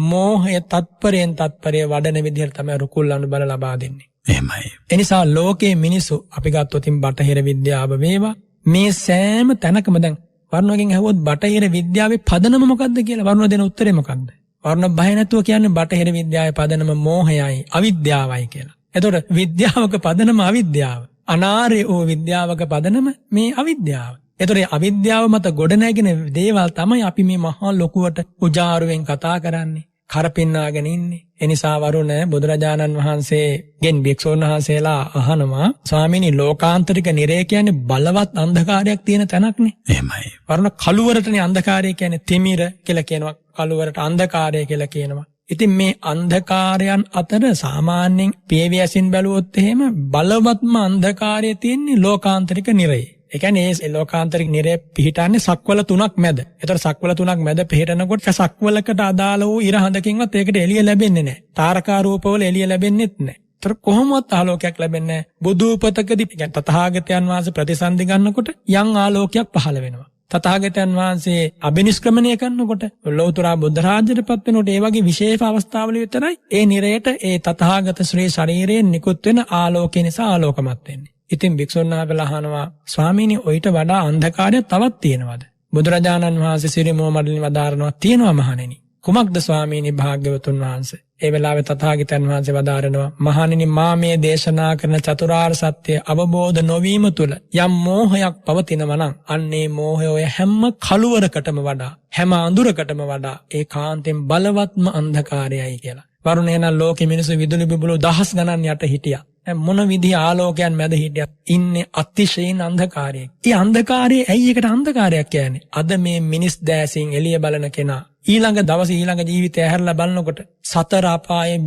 [SPEAKER 3] මෝහය තත්පරයෙන් තත්පරය වඩන විදිහට තමයි රුකුල්ලන්න බල ලබා දෙන්නේ.
[SPEAKER 2] එහෙමයි.
[SPEAKER 3] එනිසා ලෝකයේ මිනිස්සු අපි ගත්තොත් බටහිර විද්‍යාව වේවා මේ සෑම තැනකම දැන් වර්ණවකින් ඇහුවොත් බටහිර විද්‍යාවේ පදනම මොකක්ද කියලා වර්ණ දෙන උත්තරේ මොකක්ද? වර්ණ බය නැතුව කියන්නේ බටහිර විද්‍යාවේ පදනම මෝහයයි අවිද්‍යාවයි කියලා. එතකොට විද්‍යාවක පදනම අවිද්‍යාව. අනාර්ය වූ විද්‍යාවක පදනම මේ අවිද්‍යාව. එතකොට අවිද්‍යාව මත ගොඩ නැගෙන දේවල් තමයි අපි මේ මහා ලොකුවට උජාරුවෙන් කතා කරන්නේ. කරපින්නාගෙන ඉන්නේ. එනිසා වරුණ බුදුරජාණන් වහන්සේගෙන් භික්ෂුන් වහන්සේලා අහනවා ස්වාමීනි ලෝකාන්තරික නිරය කියන්නේ බලවත් අන්ධකාරයක් තියෙන තැනක්නේ.
[SPEAKER 2] එහෙමයි.
[SPEAKER 3] වරුණ කළුවරටනේ අන්ධකාරය කියන්නේ තිමිර කියලා කියනවා. කළුවරට අන්ධකාරය කියලා කියනවා. ඉතින් මේ අන්ධකාරයන් අතර සාමාන්‍යයෙන් පියවියසින් බැලුවොත් එහෙම බලවත්ම අන්ධකාරය තියෙන්නේ ලෝකාන්තරික නිරයේ. ඒ කියන්නේ ඒ ලෝකාන්තරික නිරය පිහිටන්නේ සක්වල තුනක් මැද. ඒතර සක්වල තුනක් මැද පිහිටනකොට සක්වලකට අදාළ වූ ඉර හඳකින්වත් ඒකට එළිය ලැබෙන්නේ නැහැ. තාරකා රූපවල එළිය ලැබෙන්නේත් නැහැ. ඒතර කොහොමවත් ආලෝකයක් ලැබෙන්නේ නැහැ. බුදු උපතකදී කියන්නේ තථාගතයන් වහන්සේ ප්‍රතිසන්දි ගන්නකොට යම් ආලෝකයක් පහළ වෙනවා. තථාගතයන් වහන්සේ අබිනිෂ්ක්‍රමණය කරනකොට ලෞතර බුද්ධ රාජ්‍යයටපත් වෙනකොට ඒ වගේ විශේෂ අවස්ථාවල විතරයි ඒ නිරයට ඒ තථාගත ශ්‍රී ශරීරයෙන් නිකුත් වෙන ආලෝකය නිසා ආලෝකමත් වෙන්නේ. ඉතින් භික්ෂුන් වහන්සේලා අහනවා ස්වාමීනි ඔయిత වඩා අන්ධකාරය තවත් තියෙනවද? බුදුරජාණන් වහන්සේ සිරිමෝ මඩලින් වදාරනවා තියෙනවා මහණෙනි. කුමක්ද ස්වාමීනි භාග්‍යවතුන් වහන්සේ? ඒ වෙලාවේ තථාගතයන් වහන්සේ වදාරනවා මහණෙනි මා මේ දේශනා කරන චතුරාර්ය සත්‍ය අවබෝධ නොවීම තුළ යම් මෝහයක් පවතිනවා නම් අන්නේ මෝහය ඔය හැම කළුවරකටම වඩා හැම අඳුරකටම වඩා ඒකාන්තයෙන් බලවත්ම අන්ධකාරයයි කියලා. වරුණේන ලෝකෙ මිනිස්සු විදුලි බිබුලු දහස් ගණන් යට හිටියා. මොන විදිහ ආලෝකයන් මැද හිටියත් ඉන්නේ අතිශයින් අන්ධකාරයක. ඒ අන්ධකාරයේ ඇයි ඒකට අන්ධකාරයක් කියන්නේ? අද මේ මිනිස් දැසින් එළිය බලන කෙනා ඊළඟ දවසේ ඊළඟ ජීවිතය හැරලා බලනකොට සතර අපායේ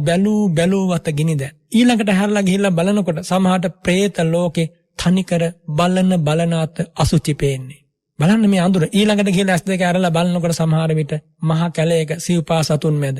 [SPEAKER 3] බැලූ වත ගිනිද. ඊළඟට හැරලා ගිහිල්ලා බලනකොට සමහරට പ്രേත ලෝකේ තනිකර බලනාත අසුචි පේන්නේ. බලන්න මේ අඳුර. ඊළඟට ගිහිල්ලා S2 ඇරලා බලනකොට සමහර විට මහා කැලේක සිව්පා සතුන් මැද.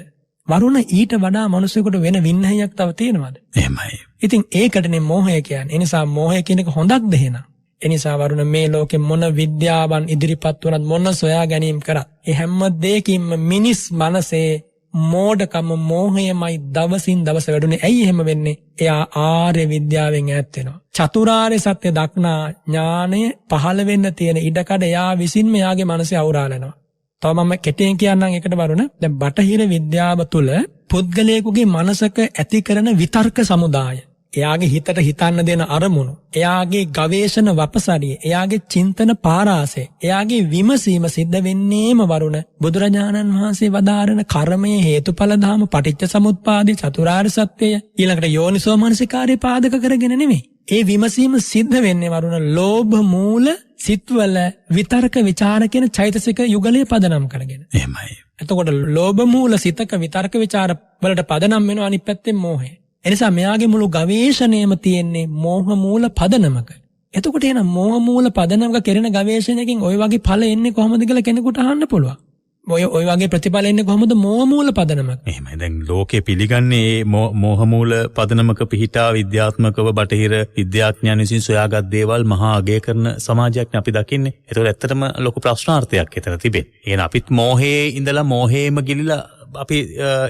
[SPEAKER 3] වරුණ ඊට වඩා මිනිසෙකුට වෙන වින්නහයක් තව තියෙනවද?
[SPEAKER 2] එහෙමයි.
[SPEAKER 3] ඉතින් ඒකටනේ මෝහය කියන්නේ. ඒ නිසා මෝහය කියන එක හොඳක්ද එහෙනම්? ඒ නිසා වරුණ මේ ලෝකෙ මොන විද්‍යාවන් ඉදිරිපත් වුණත් මොන සොයා ගැනීම කරත් ඒ හැම දෙයකින්ම මිනිස් මනසේ මෝඩකම මෝහයමයි දවසින් දවස වැඩුණේ. ඇයි එහෙම වෙන්නේ? එයා ආර්ය විද්‍යාවෙන් ඈත් වෙනවා. චතුරාර්ය සත්‍ය දක්නා ඥානය පහළ වෙන්න තියෙන ඉඩකඩ එයා විසින්ම එයාගේ මනසේ අවුරාලනවා. තව මම කෙටියෙන් කියන්නම් ඒකට වරුණ. දැන් බටහිර විද්‍යාව තුළ පුද්ගලයෙකුගේ මනසක ඇති කරන විතර්ක සමුදාය, එයාගේ හිතට හිතන්න දෙන අරමුණු, එයාගේ ගවේෂණ වපසරිය, එයාගේ චින්තන පාරාසය, එයාගේ විමසීම සිද්ධ වෙන්නේම වරුණ බුදුරජාණන් වහන්සේ වදාරන කර්මයේ හේතුඵල ධම, පටිච්ච සමුප්පාදේ, චතුරාර්ය සත්‍යය, ඊළඟට යෝනිසෝ මනසිකාරේ පාදක කරගෙන නෙමෙයි. ඒ විමසීම සිද්ධ වෙන්නේ වරුණ ලෝභ මූල සිත්වල විතර්ක ਵਿਚාර කියන චෛතසික යුගලයේ පදනම් කරගෙන.
[SPEAKER 2] එහෙමයි.
[SPEAKER 3] එතකොට ලෝභ මූල සිතක විතර්ක ਵਿਚාර වලට පදනම් වෙනවා අනිත් පැත්තෙන් මෝහය. එනිසා මෙයාගේ මුළු ගවේෂණයම තියෙන්නේ මෝහ මූල පදනමක. එතකොට එහෙනම් මෝහ මූල පදනමක කෙරෙන ගවේෂණයකින් ওই වගේ ඵල එන්නේ කොහොමද කියලා කෙනෙකුට අහන්න පුළුවන්. ඔය වගේ ප්‍රතිඵල එන්නේ කොහොමද? මෝහ මූල පදනමක.
[SPEAKER 2] එහෙමයි. දැන් ලෝකේ පිළිගන්නේ මෝහ මූල පදනමක පිහිටා විද්‍යාත්මකව බටහිර විද්‍යාඥයන් විසින් සොයාගත් දේවල් මහා අගය කරන සමාජයක් අපි දකින්නේ. ඒතකොට ඇත්තටම ලොකු ප්‍රශ්නාර්ථයක් එතන තිබෙන්නේ. එහෙනම් අපිත් මෝහයේ ඉඳලා මෝහේම ගිලිලා අපි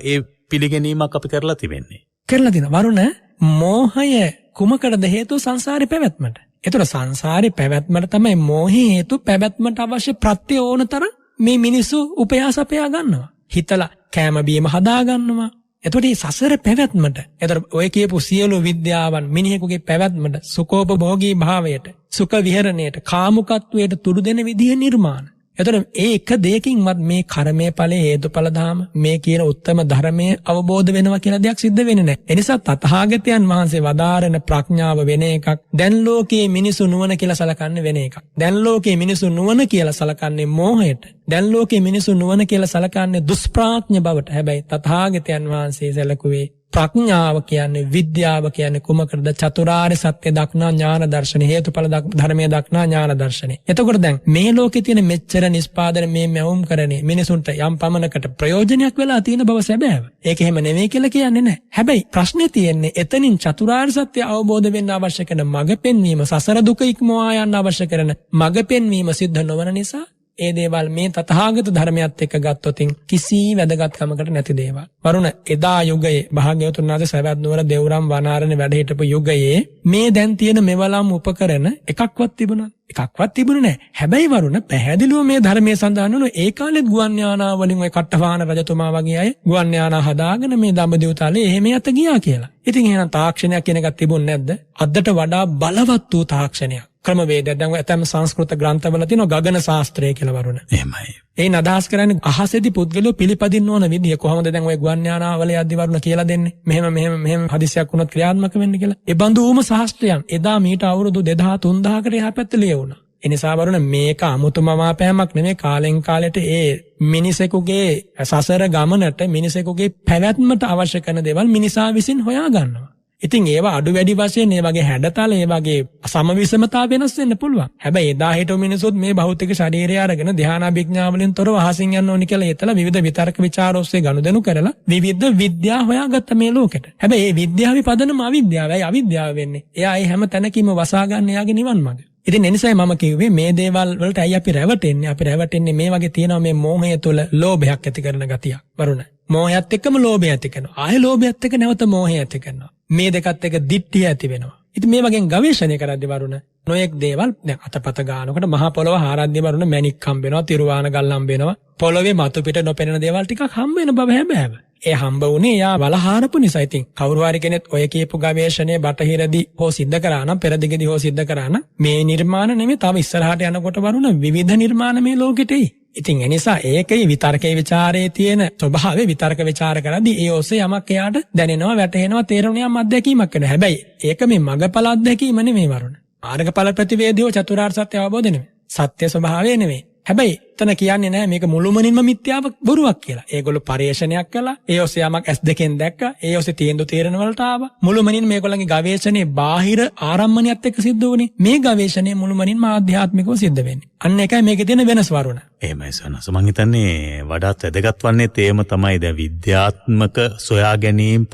[SPEAKER 2] ඒ පිළිගැනීමක් අපි කරලා තිබෙන්නේ.
[SPEAKER 3] කරලා දින වරුණ මෝහය කුමකටද හේතුව? සංසාරේ පැවැත්මට. ඒතර සංසාරේ පැවැත්මට තමයි මෝහේ හේතු. පැවැත්මට අවශ්‍ය ප්‍රත්‍ය ඕනතර මේ මිනිස්සු උපයාසපයා ගන්නවා. හිතලා කෑම බීම හදා ගන්නවා. එතකොට මේ සසර පැවැත්මට, එතකොට ඔය කියපු සියලු විද්‍යාවන් මිනිහෙකුගේ පැවැත්මට, සුඛෝපභෝගී භාවයට, සුඛ විහරණයට, කාමුකත්වයට තුඩු දෙන විදිහ නිර්මාණ. එතකොට ඒ එක දෙයකින්වත් මේ කර්මයේ ඵලයේ හේතුඵල ධම, මේ කියන උත්තම ධර්මයේ අවබෝධ වෙනවා කියලා දෙයක් සිද්ධ වෙන්නේ නැහැ. ඒ නිසා තථාගතයන් වහන්සේ වදාරන ප්‍රඥාව වෙන එකක්, දැන් ලෝකයේ මිනිසු නුවණ කියලා සලකන්නේ වෙන එකක්. දැන් ලෝකයේ මිනිසු නුවණ කියලා සලකන්නේ මෝහයට. දැන් ලෝකයේ මිනිසු නුවණ කියලා සලකන්නේ දුෂ්ප්‍රඥ බවට. හැබැයි තථාගතයන් වහන්සේ සැලකුවේ ප්‍රඥාව කියන්නේ, විද්‍යාව කියන්නේ කුමකටද? චතුරාර්ය සත්‍ය දක්නා ඥාන දර්ශනේ, හේතුඵල ධර්මයේ දක්නා ඥාන දර්ශනේ. එතකොට දැන් මේ ලෝකේ තියෙන මෙච්චර නිස්පාදන මේ මැවුම් කරන්නේ මිනිසුන්ට යම් පමණකට ප්‍රයෝජනයක් වෙලා තියෙන බව සැබෑව. ඒක එහෙම නෙවෙයි කියලා කියන්නේ නැහැ. හැබැයි ප්‍රශ්නේ තියෙන්නේ එතනින් චතුරාර්ය සත්‍ය අවබෝධ වෙන්න අවශ්‍ය කරන මඟ පෙන්වීම, සසර දුක ඉක්මවා යන්න අවශ්‍ය කරන මඟ පෙන්වීම සිද්ධ නොවන නිසා ඒ දේවල් මේ තථාගත ධර්මයත් එක්ක ගත්තොතින් කිසි වැදගත්කමකට නැති දේවල්. වරුණ එදා යුගයේ භාග්‍යවතුන් වහන්සේ සවැත් නුවර දෙව්රම් වනාරණේ වැඩ හිටපු යුගයේ මේ දැන් තියෙන මෙවලම් උපකරණ එකක්වත් තිබුණා? එකක්වත් තිබුණේ නැහැ. හැබැයි වරුණ පැහැදිලිව මේ ධර්මයේ සඳහන් වුණු ඒ කාලෙත් ගුවන් යානා වලින් ඔය කට්ටවාහන රජතුමා වගේ අය ගුවන් යානා හදාගෙන මේ දඹදිව තලේ එහෙම යත ගියා කියලා. ඉතින් එහෙනම් තාක්ෂණයක් කියන එකක් තිබුණේ නැද්ද? අදට වඩා බලවත් වූ තාක්ෂණයක්. ක්‍රමවේදයක්. දැන් ඇතම් සංස්කෘත ග්‍රන්ථවල තියෙනවා ගගන ශාස්ත්‍රය කියලා වරුණ.
[SPEAKER 2] එහෙමයි.
[SPEAKER 3] ඒ නදාස් කරන්නේ අහසේදී පුද්ගලයෝ පිළිපදින්න ඕන විදිය. කොහොමද දැන් ඔය ගුවන් යානාවල යද්දි වරුණ කියලා දෙන්නේ? මෙහෙම හදිසියක් වුණොත් ක්‍රියාත්මක වෙන්න කියලා. ඒ බඳු වූම ශාස්ත්‍රයන් එදා මීට අවුරුදු 2000 3000කට එහා පැත්තේ ලියවුණා. ඒ නිසා වරුණ මේක අමුතුම මාපෑමක් නෙමෙයි. කාලෙන් කාලයට ඒ මිනිසෙකුගේ සසර ගමනට, මිනිසෙකුගේ පැවැත්මට අවශ්‍ය කරන දේවල් මිනිසා විසින් හොයා ගන්නවා. ඉතින් ඒවා අඩු වැඩි වශයෙන් මේ වගේ හැඩතල, ඒ වගේ සමවිෂමතා වෙනස් වෙන්න පුළුවන්. හැබැයි එදා හිටු මිනිසුත් මේ භෞතික ශරීරය අරගෙන ධානාභිඥා වලින් තොරව අහසින් යන්න ඕනි කියලා හිතලා විවිධ විතර්ක ਵਿਚාර ඔස්සේ ගනුදෙනු කරලා විවිධ විද්‍යා හොයාගත්ත මේ ලෝකෙට. හැබැයි මේ විද්‍යාවේ පදනම අවිද්‍යාවයි. අවිද්‍යාව වෙන්නේ එයා ඒ හැම තැනකීම වසා ගන්න එයාගේ නිවන් මඟ. ඉතින් එනිසායි මම කිව්වේ මේ දේවල් වලට ඇයි අපි රැවටෙන්නේ? අපි රැවටෙන්නේ මේ වගේ තියෙනවා මේ මෝහය තුළ ලෝභයක් ඇති කරන ගතියක්. වරුණ මෝහයත් එක්කම ලෝභය ඇති කරනවා. ආයෙ ලෝභයත් එක්ක නැවත මෝහය ඇති කරනවා. මේ දෙකත් එක දිට්ඨිය ඇති වෙනවා. ඉතින් මේ වගේ ගවේෂණය කරද්දී වරුණ නොයෙක් දේවල් දැන් අතපත ගන්නකොට මහා පොළොව හාරද්දී වරුණ මැණික් හම්බ වෙනවා, තිරුවාන ගල් හම්බ වෙනවා, පොළොවේ මතු පිට නොපෙනෙන දේවල් ටිකක් හම්බ වෙන බව හැබෑව. ඒ හම්බ වුණේ යා වල හාරපු නිසා. ඉතින් කවුරු හරි කෙනෙක් ඔය කියපු ගවේෂණය බටහිරදී හෝ සිද්ධ කරා නම්, පෙරදිගදී හෝ සිද්ධ කරා නම් මේ නිර්මාණ නෙමෙයි, තව ඉස්සරහට යනකොට වරුණ විවිධ නිර්මාණ මේ ලෝකෙට එයි. ඉතින් එනිසා ඒකේ විතර්කයේ ਵਿਚාරයේ තියෙන ස්වභාවය විතර්ක ਵਿਚාර කරද්දී ඒ ඔස්සේ යමක් එයාට දැනෙනවා, වැටහෙනවා, තේරෙනවා, යම් අත්දැකීමක් වෙනවා. හැබැයි ඒක මේ මගපල අත්දැකීම නෙමෙයි වරුණ. මාර්ගඵල ප්‍රතිවේදීව චතුරාර්ය සත්‍ය අවබෝධ නෙමෙයි. සත්‍ය ස්වභාවය නෙමෙයි. හැබැයි එතන කියන්නේ නැහැ මේක මුළුමනින්ම මිත්‍යාවක් බොරුවක් කියලා. ඒගොල්ලෝ පරිේශනයක් කළා. ඒ ඔස්සේ යමක් S2කින් දැක්කා. ඒ ඔස්සේ තීන්දුව තීරණ වලට ආවා. මුළුමනින් මේගොල්ලන්ගේ ගවේෂණේ බාහිර ආරම්මණයත් එක්ක සිද්ධ වුණේ. මේ ගවේෂණය මුළුමනින්ම ආධ්‍යාත්මිකව සිද්ධ වෙන්නේ. අන්න ඒකයි මේකේ තියෙන වෙනස් වරුණ.
[SPEAKER 2] එහෙමයි සනස. මම හිතන්නේ වඩාත් වැදගත් වන්නේ තේම තමයි දැන් විද්‍යාත්මක සොයා ගැනීම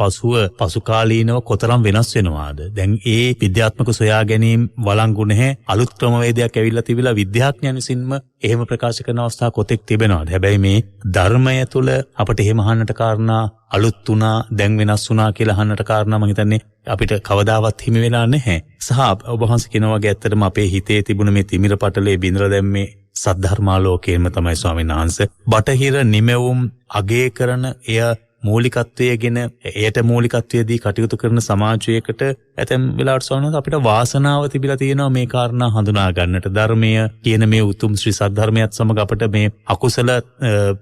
[SPEAKER 2] පසුකාලීනව කොතරම් වෙනස් වෙනවාද. දැන් ඒ විද්‍යාත්මක සොයා ගැනීම වළංගු නැහැ. අලුත් ක්‍රමවේදයක් ඇවිල්ලා තිබිලා විද්‍යාඥයන් විසින්ම එහෙම ප්‍රකාශ කරන අවස්ථා කොතෙක් තිබෙනවාද. හැබැයි මේ ධර්මය තුළ අපිට එහෙම අහන්නට කාරණා අලුත් වුණා දැන් වෙනස් වුණා කියලා අහන්නට කාරණා මම හිතන්නේ අපිට කවදාවත් හිමි වෙලා නැහැ. සහ ඔබ වහන්සේ කියනවා වගේ ඇත්තටම අපේ හිතේ තිබුණ මේ තිමිර පටලේ බිඳලා දැම්මේ සද්ධර්මාලෝකයෙන්ම තමයි ස්වාමීන් වහන්සේ. බටහිර නිමෙවුම් අගය කරන එය මූලිකත්වයේගෙන එයට මූලිකත්වයේදී කටයුතු කරන සමාජයකට ඇතැම් වෙලාවට සවනත් අපිට වාසනාව තිබිලා තියෙනවා මේ කාරණා හඳුනා ගන්නට. ධර්මය කියන මේ උතුම් ශ්‍රී සද්ධර්මයත් සමග අපිට මේ අකුසල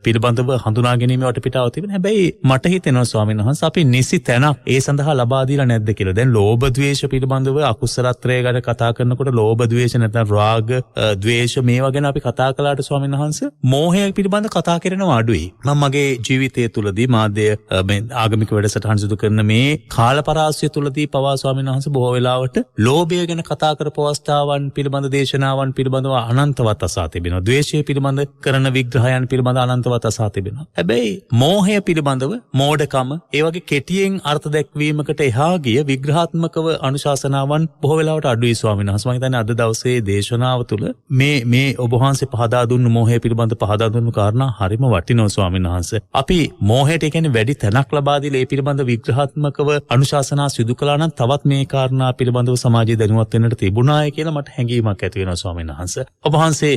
[SPEAKER 2] පිළිබඳව හඳුනා ගැනීම වටපිටාව තිබෙන. හැබැයි මට හිතෙනවා ස්වාමීන් වහන්සේ අපි නිසි තැනක් ඒ සඳහා ලබා දීලා නැද්ද කියලා. දැන් ලෝභ ද්වේෂ පිළිබඳව අකුසලත්‍රය ගැන කතා කරනකොට ලෝභ ද්වේෂ නැත්නම් රාග ද්වේෂ මේවා ගැන අපි කතා කළාට ස්වාමීන් වහන්සේ මෝහය පිළිබඳව කතා කරනවා අඩුයි. මම මගේ ජීවිතය තුළදී මාධ්‍ය මේ ආගමික වැඩසටහන් සිදු කරන මේ කාලපරාසය තුළදී පවා ස්වාමීන් වහන්සේ බොහෝ වෙලාවට ලෝභය ගැන කතා කරපු අවස්ථාවන් පිළිබඳ දේශනාවන් පිළිබඳව අනන්තවත් අසා තිබෙනවා. ද්වේෂය පිළිබඳ කරන විග්‍රහයන් පිළිබඳ අනන්තවත් අසා තිබෙනවා. හැබැයි මෝහය පිළිබඳව මෝඩකම ඒ වගේ කෙටියෙන් අර්ථ දැක්වීමකට එහා ගිය විග්‍රහාත්මකව අනුශාසනාවන් බොහෝ වෙලාවට අඩුයි ස්වාමීන් වහන්සේ. මම හිතන්නේ අද දවසේ දේශනාව තුළ මේ ඔබ වහන්සේ පහදා දුන්නු මෝහය පිළිබඳ පහදා දුන්නු කාරණා හරිම වටිනවා ස්වාමීන් වහන්සේ. අපි මෝහයට කියන්නේ වැඩි තැනක් ලබා දීලා ඒ පිළිබඳ විග්‍රහාත්මකව අනුශාසනා සිදු කළා නම් තවත් මේ කාරණා පිළිබඳව සමාජයේ දැනුවත් වෙන්නට තිබුණාය කියලා මට හැඟීමක් ඇති වෙනවා ස්වාමීන් වහන්සේ. ඔබ වහන්සේ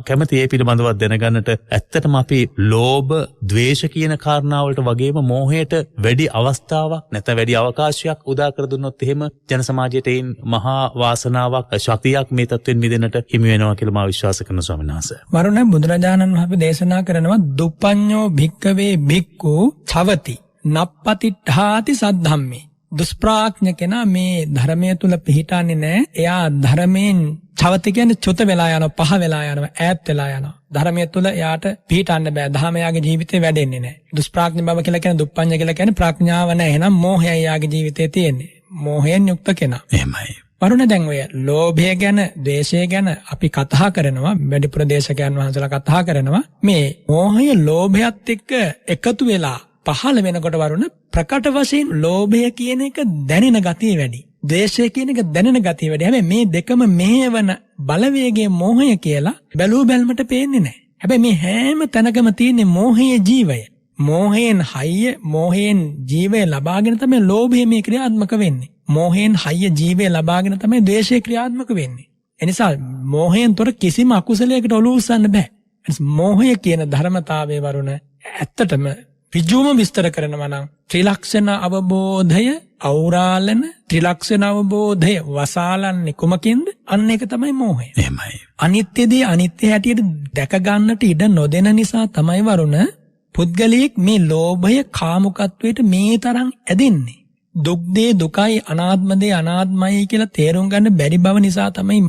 [SPEAKER 2] කැමති ඒ පිළිබඳව දැනගන්නට ඇත්තටම අපි ලෝභ, ද්වේෂ කියන කාරණා වලට වගේම මෝහයට වැඩි අවස්ථාවක් නැත්නම් වැඩි අවකාශයක් උදා කර දුන්නොත් එහෙම ජන සමාජයට ඒන් මහා වාසනාවක්, ශක්තියක් මේ තත්වෙන් මිදෙන්නට හිමි වෙනවා කියලා මම විශ්වාස කරනවා ස්වාමීන් වහන්සේ.
[SPEAKER 3] වරුණ බුදුරජාණන් වහන්සේ දේශනා කරනවා දුප්පඤ්ඤෝ භික්කවේ භික්ඛු චවති නප්පතිඨාති සද්ධම්මේ. දුෂ්ප්‍රඥ කෙනා මේ ධර්මයේ තුල පිහිටන්නේ නැහැ. එයා ධර්මයෙන් චවති කියන්නේ චුත වෙලා යනවා, පහ වෙලා යනවා, ඈත් වෙලා යනවා. ධර්මයේ තුල එයාට පිහිටන්න බෑ. ධර්මයාගේ ජීවිතේ වැඩෙන්නේ නැහැ. දුෂ්ප්‍රඥ බව කියලා කියන්නේ දුප්පඤ්ඤ කියලා කියන්නේ ප්‍රඥාව නැහැ. එහෙනම් මෝහයයි එයාගේ ජීවිතේ තියෙන්නේ. මෝහයෙන් යුක්ත කෙනා.
[SPEAKER 2] එහෙමයි.
[SPEAKER 3] වරුණ දැන් ඔය ලෝභය ගැන, ද්වේෂය ගැන අපි කතා කරනවා. වැඩිපුර දේශකයන් වහන්සේලා කතා කරනවා. මේ මෝහය ලෝභයත් එක්ක එකතු වෙලා පහළ වෙනකොට වරුණ ප්‍රකට වශයෙන් ලෝභය කියන එක දැනෙන ගතිය වැඩි. ද්වේෂය කියන එක දැනෙන ගතිය වැඩි. හැබැයි මේ දෙකම මෙහෙවන බලවේගයේ මෝහය කියලා බැලූ බැල්මට පේන්නේ නැහැ. හැබැයි මේ හැම තැනකම තියෙන මෝහයේ ජීවය. මෝහයෙන් හයිය, මෝහයෙන් ජීවය ලබාගෙන තමයි ලෝභය මේ ක්‍රියාත්මක වෙන්නේ. මෝහයෙන් හයිය ජීවය ලබාගෙන තමයි ද්වේෂය ක්‍රියාත්මක වෙන්නේ. එනිසා මෝහයෙන් තොර කිසිම අකුසලයකට ඔලුව උස්සන්න බෑ. මෝහය කියන ධර්මතාවයේ වරුණ ඇත්තටම ඍජුවම විස්තර කරනවා නම් ත්‍රිලක්ෂණ අවබෝධය අවරාලන, ත්‍රිලක්ෂණ අවබෝධය වසාලන්නේ කුමකින්ද? අන්න ඒක තමයි මෝහය.
[SPEAKER 2] එහෙමයි.
[SPEAKER 3] අනිත්‍යදී අනිත්‍ය හැටියට දැක ගන්නට ඉඩ නොදෙන නිසා තමයි වරුණ පුද්ගලයෙක් මේ ලෝභය කාමුකත්වයට මේ තරම් ඇදෙන්නේ. දුක් දේ දුකයි, අනාත්ම දේ අනාත්මයි කියලා තේරුම් ගන්න බැරි බව නිසා තමයි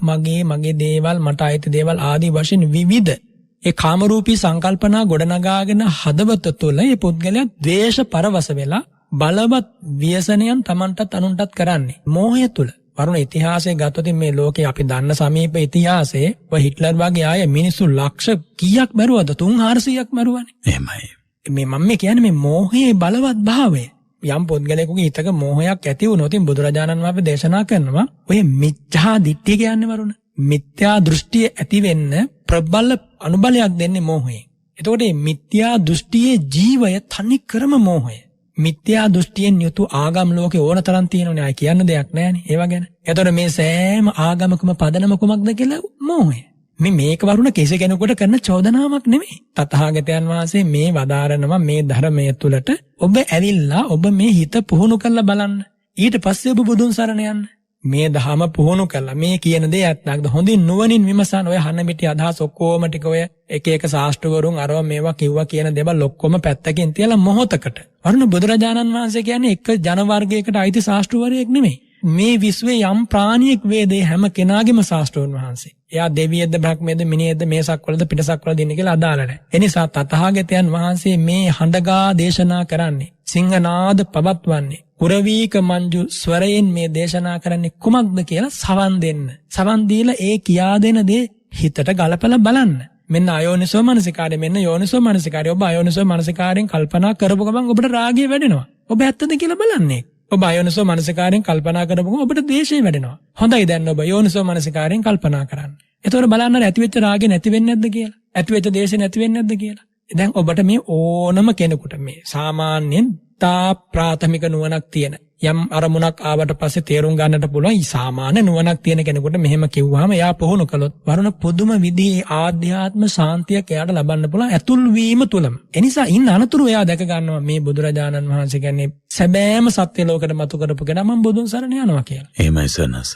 [SPEAKER 3] මගේ දේවල්, මට අයිති දේවල් ආදී වශයෙන් විවිධ ඒ කාමරූපී සංකල්පනා ගොඩනගාගෙන හදවත තුළ මේ පුද්ගලයා ද්වේෂ පරවස වෙලා බලවත් ව්‍යසනයන් Tamanටත් අනුන්ටත් කරන්නේ මෝහය තුළ. වරුණ ඉතිහාසයේ ගත්තොත් මේ ලෝකේ අපි දන්න සමීප ඉතිහාසයේ ඔය හිට්ලර් වගේ ආයේ මිනිස්සු ලක්ෂ කීයක් මරුවද? 300-400ක් මරුවානේ.
[SPEAKER 2] එහෙමයි.
[SPEAKER 3] මම කියන්නේ මේ මෝහයේ බලවත් භාවය. යම් පුද්ගලයෙකුගේ හිතක මෝහයක් ඇති වුණොත් බුදුරජාණන් වහන්සේ දේශනා කරනවා ඔය මිත්‍යා දිට්ඨිය කියන්නේ වරුණ. මිත්‍යා දෘෂ්ටිය ඇති වෙන්න ප්‍රබල අනුබලයක් දෙන්නේ මෝහයෙන්. එතකොට මේ මිත්‍යා දෘෂ්ටියේ ජීවය තනි ක්‍රම මෝහය. මිත්‍යා දෘෂ්ටියෙන් යුතු ආගම් ලෝකේ ඕන තරම් තියෙනවනේ. අය කියන්න දෙයක් නැහැනේ ඒවා ගැන. එතකොට මේ සෑම ආගමකම පදනම කුමක්ද කියලා මෝහය. මේක වරුණ කිසි කෙනෙකුට කරන චෝදනාවක් නෙමෙයි. තථාගතයන් වහන්සේ මේ වදාරනවා මේ ධර්මයේ තුලට ඔබ ඇවිල්ලා ඔබ මේ හිත පුහුණු කරලා බලන්න. ඊට පස්සේ ඔබ බුදුන් සරණ යන්න. මේ දහම පුහුණු කළා මේ කියන දේ ඇත්තක්ද හොඳින් නුවණින් විමසන ඔය හන්නමිටි අදහස් ඔක්කොම ටික ඔය එක එක ශාස්ත්‍රවරුන් අරව මේවා කිව්වා කියන දේවල් ඔක්කොම පැත්තකින් තියලා මොහොතකට වරුණ බුදුරජාණන් වහන්සේ කියන්නේ එක ජන වර්ගයකට අයිති ශාස්ත්‍රවරයෙක් නෙමෙයි. මේ විශ්වයේ යම් ප්‍රාණියෙක් වේදේ හැම කෙනාගේම ශාස්ත්‍රෝන් වහන්සේ. එයා දෙවියෙක්ද බ්‍රහ්මයේද මිනිහෙක්ද මේසක් වලද පිටසක් වලද ඉන්නේ කියලා අදාළ නැහැ. ඒ නිසා තථාගතයන් වහන්සේ මේ හඬගා දේශනා කරන්නේ සිංහනාද පවත්වන්නේ කුරවීක මංජු ස්වරයෙන් මේ දේශනා කරන්නේ කුමක්ද කියලා සවන් දෙන්න. සවන් දීලා ඒ කියා දෙන දේ හිතට ගලපලා බලන්න. මෙන්න අයෝනිසෝ මනසිකාරය මෙන්න යෝනිසෝ මනසිකාරය. ඔබ අයෝනිසෝ මනසිකාරයෙන් කල්පනා කරපු ගමන් ඔබට රාගය වැඩෙනවා. ඔබ ඇත්තද කියලා බලන්නේ. ඔබ අයෝනිසෝ මනසිකාරයෙන් කල්පනා කරපු ගමන් ඔබට ද්වේෂය වැඩෙනවා. හොඳයි දැන් ඔබ යෝනිසෝ මනසිකාරයෙන් කල්පනා කරන්න. එතකොට බලන්න ඇතිවෙච්ච රාගය නැති වෙන්නේ නැද්ද කියලා. ඇතිවෙච්ච ද්වේෂය නැති වෙන්නේ නැද්ද කියලා. දැන් ඔබට මේ ඕනම කෙනෙකුට මේ සාමාන්‍යයෙන් තා ප්‍රාථමික නුවණක් තියෙන යම් අරමුණක් ආවට පස්සේ තේරුම් ගන්නට පුළුවන් සාමාන්‍ය නුවණක් තියෙන කෙනෙකුට මෙහෙම කිව්වහම එයා පුහුණු කළොත් වරුණ පුදුම විදිහේ ආධ්‍යාත්ම ශාන්තියක් එයාට ලබන්න පුළුවන් ඇතුල් වීම තුලම. ඒ නිසා ඉන්න අනතුරු එයා දැක ගන්නවා මේ බුදුරජාණන් වහන්සේ කියන්නේ සැබෑම සත්‍ය ලෝකෙට මතු කරපු කෙනා මම බුදුන් සරණ යනවා කියලා.
[SPEAKER 2] එහෙමයි සනස.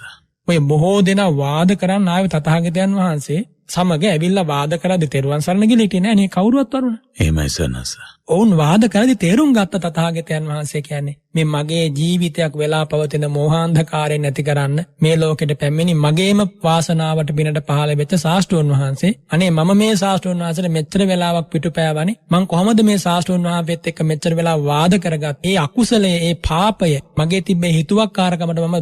[SPEAKER 3] ඔය බොහෝ දෙනා වාද කරන්න ආවේ තථාගතයන් වහන්සේ සමග ඇවිල්ලා වාද කරද්දී තෙරුවන් සරණ ගිහින් හිටියේ නෑ නේ කවුරුවත් වරුණ.
[SPEAKER 2] එහෙමයි සනස.
[SPEAKER 3] ඔවුන් වාද කරද්දී තේරුම් ගත්ත තථාගතයන් වහන්සේ කියන්නේ මේ මගේ ජීවිතයක් වෙලා පවතින මෝහාන්ධකාරයෙන් නැති කරන්න මේ ලෝකෙට පැමිණි මගේම වාසනාවට පිනට පහළ වෙච්ච ශාස්ත්‍රෝන් වහන්සේ අනේ මම මේ ශාස්ත්‍රෝන් වහන්සේට මෙච්චර වෙලාවක් පිටුපෑවනේ මං කොහොමද මේ ශාස්ත්‍රෝන් වහන්සේත් එක්ක මෙච්චර වෙලා වාද කරගත්තේ? ඒ අකුසලයේ ඒ පාපය මගේ තිබ්බේ හිතුවක්කාරකමට මම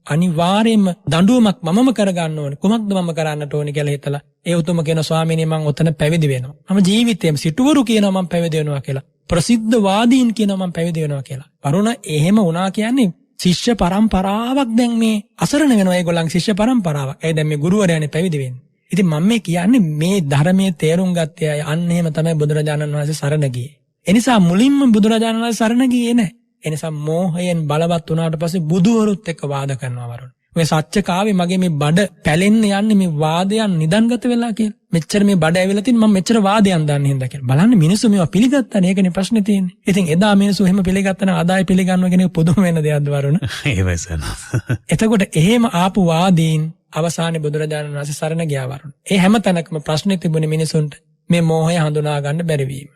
[SPEAKER 3] අනිවාර්යයෙන්ම දඬුවමක් මමම කරගන්න ඕනේ. කුමක්ද මම කරන්නට ඕනේ කියලා හිතලා ඒ උතුම කියන ස්වාමීනි මං ඔතන පැවිදි වෙනවා. මම ජීවිතේම සිටුවරු කියනවා මං පැවිදි වෙනවා කියලා. ප්‍රසිද්ධ වාදීන් කියනවා මං පැවිදි වෙනවා කියලා. වරුණ එහෙම වුණා කියන්නේ ශිෂ්‍ය පරම්පරාවක් දැන් මේ අසරණ වෙනවා ඒගොල්ලන් ශිෂ්‍ය පරම්පරාවක්. ඒ දැන් මේ ගුරුවරයානේ පැවිදි වෙන්නේ. ඉතින් මම මේ කියන්නේ මේ ධර්මයේ තේරුම් ගත්තේ අය අන්න එහෙම තමයි බුදුරජාණන් වහන්සේ සරණ ගියේ. ඒ නිසා මුලින්ම බුදුරජාණන් වහන්සේ සරණ ගියේ නැහැ. ඒ නිසා මෝහයෙන් බලවත් වුණාට පස්සේ බුදුවරුත් එක්ක වාද කරනවා වරුණ. මේ සත්‍ය කාවේ මගේ මේ බඩ පැලෙන්න යන්නේ මේ වාදයන් නිදන්ගත වෙලා කියලා. මෙච්චර මේ බඩ ඇවිල්ලා තින් මම මෙච්චර වාදයන් දාන්න හින්දා කියලා. බලන්න මිනිස්සු මේවා පිළිගත්තානේ. ඒකනේ ප්‍රශ්නේ තියෙන්නේ. ඉතින් එදා මිනිස්සු එහෙම පිළිගත්තා නම් අදායි පිළිගන්නවා කියන එක පුදුම වෙන දෙයක්ද වරුණ.
[SPEAKER 2] එහෙමයි සනස.
[SPEAKER 3] එතකොට එහෙම ආපු වාදීන් අවසානයේ බුදුරජාණන් වහන්සේ සරණ ගියා වරුණ. ඒ හැම තැනකම ප්‍රශ්නේ තිබුණේ මිනිසුන්ට මේ මෝහය හඳුනා ගන්න බැරි වීම.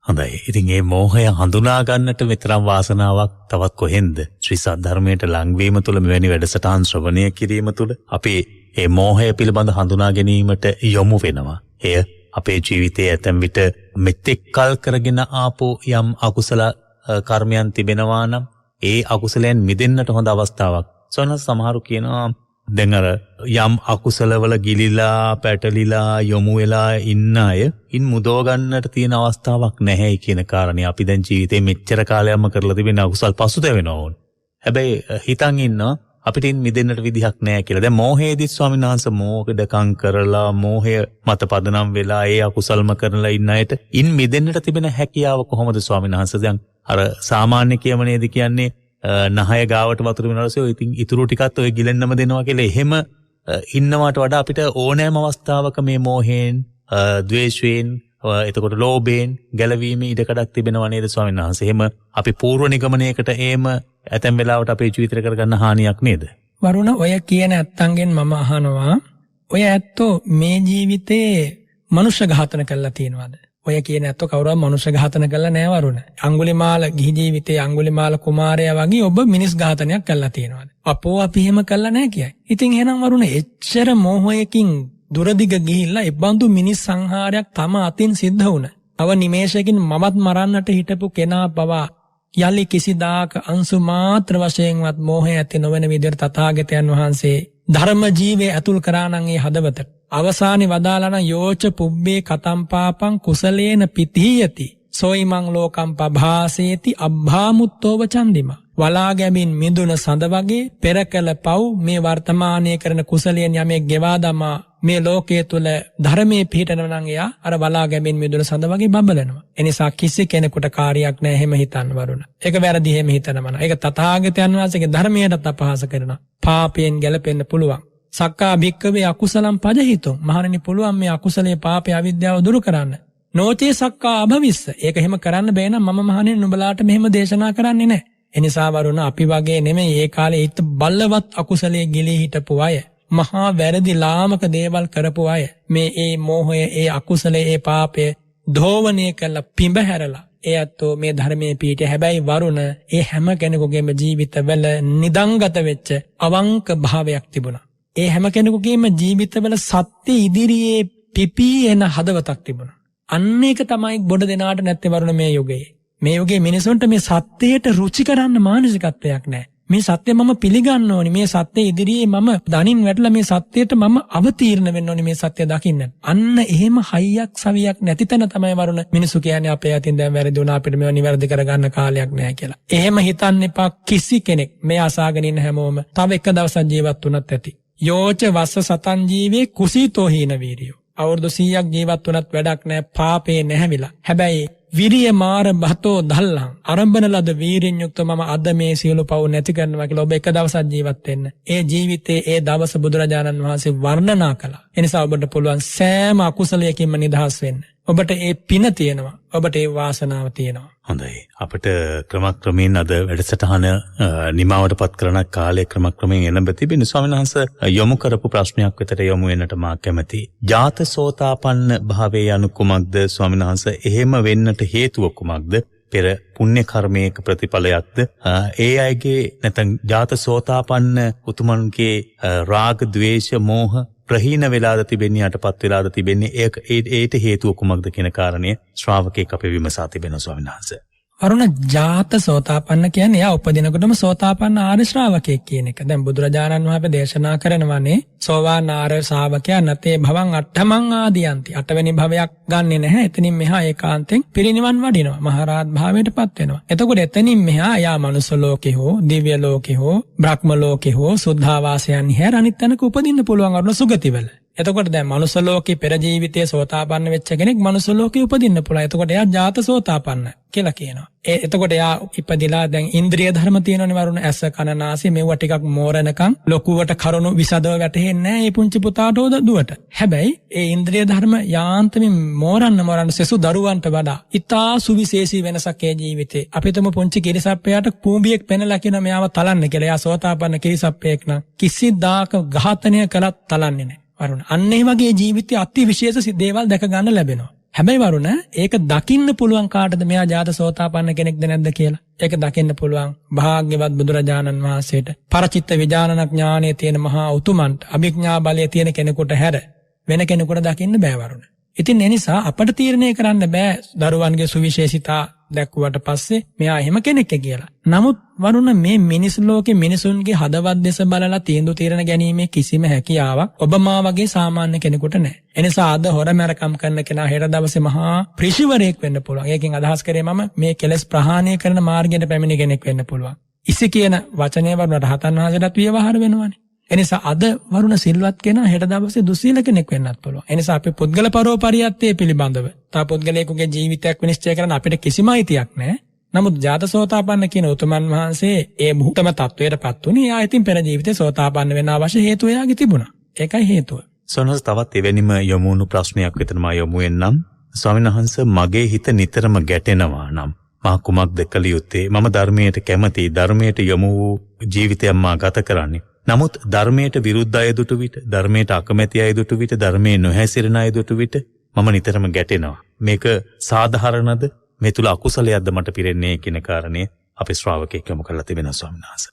[SPEAKER 2] හොඳයි. ඉතින් මේ මෝහය හඳුනා ගන්නට මෙතරම් වාසනාවක් තවත් කොහෙන්ද? ශ්‍රී සද්ධර්මයට ලංවීම තුළ මෙවැනි වැඩසටහන් ශ්‍රවණය කිරීම තුළ අපි මේ මෝහය පිළිබඳ හඳුනා ගැනීමට යොමු වෙනවා. එය අපේ ජීවිතයේ ඇතැම් විට මෙතෙක් කල් කරගෙන ආපු යම් අකුසල කර්මයන් තිබෙනවා නම් ඒ අකුසලයන් මිදෙන්නට හොඳ අවස්ථාවක්. සමහරු කියනවා දැන් අර යම් අකුසලවල ගිලිලා පැටලිලා යොමු වෙලා ඉන්න අය ඉන් මුදව ගන්නට තියෙන අවස්ථාවක් නැහැයි කියන කාරණේ අපි දැන් ජීවිතේ මෙච්චර කාලයක්ම කරලා තිබෙන අකුසල් පසුතැවෙනවා ඕන. හැබැයි හිතන් ඉන්නවා අපිට ඉන් මිදෙන්නට විදිහක් නැහැ කියලා. දැන් මෝහයේදී ස්වාමීන් වහන්සේ මෝහකඩකම් කරලා මෝහය මත පදනම් වෙලා ඒ අකුසල්ම කරලා ඉන්න අයට ඉන් මිදෙන්නට තිබෙන හැකියාව කොහොමද ස්වාමීන් වහන්සේ? දැන් අර සාමාන්‍ය කියමනේදී කියන්නේ නහය ගාවට වතුර වෙනවාසේ ඔය ඉතින් ඉතුරු ටිකත් ඔය ගිලෙන්නම දෙනවා කියලා එහෙම ඉන්නවට වඩා අපිට ඕනෑම අවස්ථාවක මේ මෝහයෙන් ද්වේෂයෙන් එතකොට ලෝභයෙන් ගැලවීමේ ඉඩකඩක් තිබෙනවා නේද ස්වාමීන් වහන්සේ? එහෙම අපි පූර්ව නිගමනයකට එහෙම ඇතැම් වෙලාවට අපේ ජීවිතේ කරගන්න හානියක් නේද?
[SPEAKER 3] වරුණ ඔය කියන ඇත්තන්ගෙන් මම අහනවා ඔය ඇත්තෝ මේ ජීවිතේ මනුෂ්‍ය ඝාතන කළා තියෙනවද? ඔය කියන ඇත්තෝ කවුරුවත් මනුෂ්‍ය ඝාතන කළා නෑ වරුණ. අඟුලිමාල ගිහි ජීවිතේ අඟුලිමාල කුමාරයා වගේ ඔබ මිනිස් ඝාතනයක් කළා තියෙනවද? අපෝ අපි එහෙම කළා නෑ කියයි. ඉතින් එහෙනම් වරුණ එච්චර මෝහයකින් දුරදිග ගිහිල්ලා එබඳු මිනිස් සංහාරයක් තම අතින් සිද්ධ වුණා. අව නිමේෂයකින් මමත් මරන්නට හිටපු කෙනා පවා යලි කිසිදාක අංශු මාත්‍ර වශයෙන්වත් මෝහය ඇති නොවන විදිහට තථාගතයන් වහන්සේ ධර්ම ජීවේ අතුල් කරා නම් ඒ හදවත අවසානි වදාළන යෝච පුබ්බේ කතම් පාපං කුසලේන පිතීයති සෝයිමං ලෝකම් පභාසේති අබ්භාමුත්තෝව චන්දිමා. වලා ගැමින් මිදුන සඳ වගේ පෙර කළ පව් මේ වර්තමානයේ කරන කුසලයෙන් යමෙක් ගෙවා දමා මේ ලෝකයේ තුල ධර්මයේ පිහිටනවා නම් එයා අර වලා ගැමින් මිදුන සඳ වගේ බබලනවා. එනිසා කිසි කෙනෙකුට කාර්යයක් නැහැ එහෙම හිතන්න වරුණ. ඒක වැරදි එහෙම හිතනමන. ඒක තථාගතයන් වහන්සේගේ ධර්මයට අපහාස කරනවා. පාපයෙන් ගැලපෙන්න පුළුවන්. සක්කා භික්කවේ අකුසලම් පජහිතෝ. මහණෙනි පුළුවන් මේ අකුසලයේ පාපය අවිද්‍යාව දුරු කරන්න. නොචේ සක්කා අභවිස්ස. ඒක එහෙම කරන්න බෑ නම් මම මහණෙනි නුඹලාට මෙහෙම දේශනා කරන්නේ නැහැ. එනිසා වරුණ අපි වගේ නෙමෙයි ඒ කාලේ හිත බලවත් අකුසලයේ ගිලී හිටපු අය. මහා වැරදි ලාමක දේවල් කරපු අය මේ ඒ මෝහය ඒ අකුසලයේ ඒ පාපය ධෝවණය කළ පිඹ හැරලා ඒ අතෝ මේ ධර්මයේ පීඨය. හැබැයි වරුණ ඒ හැම කෙනෙකුගේම ජීවිතවල නිදංගත වෙච්ච අවංක භාවයක් තිබුණා. ඒ හැම කෙනෙකුගේම ජීවිතවල සත්‍ය ඉදිරියේ පිපී එන හදවතක් තිබුණා. අන්න ඒක තමයි බොඩ දෙනාට නැත්තේ වරුණ මේ යුගයේ. මේ යුගයේ මිනිසුන්ට මේ සත්‍යයට රුචි කරන්න මානසිකත්වයක් නැහැ. මේ සත්‍ය මම පිළිගන්න ඕනි. මේ සත්‍ය ඉදිරියේ මම දනින් වැටලා මේ සත්‍යයට මම අවතීර්ණ වෙන්න ඕනි මේ සත්‍ය දකින්න. අන්න එහෙම හයියක් සවියක් නැති තැන තමයි වරුණ මිනිසු කියන්නේ අපේ අතින් දැන් වැරදි වුණා අපිට මේවා නිවැරදි කරගන්න කාලයක් නැහැ කියලා. එහෙම හිතන්න එපා කිසි කෙනෙක්. මේ අසාගෙන ඉන්න හැමෝම තව එක දවසක් ජීවත් වුණත් ඇති. යෝච වස්ස සතන් ජීවේ කුසීතෝ හීන වීරියෝ. අවුරුදු 100ක් ජීවත් වුණත් වැඩක් නැහැ. පාපේ නැහැවිලා. හැබැයි විරිය මාර බතෝ දල්ලං ආරම්භන ලද වීරියෙන් යුක්ත මම අද මේ සියලු පව් නැති කරනවා කියලා ඔබ එක දවසක් ජීවත් වෙන්න. ඒ ජීවිතයේ ඒ දවස බුදුරජාණන් වහන්සේ වර්ණනා කළා. ඒ නිසා ඔබට පුළුවන් සෑම අකුසලයකින්ම නිදහස් වෙන්න. ඔබට ඒ පින තියෙනවා. ඔබට ඒ වාසනාව තියෙනවා.
[SPEAKER 2] හොඳයි. අපිට ක්‍රමක්‍රමයෙන් අද වැඩසටහන නිමාවටපත් කරන කාලය ක්‍රමක්‍රමයෙන් එළඹ තිබෙන ස්වාමීන් වහන්සේ යොමු කරපු ප්‍රශ්නයක් විතර යොමු වෙන්නට මා කැමැතියි. ජාත සෝතාපන්න භාවයේ අනු කුමක්ද ස්වාමීන් වහන්සේ? එහෙම වෙන්නට හේතුව කුමක්ද? පෙර පුණ්‍ය කර්මයක ප්‍රතිඵලයක්ද? ඒ අයගේ නැත්නම් ජාත සෝතාපන්න උතුමන්ගේ රාග, ద్వේෂ, මෝහ ප්‍රහීන වෙලාද තිබෙන්නේ, යටපත් වෙලාද තිබෙන්නේ? ඒට හේතුව කුමක්ද කියන කාරණය ශ්‍රාවකෙක් අපේ විමසා තිබෙනවා ස්වාමීන් වහන්සේ.
[SPEAKER 3] අරුණ ජාත සෝතාපන්න කියන්නේ එයා උපදිනකොටම සෝතාපන්න ආර්ය ශ්‍රාවකයෙක් කියන එක. දැන් බුදුරජාණන් වහන්සේ දේශනා කරනවානේ සෝවාන් ආර්ය ශ්‍රාවකයා නතේ භවං අට්ඨමං ආදියන්ති. 8 වෙනි භවයක් ගන්නෙ නැහැ. එතනින් මෙහා ඒකාන්තයෙන් පිරිනිවන් වඩිනවා. මහරහත් භාවයටපත් වෙනවා. එතකොට එතනින් මෙහා එයා මනුස්ස ලෝකේ හෝ දිව්‍ය ලෝකේ හෝ බ්‍රහ්ම ලෝකේ හෝ සුද්ධාවාසයන් හැර අනිත් තැනක උපදින්න පුළුවන් අරුණ සුගතිවල. එතකොට දැන් මනුස්ස ලෝකේ පෙර ජීවිතයේ සෝතාපන්න වෙච්ච කෙනෙක් මනුස්ස ලෝකේ උපදින්න පුළුවන්. එතකොට එයා ජාත සෝතාපන්න කියලා කියනවා. එතකොට එයා ඉපදිලා දැන් ඉන්ද්‍රිය ධර්ම තියෙනවනේ වරුණ, ඇස කන නාසය මේවා ටිකක් මෝරණකම් ලොකුවට කරුණු විසදව වැටහෙන්නේ නැහැ මේ පුංචි පුතාට හොද දුවට. හැබැයි ඒ ඉන්ද්‍රිය ධර්ම යාන්තමින් මෝරන්න සෙසු දරුවන්ට වඩා ඉතා සුවිශේෂී වෙනසක් ඒ ජීවිතේ. අපිටම පුංචි කිරිසප්පයාට කූඹියෙක් පෙනලා කියන මෙයාව තලන්න කියලා. එයා සෝතාපන්න කිරිසප්පයෙක් නම් කිසිදාක ඝාතනය කළත් තලන්නේ නැහැ. වරුණ අන්න ඒ වගේ ජීවිතයේ අති විශේෂ දේවල් දැක ගන්න ලැබෙනවා. හැබැයි වරුණ ඒක දකින්න පුළුවන් කාටද මෙයා ජාත සෝතාපන්න කෙනෙක්ද නැද්ද කියලා? ඒක දකින්න පුළුවන් භාග්‍යවත් බුදුරජාණන් වහන්සේට, පරචිත්ත විඥාන ඥානයේ තියෙන මහා උතුමන්ට, අභිඥා බලයේ තියෙන කෙනෙකුට හැර වෙන කෙනෙකුට දකින්න බෑ වරුණ. ඉතින් ඒ නිසා අපට තීරණය කරන්න බෑ දරුවන්ගේ සුවිශේෂිතා දැක්ුවට පස්සේ මෙයා එහෙම කෙනෙක් කියලා. නමුත් වරුණ මේ මිනිස් ලෝකේ මිනිසුන්ගේ හදවත් දෙස බලලා තීන්දුව తీරන ගැනීමේ කිසිම හැකියාවක් ඔබ මා වගේ සාමාන්‍ය කෙනෙකුට නැහැ. එනිසා අද හොරමැරකම් කරන කෙනා හෙට දවසේ මහා ඍෂිවරයෙක් වෙන්න පුළුවන්. ඒකෙන් අදහස් කරේ මම මේ කෙලෙස් ප්‍රහාණය කරන මාර්ගයට පැමිණි කෙනෙක් වෙන්න පුළුවන්. ඉසි කියන වචනය වරුණ රහතන් වහන්සේටත් ව්‍යවහාර වෙනවානේ. එනිසා අද වරුණ සිල්වත් කෙනා හෙට දවසේ දුස්සීල කෙනෙක් වෙන්නත් පුළුවන්. එනිසා අපි පුද්ගල පරෝපරියත්තේ පිළිබඳව තා පුද්ගලයෙකුගේ ජීවිතයක් විනිශ්චය කරන්න අපිට කිසිම අයිතියක් නැහැ. නමුත් ජාත සෝතාපන්න කියන උතුමන් වහන්සේ ඒ මුහුතම තත්වයටපත් වුණේ. ආ ඉතින් පෙර ජීවිතේ සෝතාපන්න වෙන්න අවශ්‍ය හේතුව එයාගේ තිබුණා. ඒකයි හේතුව.
[SPEAKER 2] සොනස් තවත් එවැනිම යොමුණු ප්‍රශ්නයක් විතර මා යොමු වෙන්නම්. ස්වාමීන් වහන්සේ මගේ හිත නිතරම ගැටෙනවා නම් මා කුමක්ද කළ යුත්තේ? මම ධර්මයට කැමතියි. ධර්මයට යොමු වූ ජීවිතයක් මා ගත කරන්නේ. නමුත් ධර්මයට විරුද්ධ අය දුටු විට, ධර්මයට අකමැති අය දුටු විට, ධර්මයේ නොහැසිරෙන අය දුටු විට මම නිතරම ගැටෙනවා. මේක සාධාරණද? මේ තුල අකුසලයක්ද මට පිරෙන්නේ කියන කාරණේ අපේ ශ්‍රාවකෙක් යොමු කරලා තිබෙනවා ස්වාමීන් වහන්සේ.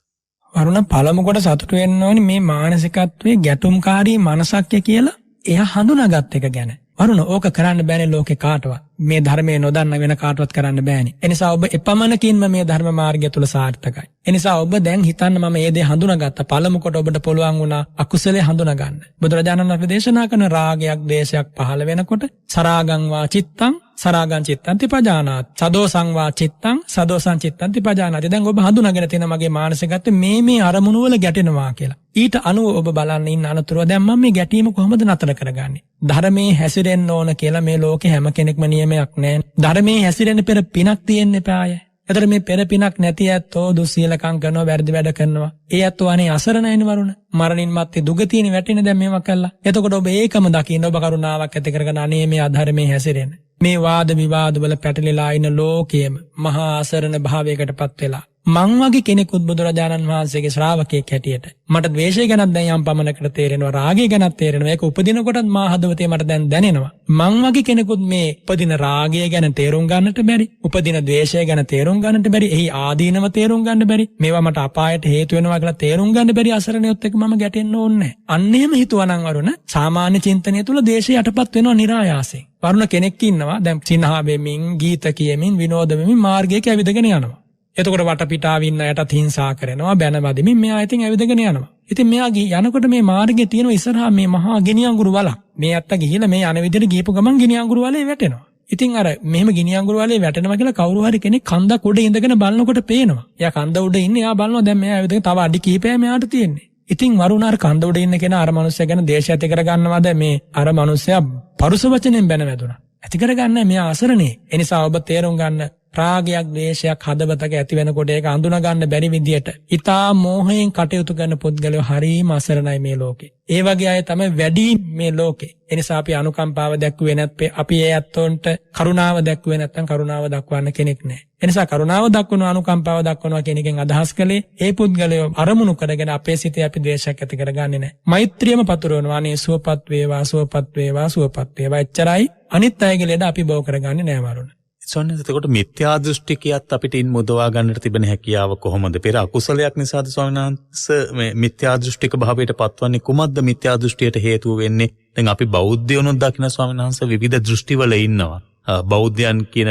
[SPEAKER 3] වරුණ පළමු කොට සතුටු වෙන්න ඕනි මේ මානසිකත්වයේ ගැටුම්කාරී මනසක් කියලා එයා හඳුනාගත් එක ගැන. වරුණ ඕක කරන්න බෑනේ ලෝකේ කාටවත්. මේ ධර්මයේ නොදන්න වෙන කාටවත් කරන්න බෑනේ. එනිසා ඔබ එපමණකින්ම මේ ධර්ම මාර්ගය තුල සාර්ථකයි. එනිසා ඔබ දැන් හිතන්න මම මේ දේ හඳුනාගත්තා. පළමු කොට ඔබට පුළුවන් වුණා අකුසලයේ හඳුනා ගන්න. බුදුරජාණන් වහන්සේ දේශනා කරන රාගයක්, දේශයක් පහළ වෙනකොට සරාගං වා චිත්තං සරාගං චිත්තං තිපජානාති. සදෝසං වා චිත්තං සදෝසං චිත්තං තිපජානාති. දැන් ඔබ හඳුනාගෙන තියෙන මගේ මානසිකත්වයේ මේ අරමුණු වල ගැටෙනවා කියලා. ඊට අනුව ඔබ බලන්න ඉන්න අනතුරුව දැන් මම මේ ගැටීම කොහොමද නතර කරගන්නේ? ධර්මයේ හැසිරෙන්න ඕන කියලා මේ ලෝකේ හැම කෙනෙක්ම නියමයක් නැහැ. ධර්මයේ හැසිරෙන්න පෙර පිනක් තියෙන්න එපාය. එතකොට මේ පෙර පිනක් නැති ඇත්තෝ දුස්සීලකම් කරනවා, වැරදි වැඩ කරනවා. ඒ ඇත්තෝ අනේ අසරණයිනේ වරුණ. මරණින් මත්තේ දුගතියනේ වැටෙන්නේ දැන් මේවා කළා. එතකොට ඔබ ඒකම දකින්න ඔබ කරුණාවක් ඇති කරගෙන අනේ මේ අධර්මයේ හැසිරෙන්න. මේ වාද විවාද වල පැටලිලා ඉන්න ලෝකයේම මහා අසරණ භාවයකටපත් වෙලා මං වගේ කෙනෙකුත් බුදුරජාණන් වහන්සේගේ ශ්‍රාවකයෙක් හැටියට මට ද්වේෂය ගැනත් දැන් යම් පමණකට තේරෙනවා, රාගය ගැනත් තේරෙනවා. ඒක උපදිනකොටත් මා හදවතේ මට දැන් දැනෙනවා. මං වගේ කෙනෙකුත් මේ උපදින රාගය ගැන තේරුම් ගන්නට බැරි, උපදින ද්වේෂය ගැන තේරුම් ගන්නට බැරි, එහි ආදීනව තේරුම් ගන්න බැරි, මේවා මට අපායට හේතු වෙනවා කියලා තේරුම් ගන්න බැරි අසරණයොත් එක්ක මම ගැටෙන්න ඕනේ නැහැ. අන්න එහෙම හිතුවනම් වරුණ සාමාන්‍ය චින්තනය තුල ද්වේෂය යටපත් වෙනවා નિરાයාසයෙන්. වරුණ කෙනෙක් ඉන්නවා දැන් සිනහා වෙමින්, ගීත කියමින්, විනෝද වෙමින් මාර්ගයක ඇවිදගෙන යනවා. එතකොට වටපිටාව ඉන්න අයටත් හිංසා කරනවා, බැන වදිමින් මෙයා ඉතින් ඇවිදගෙන යනවා. ඉතින් මෙයා යනකොට මේ මාර්ගයේ තියෙන ඉස්සරහා මේ මහා ගිනි අඟුරු වලක්. මේ අත්ත ගිහිලා මේ යන විදිහට ගියපු ගමන් ගිනි අඟුරු වලේ වැටෙනවා. ඉතින් අර මෙහෙම ගිනි අඟුරු වලේ වැටෙනවා කියලා කවුරු හරි කෙනෙක් කන්දක් උඩ ඉඳගෙන බලනකොට පේනවා. එයා කන්ද උඩ ඉන්නේ, එයා බලනවා දැන් මෙයා ඇවිදගෙන තව අඩි කිහිපයක් මෙයාට තියෙන්නේ. ඉතින් වරුණ අර කන්ද උඩ ඉන්න කෙනා අර මනුස්සයා ගැන දේශය ඇති කරගන්නවද මේ අර මනුස්සයා පරුස වචනෙන් බැන වැදුනා. ඇති කරගන්න මෙයා අසරණේ. ඒ නිසා ඔබ තේරුම් ගන්න රාගයක්, ද්වේෂයක් හදවතක ඇති වෙනකොට ඒක අඳුනා ගන්න බැරි විදියට ඊටා මෝහයෙන් කටයුතු කරන පුද්ගලයෝ හරීම අසරණයි මේ ලෝකේ. ඒ වගේ අය තමයි වැඩි මේ ලෝකේ. ඒ නිසා අපි අනුකම්පාව දැක්ුවේ නැත්නම් අපි ඒ ඇත්තොන්ට කරුණාව දැක්ුවේ නැත්නම් කරුණාව දක්වන්න කෙනෙක් නැහැ. ඒ නිසා කරුණාව දක්වන අනුකම්පාව දක්වනවා කියන එකෙන් අදහස් කළේ ඒ පුද්ගලයෝ අරමුණු කරගෙන අපේ සිතේ අපි ද්වේෂයක් ඇති කරගන්නේ නැහැ. මෛත්‍රියම පතුරවනවා. අනේ සුවපත් වේවා, සුවපත් වේවා, සුවපත් වේවා. එච්චරයි. අනිත් අයගේ ලෙඩ අපි බව කරගන්නේ නැහැ වරුණ.
[SPEAKER 2] ස්වාමීන් වහන්සේ එතකොට මිත්‍යා දෘෂ්ටිකියත් අපිට ඉන් මුදවා ගන්නට තිබෙන හැකියාව කොහොමද? පෙර අකුසලයක් නිසාද ස්වාමීන් වහන්සේ මේ මිත්‍යා දෘෂ්ටික භාවයට පත්වන්නේ? කුමක්ද මිත්‍යා දෘෂ්ටියට හේතුව වෙන්නේ? දැන් අපි බෞද්ධයෝනොත් දකින්න ස්වාමීන් වහන්සේ විවිධ දෘෂ්ටිවල ඉන්නවා. බෞද්ධයන් කියන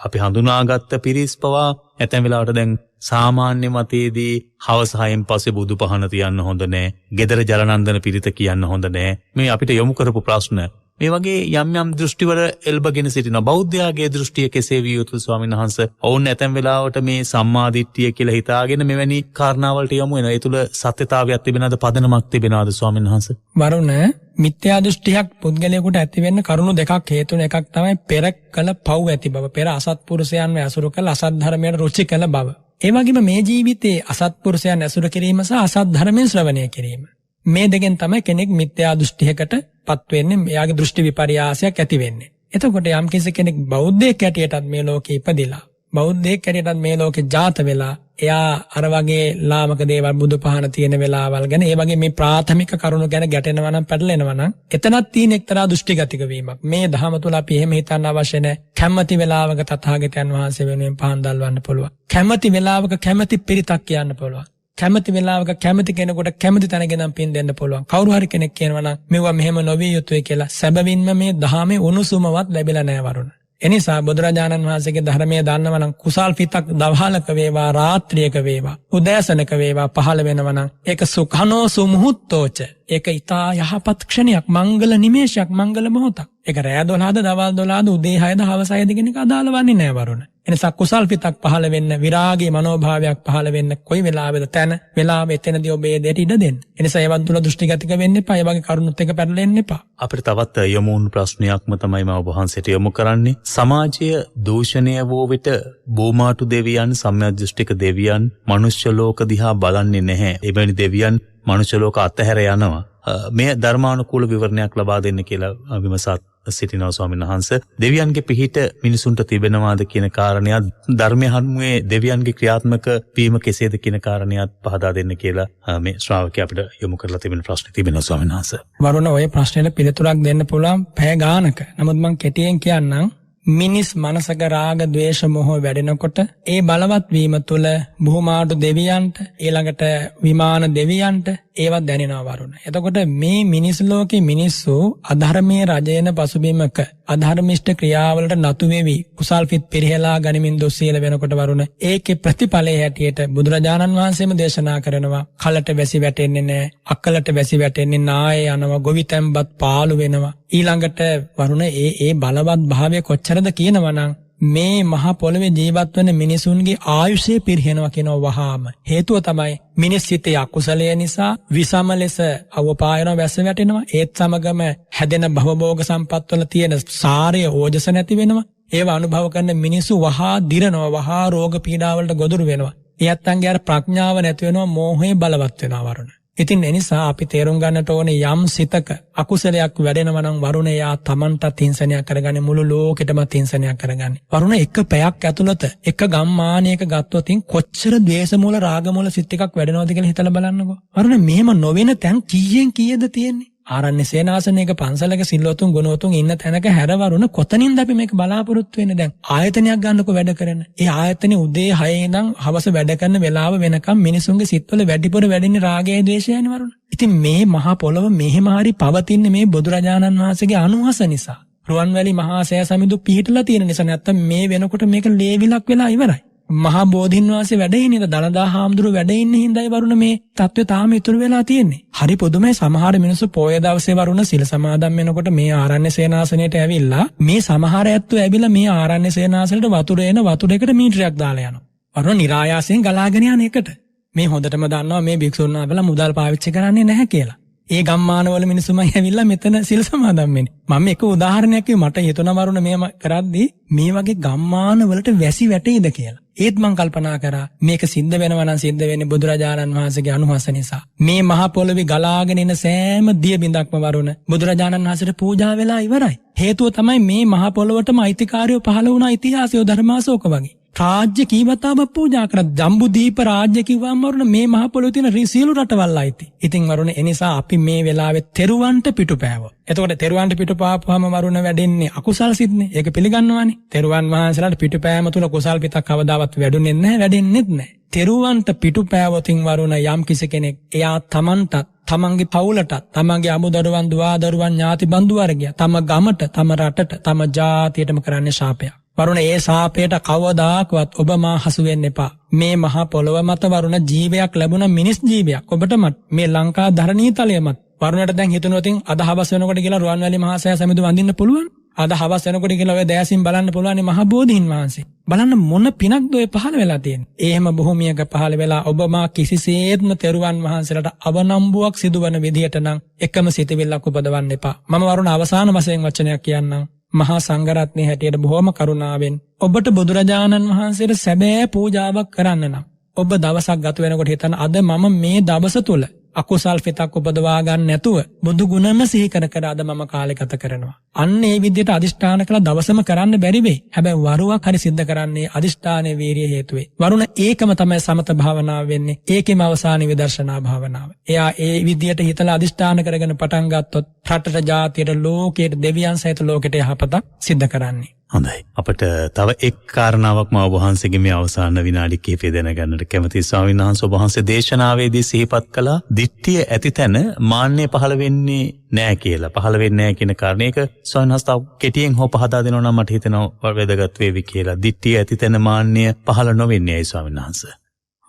[SPEAKER 2] අපි හඳුනාගත්ත පිරිස් පවා ඇතැම් වෙලාවට දැන් සාමාන්‍ය මතයේදී හවස 6න් පස්සේ බුදු පහන තියන්න හොඳ නැහැ. gedara ජලනන්දන පිරිත කියන්න හොඳ නැහැ. මේ අපිට යොමු කරපු ප්‍රශ්න මේ වගේ යම් යම් දෘෂ්ටිවල එල්බගෙන සිටිනවා. බෞද්ධයාගේ දෘෂ්ටිය කෙසේ විය යුතුද ස්වාමීන් වහන්සේ? ඔවුන් ඇතැම් වෙලාවට මේ සම්මාදිට්ඨිය කියලා හිතාගෙන මෙවැනි කාරණාවලට යමු වෙනවා. ඒ තුල සත්‍යතාවයක් තිබෙනවද, පදනමක් තිබෙනවද ස්වාමීන් වහන්සේ?
[SPEAKER 3] වරුණ මිත්‍යා දෘෂ්ටියක් පුද්ගලයාට ඇති වෙන්න කරුණු දෙකක් හේතුන. එකක් තමයි පෙර කළ පව් ඇති බව. පෙර අසත්පුරුෂයන්ව ඇසුරු කළ අසත් ධර්මයට රුචි කළ බව. ඒ වගේම මේ ජීවිතයේ අසත්පුරුෂයන් ඇසුරු කිරීම සහ අසත් ධර්මයෙන් ශ්‍රවණය කිරීම. මේ දෙකෙන් තමයි කෙනෙක් මිත්‍යා දෘෂ්ටියකට පත් වෙන්නේ. එයාගේ දෘෂ්ටි විපර්යාසයක් ඇති වෙන්නේ. එතකොට යම් කෙනෙක් බෞද්ධයෙක් හැටියටත් මේ ලෝකේ ඉපදිලා, බෞද්ධයෙක් හැටියටත් මේ ලෝකේ ජාත වෙලා, එයා අර වගේ ලාමක දේවල් බුදු පහන තියෙන වෙලාවල් ගැන, ඒ වගේ මේ ප්‍රාථමික කරුණු ගැන ගැටෙනවා නම්, පැටලෙනවා නම්, එතනත් තියෙන එක්තරා දෘෂ්ටිගතික වීමක්. මේ ධහම තුල අපි එහෙම හිතන්න අවශ්‍ය නැහැ. කැමැති වෙලාවක තථාගතයන් වහන්සේ වෙනුවෙන් පහන් දල්වන්න පුළුවන්. කැමැති වෙලාවක කැමැති පිරිතක් කියන්න පුළුවන්. කැමැති වෙලාවක කැමැති කෙනෙකුට කැමැති තැනගෙන පින් දෙන්න පුළුවන්. කවුරු හරි කෙනෙක් කියනවා නම් මෙවුවා මෙහෙම නොවිය යුතුයි කියලා, සැබවින්ම මේ ධහමේ උණුසුමවත් ලැබිලා නැහැ වරුණ. එනිසා බුදුරජාණන් වහන්සේගේ ධර්මයේ දන්නවා නම් කුසල් පිටක් දවහලක වේවා, රාත්‍රියක වේවා, උදෑසනක වේවා පහළ වෙනවා නම් ඒක සුඛනෝ සුමුහුත්තෝච. ඒක ඊතා යහපත් ක්ෂණයක්, මංගල නිමේෂයක්, මංගල මොහොතක්. ඒක රෑ 12ද, දවල් 12ද, උදේ 6ද, හවස 6ද කියන එක අදාළ වන්නේ නැහැ වරුණ. එනිසා කුසල් පිටක් පහළ වෙන්න, විරාගී මනෝභාවයක් පහළ වෙන්න කොයි වෙලාවෙද තැන වෙලාව එතනදී ඔබේ දෙයට ඉඩ දෙන්න. එනිසා ඒවත් තුල දෘෂ්ටිගතික වෙන්න එපා. ඒ වගේ කරුණුත් එක පැටලෙන්න එපා.
[SPEAKER 2] අපිට තවත් යොමු වුණු ප්‍රශ්නයක්ම තමයි මම ඔබ වහන්සේට යොමු කරන්නේ. සමාජය දූෂණය වූ විට බෝමාටු දෙවියන්, සම්මියදෘෂ්ටික දෙවියන් මනුෂ්‍ය ලෝක දිහා බලන්නේ නැහැ. එවැනි දෙවියන් මනුෂ්‍ය ලෝක අතහැර යනවා. මේ ධර්මානුකූල විවරණයක් ලබා දෙන්න කියලා විමසත් සිටිනවා ස්වාමීන් වහන්සේ. දෙවියන්ගේ පිහිට මිනිසුන්ට තිබෙනවාද කියන කාරණයක්, ධර්මයේ හමුවේ දෙවියන්ගේ ක්‍රියාත්මක වීම කෙසේද කියන කාරණයක් පහදා දෙන්න කියලා මේ ශ්‍රාවකයා අපිට යොමු කරලා තිබෙන ප්‍රශ්න තිබෙනවා ස්වාමීන් වහන්සේ.
[SPEAKER 3] වරුණ ඔය ප්‍රශ්නෙට පිළිතුරක් දෙන්න පුළුවන් පැය ගානක. නමුත් මම කෙටියෙන් කියන්නම්. මිනිස් මනසක රාග, ද්වේෂ, මොහ වැඩෙනකොට ඒ බලවත් වීම තුළ බුහුමාඩු දෙවියන්ට, ඊළඟට විමාන දෙවියන්ට ඒවත් දැනෙනවා වරුණ. එතකොට මේ මිනිස් ලෝකේ මිනිස්සු අධර්මයේ රජයන පසුබිමක අධර්මිෂ්ඨ ක්‍රියාවලට නතු වෙවි කුසල් පිට පෙරහැලා ගනිමින් දොස්සීල වෙනකොට වරුණ, ඒකේ ප්‍රතිඵලයේ හැටියට බුදුරජාණන් වහන්සේම දේශනා කරනවා, කලට වැසි වැටෙන්නේ නැහැ, අක්කලට වැසි වැටෙන්නේ නායේ යනවා, ගොවිතැන්පත් පාළු වෙනවා. ඊළඟට වරුණ ඒ බලවත් භාවය කොච්චරද කියනවනම් මේ මහ පොළවේ ජීවත් වෙන මිනිසුන්ගේ ආයුෂය පිරිහෙනවා කියනවා වහාම. හේතුව තමයි මිනිස් සිතේ අකුසලය නිසා විසම ලෙස අවපායන වැස්ස වැටෙනවා. ඒත් සමගම හැදෙන භවභෝග සම්පත් වල තියෙන සාරය, ඕජස නැති වෙනවා. ඒවා අනුභව කරන මිනිසු වහා දිරනවා, වහා රෝග පීඩා වලට ගොදුරු වෙනවා. එයත්න්ගේ අර ප්‍රඥාව නැති වෙනවා, මෝහය බලවත් වෙනවා වරුණ. ඉතින් එනිසා අපි තේරුම් ගන්නට ඕනේ යම් සිතක අකුසලයක් වැඩෙනවා නම් වරුණ යා තමන්ටත් හිංසනයක් කරගන්නේ මුළු ලෝකෙටම හිංසනයක් කරගන්නේ. වරුණ එක පැයක් ඇතුළත එක ගම්මානයක ගත්තොත් කොච්චර ද්වේෂ මූල රාග මූල සිත් ටිකක් වැඩෙනවද කියලා හිතලා බලන්නකෝ. වරුණ මෙහෙම නොවෙන තැන් කීයෙන් කීයද තියෙන්නේ? ආරණ්‍ය සේනාසනයක පන්සලක සිල්වතුන් ගුණවතුන් ඉන්න තැනක හැරවරුණ කොතනින්ද අපි මේක බලාපොරොත්තු වෙන්නේ? දැන් ආයතනයක් ගන්නකො වැඩ කරන. ඒ ආයතනේ උදේ 6 ඉඳන් හවස වැඩ කරන වෙලාව වෙනකම් මිනිසුන්ගේ සිත්වල වැඩිපුර වැඩින්නේ රාගය ද්වේෂයනේ වරුණ. ඉතින් මේ මහා පොළව මෙහෙම හරි පවතින්නේ මේ බුදුරජාණන් වහන්සේගේ අනුහස නිසා. රුවන්වැලි මහා සෑ සමිඳු පිහිටලා තියෙන නිසා. නැත්තම් මේ වෙනකොට මේක ලේවිලක් වෙලා ඉවරයි. මහා බෝධින් වහන්සේ වැඩ ඉන්නේ දලදා හාමුදුරුවෝ වැඩ ඉන්න හින්දායි වරුණ මේ තත්ත්වය තාම ඉතුරු වෙලා තියෙන්නේ. හරි පොදුමයි සමහර මිනිස්සු පොය දවසේ වරුණ සිල් සමාදන් වෙනකොට මේ ආරණ්‍ය සේනාසනයට ඇවිල්ලා මේ සමහර ඇත්තෝ ඇවිල්ලා මේ ආරණ්‍ය සේනාසනයට වතුර එකට මීටරයක් දාලා යනවා. වරුණ નિરાයාසයෙන් ගලාගෙන යන එකට. මේ හොඳටම දන්නවා මේ භික්ෂුන් වහන්සේලා මුදල් පාවිච්චි කරන්නේ නැහැ කියලා. ඒ ගම්මානවල මිනිස්සුමයි ඇවිල්ලා මෙතන සිල් සමාදන් වෙන්නේ. මම එක උදාහරණයක් මට හිතුණා වරුණ මේම කරද්දී මේ වගේ ගම්මානවලට වැසි වැටෙයිද කියලා. ඒත් මං කල්පනා කරා මේක සිද්ධ වෙනවා නම් සිද්ධ වෙන්නේ බුදුරජාණන් වහන්සේගේ අනුහස නිසා. මේ මහ පොළොවේ ගලාගෙන එන සෑම දිය බිඳක්ම වරුණ බුදුරජාණන් වහන්සේට පූජා වෙලා ඉවරයි. හේතුව තමයි මේ මහ පොළොවටම අයිතිකාරයෝ පහළ වුණ ඉතිහාසය ධර්මාශෝක වගේ. රාජ්‍ය කීවතාවක් පූජා කරා. ජම්බුදීප රාජ්‍ය කිව්වම වරුණ මේ මහ පොළොවේ තියෙන සියලු රටවල් අයිති. ඉතින් වරුණ එනිසා අපි මේ වෙලාවේ තෙරුවන්ට පිටුපෑවෝ. එතකොට තෙරුවන්ට පිටුපාපුවම වරුණ වැඩෙන්නේ අකුසල් සිත්නේ. ඒක පිළිගන්නවානේ. තෙරුවන් වහන්සේලාට පිටුපෑම තුල කුසල් පිටක් කවදාවත් වැඩුණේ නැහැ, වැඩෙන්නෙත් නැහැ. තෙරුවන්ට පිටුපෑවොතින් වරුණ යම් කිසි කෙනෙක් එයා තමන්ට තමන්ගේ පවුලට තමන්ගේ අමුදරුවන් දුවා දරුවන් ඥාති බන්දු වර්ගය තම ගමට තම රටට තම ජාතියටම කරන්නේ ශාපයක්. වරුණ ඒ ශාපයට කවදාකවත් ඔබ මා හසු වෙන්න එපා. මේ මහා පොළොව මත වරුණ ජීවයක් ලැබුණ මිනිස් ජීවයක් ඔබටමත් මේ ලංකා ධරණී තලයේමත් වරුණට දැන් හිතනොතින් අද හවස වෙනකොට කියලා රුවන්වැලි මහා සෑ සමිඳු වඳින්න පුළුවන්. අද හවස වෙනකොට කියලා ඔය දෑසින් බලන්න පුළුවන් මහා බෝධීන් වහන්සේ. බලන්න මොන පිනක්ද ඔය පහළ වෙලා තියෙන්නේ. එහෙම බොහෝමියක පහළ වෙලා ඔබ මා කිසිසේත්ම තෙරුවන් වහන්සේලාට අවනම්බුවක් සිදුවන විදියට නම් එකම සිතවිල්ලක් උපදවන්න එපා. මම වරුණ අවසාන වශයෙන් වචනයක් කියන්නම්. මහා සංඝරත්නයේ හැටියට බොහොම කරුණාවෙන් ඔබට බුදුරජාණන් වහන්සේට සැබෑ පූජාවක් කරන්න නම් ඔබ දවසක් ගත වෙනකොට හිතන්න අද මම මේ දවස තුල අකුසල් පිටක් උපදවා ගන්න නැතුව බුදු ගුණම සිහි කර කර අද මම කාලය ගත කරනවා. අන්න ඒ විදිහට අදිෂ්ඨාන කළා දවසම කරන්න බැරි වෙයි. හැබැයි වරුවක් හරි සිද්ධ කරන්නේ අදිෂ්ඨානයේ වීරිය හේතුවේ. වරුණ ඒකම තමයි සමත භාවනාව වෙන්නේ. ඒකෙම අවසාන විදර්ශනා භාවනාව. එයා ඒ විදිහට හිතලා අදිෂ්ඨාන කරගෙන පටන් ගත්තොත් රටට ජාතියට ලෝකයට දෙවියන් සහිත ලෝකෙට යහපතක් සිද්ධ කරන්නේ.
[SPEAKER 2] හොඳයි. අපිට තව එක් කාරණාවක් මම ඔබ වහන්සේගේ මේ අවසාන විනාඩි කිහිපය දැනගන්නට කැමතියි. ස්වාමීන් වහන්සේ ඔබ වහන්සේ දේශනාවේදී සිහිපත් කළා දිට්ඨිය ඇති තැන මාන්නය පහළ වෙන්නේ නැහැ කියලා. පහළ වෙන්නේ නැහැ කියන කාරණේක ස්වාමීන් වහන්සේ කෙටියෙන් හො පහදා දෙනවා නම් මට හිතෙනවා වැදගත් වේවි කියලා. දිට්ඨිය ඇති තැන මාන්නය පහළ නොවෙන්නේ ඇයි ස්වාමීන් වහන්සේ?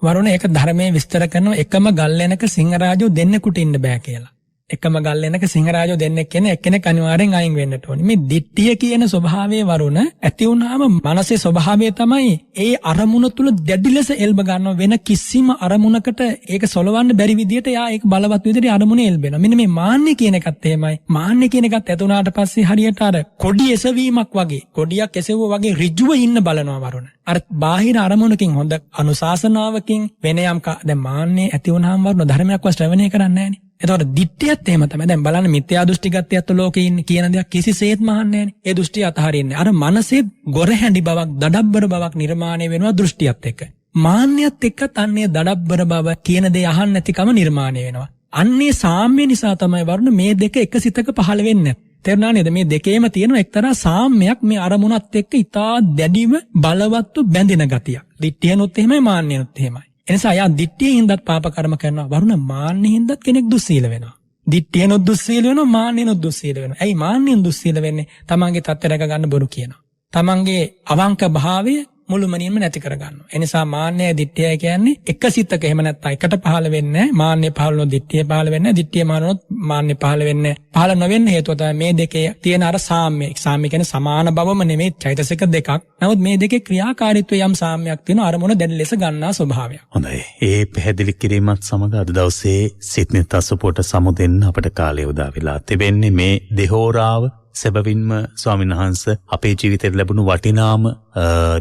[SPEAKER 3] වරුණ ඒක ධර්මයේ විස්තර කරනවා එකම ගල්ලෙනක සිංහරාජෝ දෙන්නෙකුට ඉන්න බෑ කියලා. එකම ගල්ලෙනක සිංහරාජෝ දෙන්නෙක් කියන එක්කෙනෙක් අනිවාර්යෙන් අයින් වෙන්නට ඕනේ. මේ දිට්ඨිය කියන ස්වභාවයේ වරුණ ඇති වුණාම මනසේ ස්වභාවය තමයි ඒ අරමුණ තුල දැඩි ලෙස එල්බ ගන්නව වෙන කිසිම අරමුණකට ඒක සොලවන්න බැරි විදියට යා ඒක බලවත් විදියට අරමුණේ එල්බෙනවා. මෙන්න මේ මාන්නේ කියන එකත් එහෙමයි. මාන්නේ කියන එකත් ඇති වුණාට පස්සේ හරියට අර කොඩි එසවීමක් වගේ කොඩියක් එසවුවා වගේ ඍජුව ඉන්න බලනවා වරුණ. අර බාහිර අරමුණකින් හොඳ අනුශාසනාවකින් වෙන යම් දැන් මාන්නේ ඇති වුණාම වරුණ ධර්මයක් වත් ශ්‍රවණය කරන්නේ නැහැ නේ. එතකොට දිට්ඨියත් එහෙම තමයි. දැන් බලන්න මිත්‍යා දෘෂ්ටිගතයත් ලෝකේ ඉන්නේ කියන දේක් කිසිසේත්ම අහන්නේ නැහැ. ඒ දෘෂ්ටිය අතහරින්නේ. අර මනසේ ගොරහැඬි බවක්, දඩබ්බර බවක් නිර්මාණය වෙනවා දෘෂ්ටියත් එක්ක. මාන්නයත් එක්කත් අන්නේ දඩබ්බර බව කියන දේ අහන්න නැතිකම නිර්මාණය වෙනවා. අන්නේ සාම්‍ය නිසා තමයි වරුණ මේ දෙක එකසිතක පහළ වෙන්නේ. තේරුණා නේද? මේ දෙකේම තියෙන එක්තරා සාම්‍යයක් මේ අරමුණත් එක්ක ඉතා දැඩිව බලවත්ව බැඳෙන ගතියක්. දිට්ඨියනොත් එහෙමයි මාන්නයනොත් එහෙමයි. එනිසා යා දිට්ඨියෙන් හින්දාත් පාප කර්ම කරනවා. වරුණ මාන්නෙන් හින්දාත් කෙනෙක් දුස්සීල වෙනවා. දිට්ඨියනොත් දුස්සීල වෙනවා, මාන්නෙනොත් දුස්සීල වෙනවා. ඇයි මාන්නෙන් දුස්සීල වෙන්නේ? තමන්ගේ තත්ත්වය රැක ගන්න බොරු කියනවා. තමන්ගේ අවංක භාවය මුළුමනින්ම නැති කර ගන්නවා. එනිසා මාන්නය දිට්ඨිය කියන්නේ එක සිතක එහෙම නැත්නම් එකට පහළ වෙන්නේ නැහැ. මාන්නය පහළ නො දිට්ඨිය පහළ වෙන්නේ නැහැ. දිට්ඨිය මානොත් මාන්නය පහළ වෙන්නේ නැහැ. පහළ නොවෙන්න හේතුව තමයි මේ දෙකේ තියෙන අර සාම්‍ය. සාම්‍ය කියන්නේ සමාන බවම නෙමෙයි චෛතසික දෙකක්. නමුත් මේ දෙකේ ක්‍රියාකාරීත්වය යම් සාම්‍යයක් තියෙනවා. අරමුණ දැඩි ලෙස ගන්නා ස්වභාවයක්.
[SPEAKER 2] හොඳයි. ඒ පැහැදිලි කිරීමත් සමග අද දවසේ සිත්නෙත් අසපුවට සමුදෙන්න අපට කාලය උදා වෙලා තිබෙන්නේ මේ දෙහෝරාව සැබවින්ම ස්වාමීන් වහන්සේ අපේ ජීවිතේට ලැබුණු වටිනාම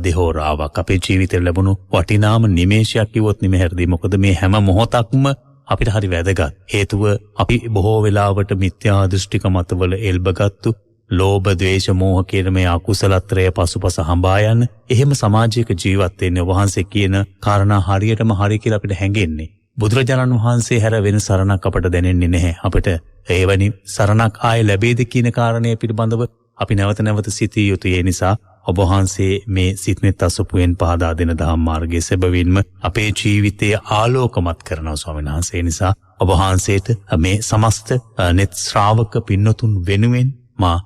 [SPEAKER 2] දෙහෝරාවක් අපේ ජීවිතේට ලැබුණු වටිනාම නිමේෂයක් කිව්වොත් නිමෙහැරදී. මොකද මේ හැම මොහොතක්ම අපිට හරි වැදගත්. හේතුව අපි බොහෝ වෙලාවට මිත්‍යා දෘෂ්ටික මතවල එල්බගත්තු ලෝභ, ද්වේෂ, මෝහ කියන මේ අකුසලත්‍රය පසුපස හඹා යන එහෙම සමාජයක ජීවත් වෙන්න වහන්සේ කියන කාරණා හරියටම හරි කියලා අපිට හැඟෙන්නේ. බුදුරජාණන් වහන්සේ හැර වෙන සරණක් අපට දැනෙන්නේ නැහැ. අපිට එවැනි සරණක් ආයේ ලැබෙයිද කියන කාරණය පිළිබඳව අපි නැවත නැවත සිතිය යුතුයි. ඒ නිසා ඔබ වහන්සේ මේ සිත්නෙත් අසපුවෙන් පහදා දෙන ධම්ම මාර්ගයේ සැබවින්ම අපේ ජීවිතය ආලෝකමත් කරනවා ස්වාමීන් වහන්සේ. ඒ නිසා ඔබ වහන්සේට මේ සමස්ත net ශ්‍රාවක පින්නතුන් වෙනුවෙන් මා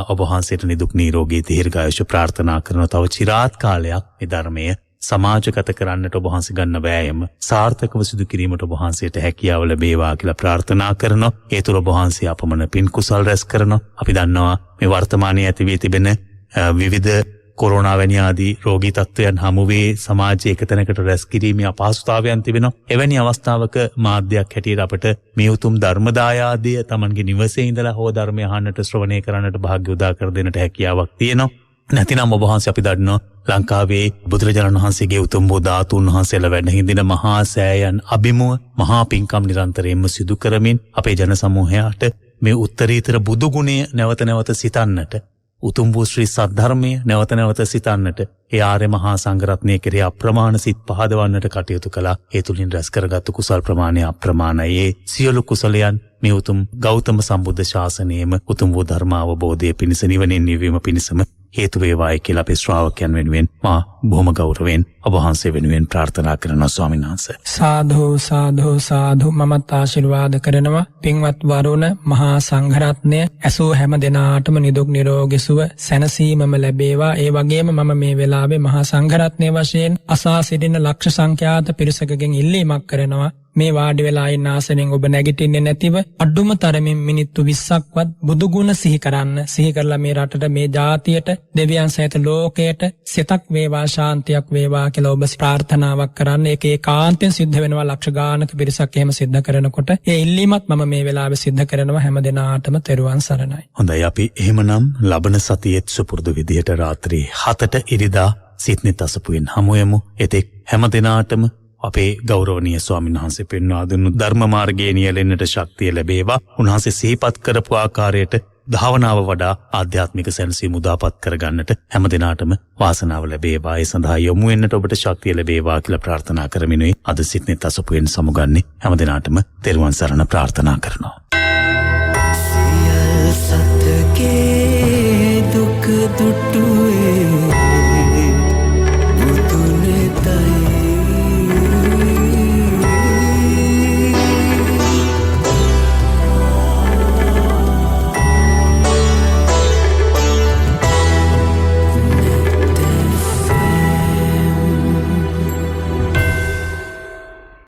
[SPEAKER 2] ඔබ වහන්සේට නිදුක් නිරෝගී දීර්ඝායුෂ ප්‍රාර්ථනා කරනවා. තව চিරාත් කාලයක් මේ ධර්මයේ සමාජගත කරන්නට ඔබ වහන්සේ ගන්න වෑයම සාර්ථකව සිදු කිරීමට ඔබ වහන්සේට හැකියාව ලැබේවා කියලා ප්‍රාර්ථනා කරනවා. ඒ තුළ ඔබ වහන්සේ අපමණ පින් කුසල් රැස් කරනවා. අපි දන්නවා මේ වර්තමානයේ ඇති වී තිබෙන විවිධ කොරෝනා වැනි ආදී රෝගී තත්ත්වයන් හමුවේ සමාජයේ එක තැනකට රැස් කිරීමේ අපහසුතාවයන් තිබෙනවා. එවැනි අවස්ථාවක මාධ්‍යයක් හැටියට අපට මේ උතුම් ධර්ම දායාදය Tamanගේ නිවසේ ඉඳලා හෝ ධර්මය අහන්නට ශ්‍රවණය කරන්නට වාග්ය උදා කර දෙන්නට හැකියාවක් තියෙනවා. නැතිනම් ඔබ වහන්සේ අපි දන්නවා ලංකාවේ බුදුරජාණන් වහන්සේගේ උතුම් වූ ධාතුන් වහන්සේලා වැඩ හිඳින මහා සෑයන් අභිමුව මහා පින්කම් නිරන්තරයෙන්ම සිදු කරමින් අපේ ජන සමූහයට මේ උත්තරීතර බුදු ගුණය නැවත නැවත සිතන්නට, උතුම් වූ ශ්‍රී සද්ධර්මය නැවත නැවත සිතන්නට, ඒ ආර්ය මහා සංඝරත්නය කෙරෙහි අප්‍රමාණ සිත් පහදවන්නට කටයුතු කළා. ඒ තුලින් රැස් කරගත්තු කුසල් ප්‍රමාණය අප්‍රමාණයි. ඒ සියලු කුසලයන් මේ උතුම් ගෞතම සම්බුද්ධ ශාසනයේම උතුම් වූ ධර්ම අවබෝධය පිණිස නිවනින් නිවීම පිණිසම හේතු වේවායි කියලා අපේ ශ්‍රාවකයන් වෙනුවෙන් මා බොහොම ගෞරවයෙන් ඔබ වහන්සේ වෙනුවෙන් ප්‍රාර්ථනා කරනවා ස්වාමීන් වහන්සේ.
[SPEAKER 3] සාදු සාදු සාදු. මමත් ආශිර්වාද කරනවා පින්වත් වරුණ මහා සංඝරත්නය ඇසූ හැම දෙනාටම නිදුක් නිරෝගී සුව සැනසීමම ලැබේවා. ඒ වගේම මම මේ වෙලාවේ මහා සංඝරත්නය වශයෙන් අසා සිටින ලක්ෂ සංඛ්‍යාත පිරිසකගෙන් ඉල්ලීමක් කරනවා. මේ වාඩි වෙලා ඉන්න ආසනෙන් ඔබ නැගිටින්නේ නැතිව අඩුම තරමින් මිනිත්තු 20ක්වත් බුදු ගුණ සිහි කරන්න. සිහි කරලා මේ රටට, මේ ජාතියට, දෙවියන් සහිත ලෝකයට සිතක් වේවා, ශාන්තියක් වේවා කියලා ඔබ ප්‍රාර්ථනාවක් කරන්න. ඒක ඒකාන්තයෙන් සිද්ධ වෙනවා. ලක්ෂ ගානක පිරිසක් එහෙම සිද්ධ කරනකොට ඒ ඉල්ලීමත් මම මේ වෙලාවේ සිද්ධ කරනවා. හැම දිනාටම තෙරුවන් සරණයි.
[SPEAKER 2] හොඳයි, අපි එහෙමනම් ලබන සතියේත් සුපුරුදු විදිහට රාත්‍රී 7ට ඉරිදා සිත්නෙත් අසපුවෙන් හමු වෙමු. එතෙක් හැම දිනාටම අපේ ගෞරවනීය ස්වාමීන් වහන්සේ පෙන්වා දුන්නු ධර්ම මාර්ගයේ නියැලෙන්නට ශක්තිය ලැබේවා. උන්වහන්සේ සිහිපත් කරපු ආකාරයට භාවනාව වඩා ආධ්‍යාත්මික සැනසීම උදාපත් කරගන්නට හැම දිනාටම වාසනාව ලැබේවා. ඒ සඳහා යොමු වෙන්නට ඔබට ශක්තිය ලැබේවා කියලා ප්‍රාර්ථනා කරමිනුයි අද සිත්නෙත් අසපුවෙන් සමුගන්නේ. හැම දිනාටම තෙරුවන් සරණ ප්‍රාර්ථනා කරනවා.
[SPEAKER 1] සියල් සතගේ දුක දුටු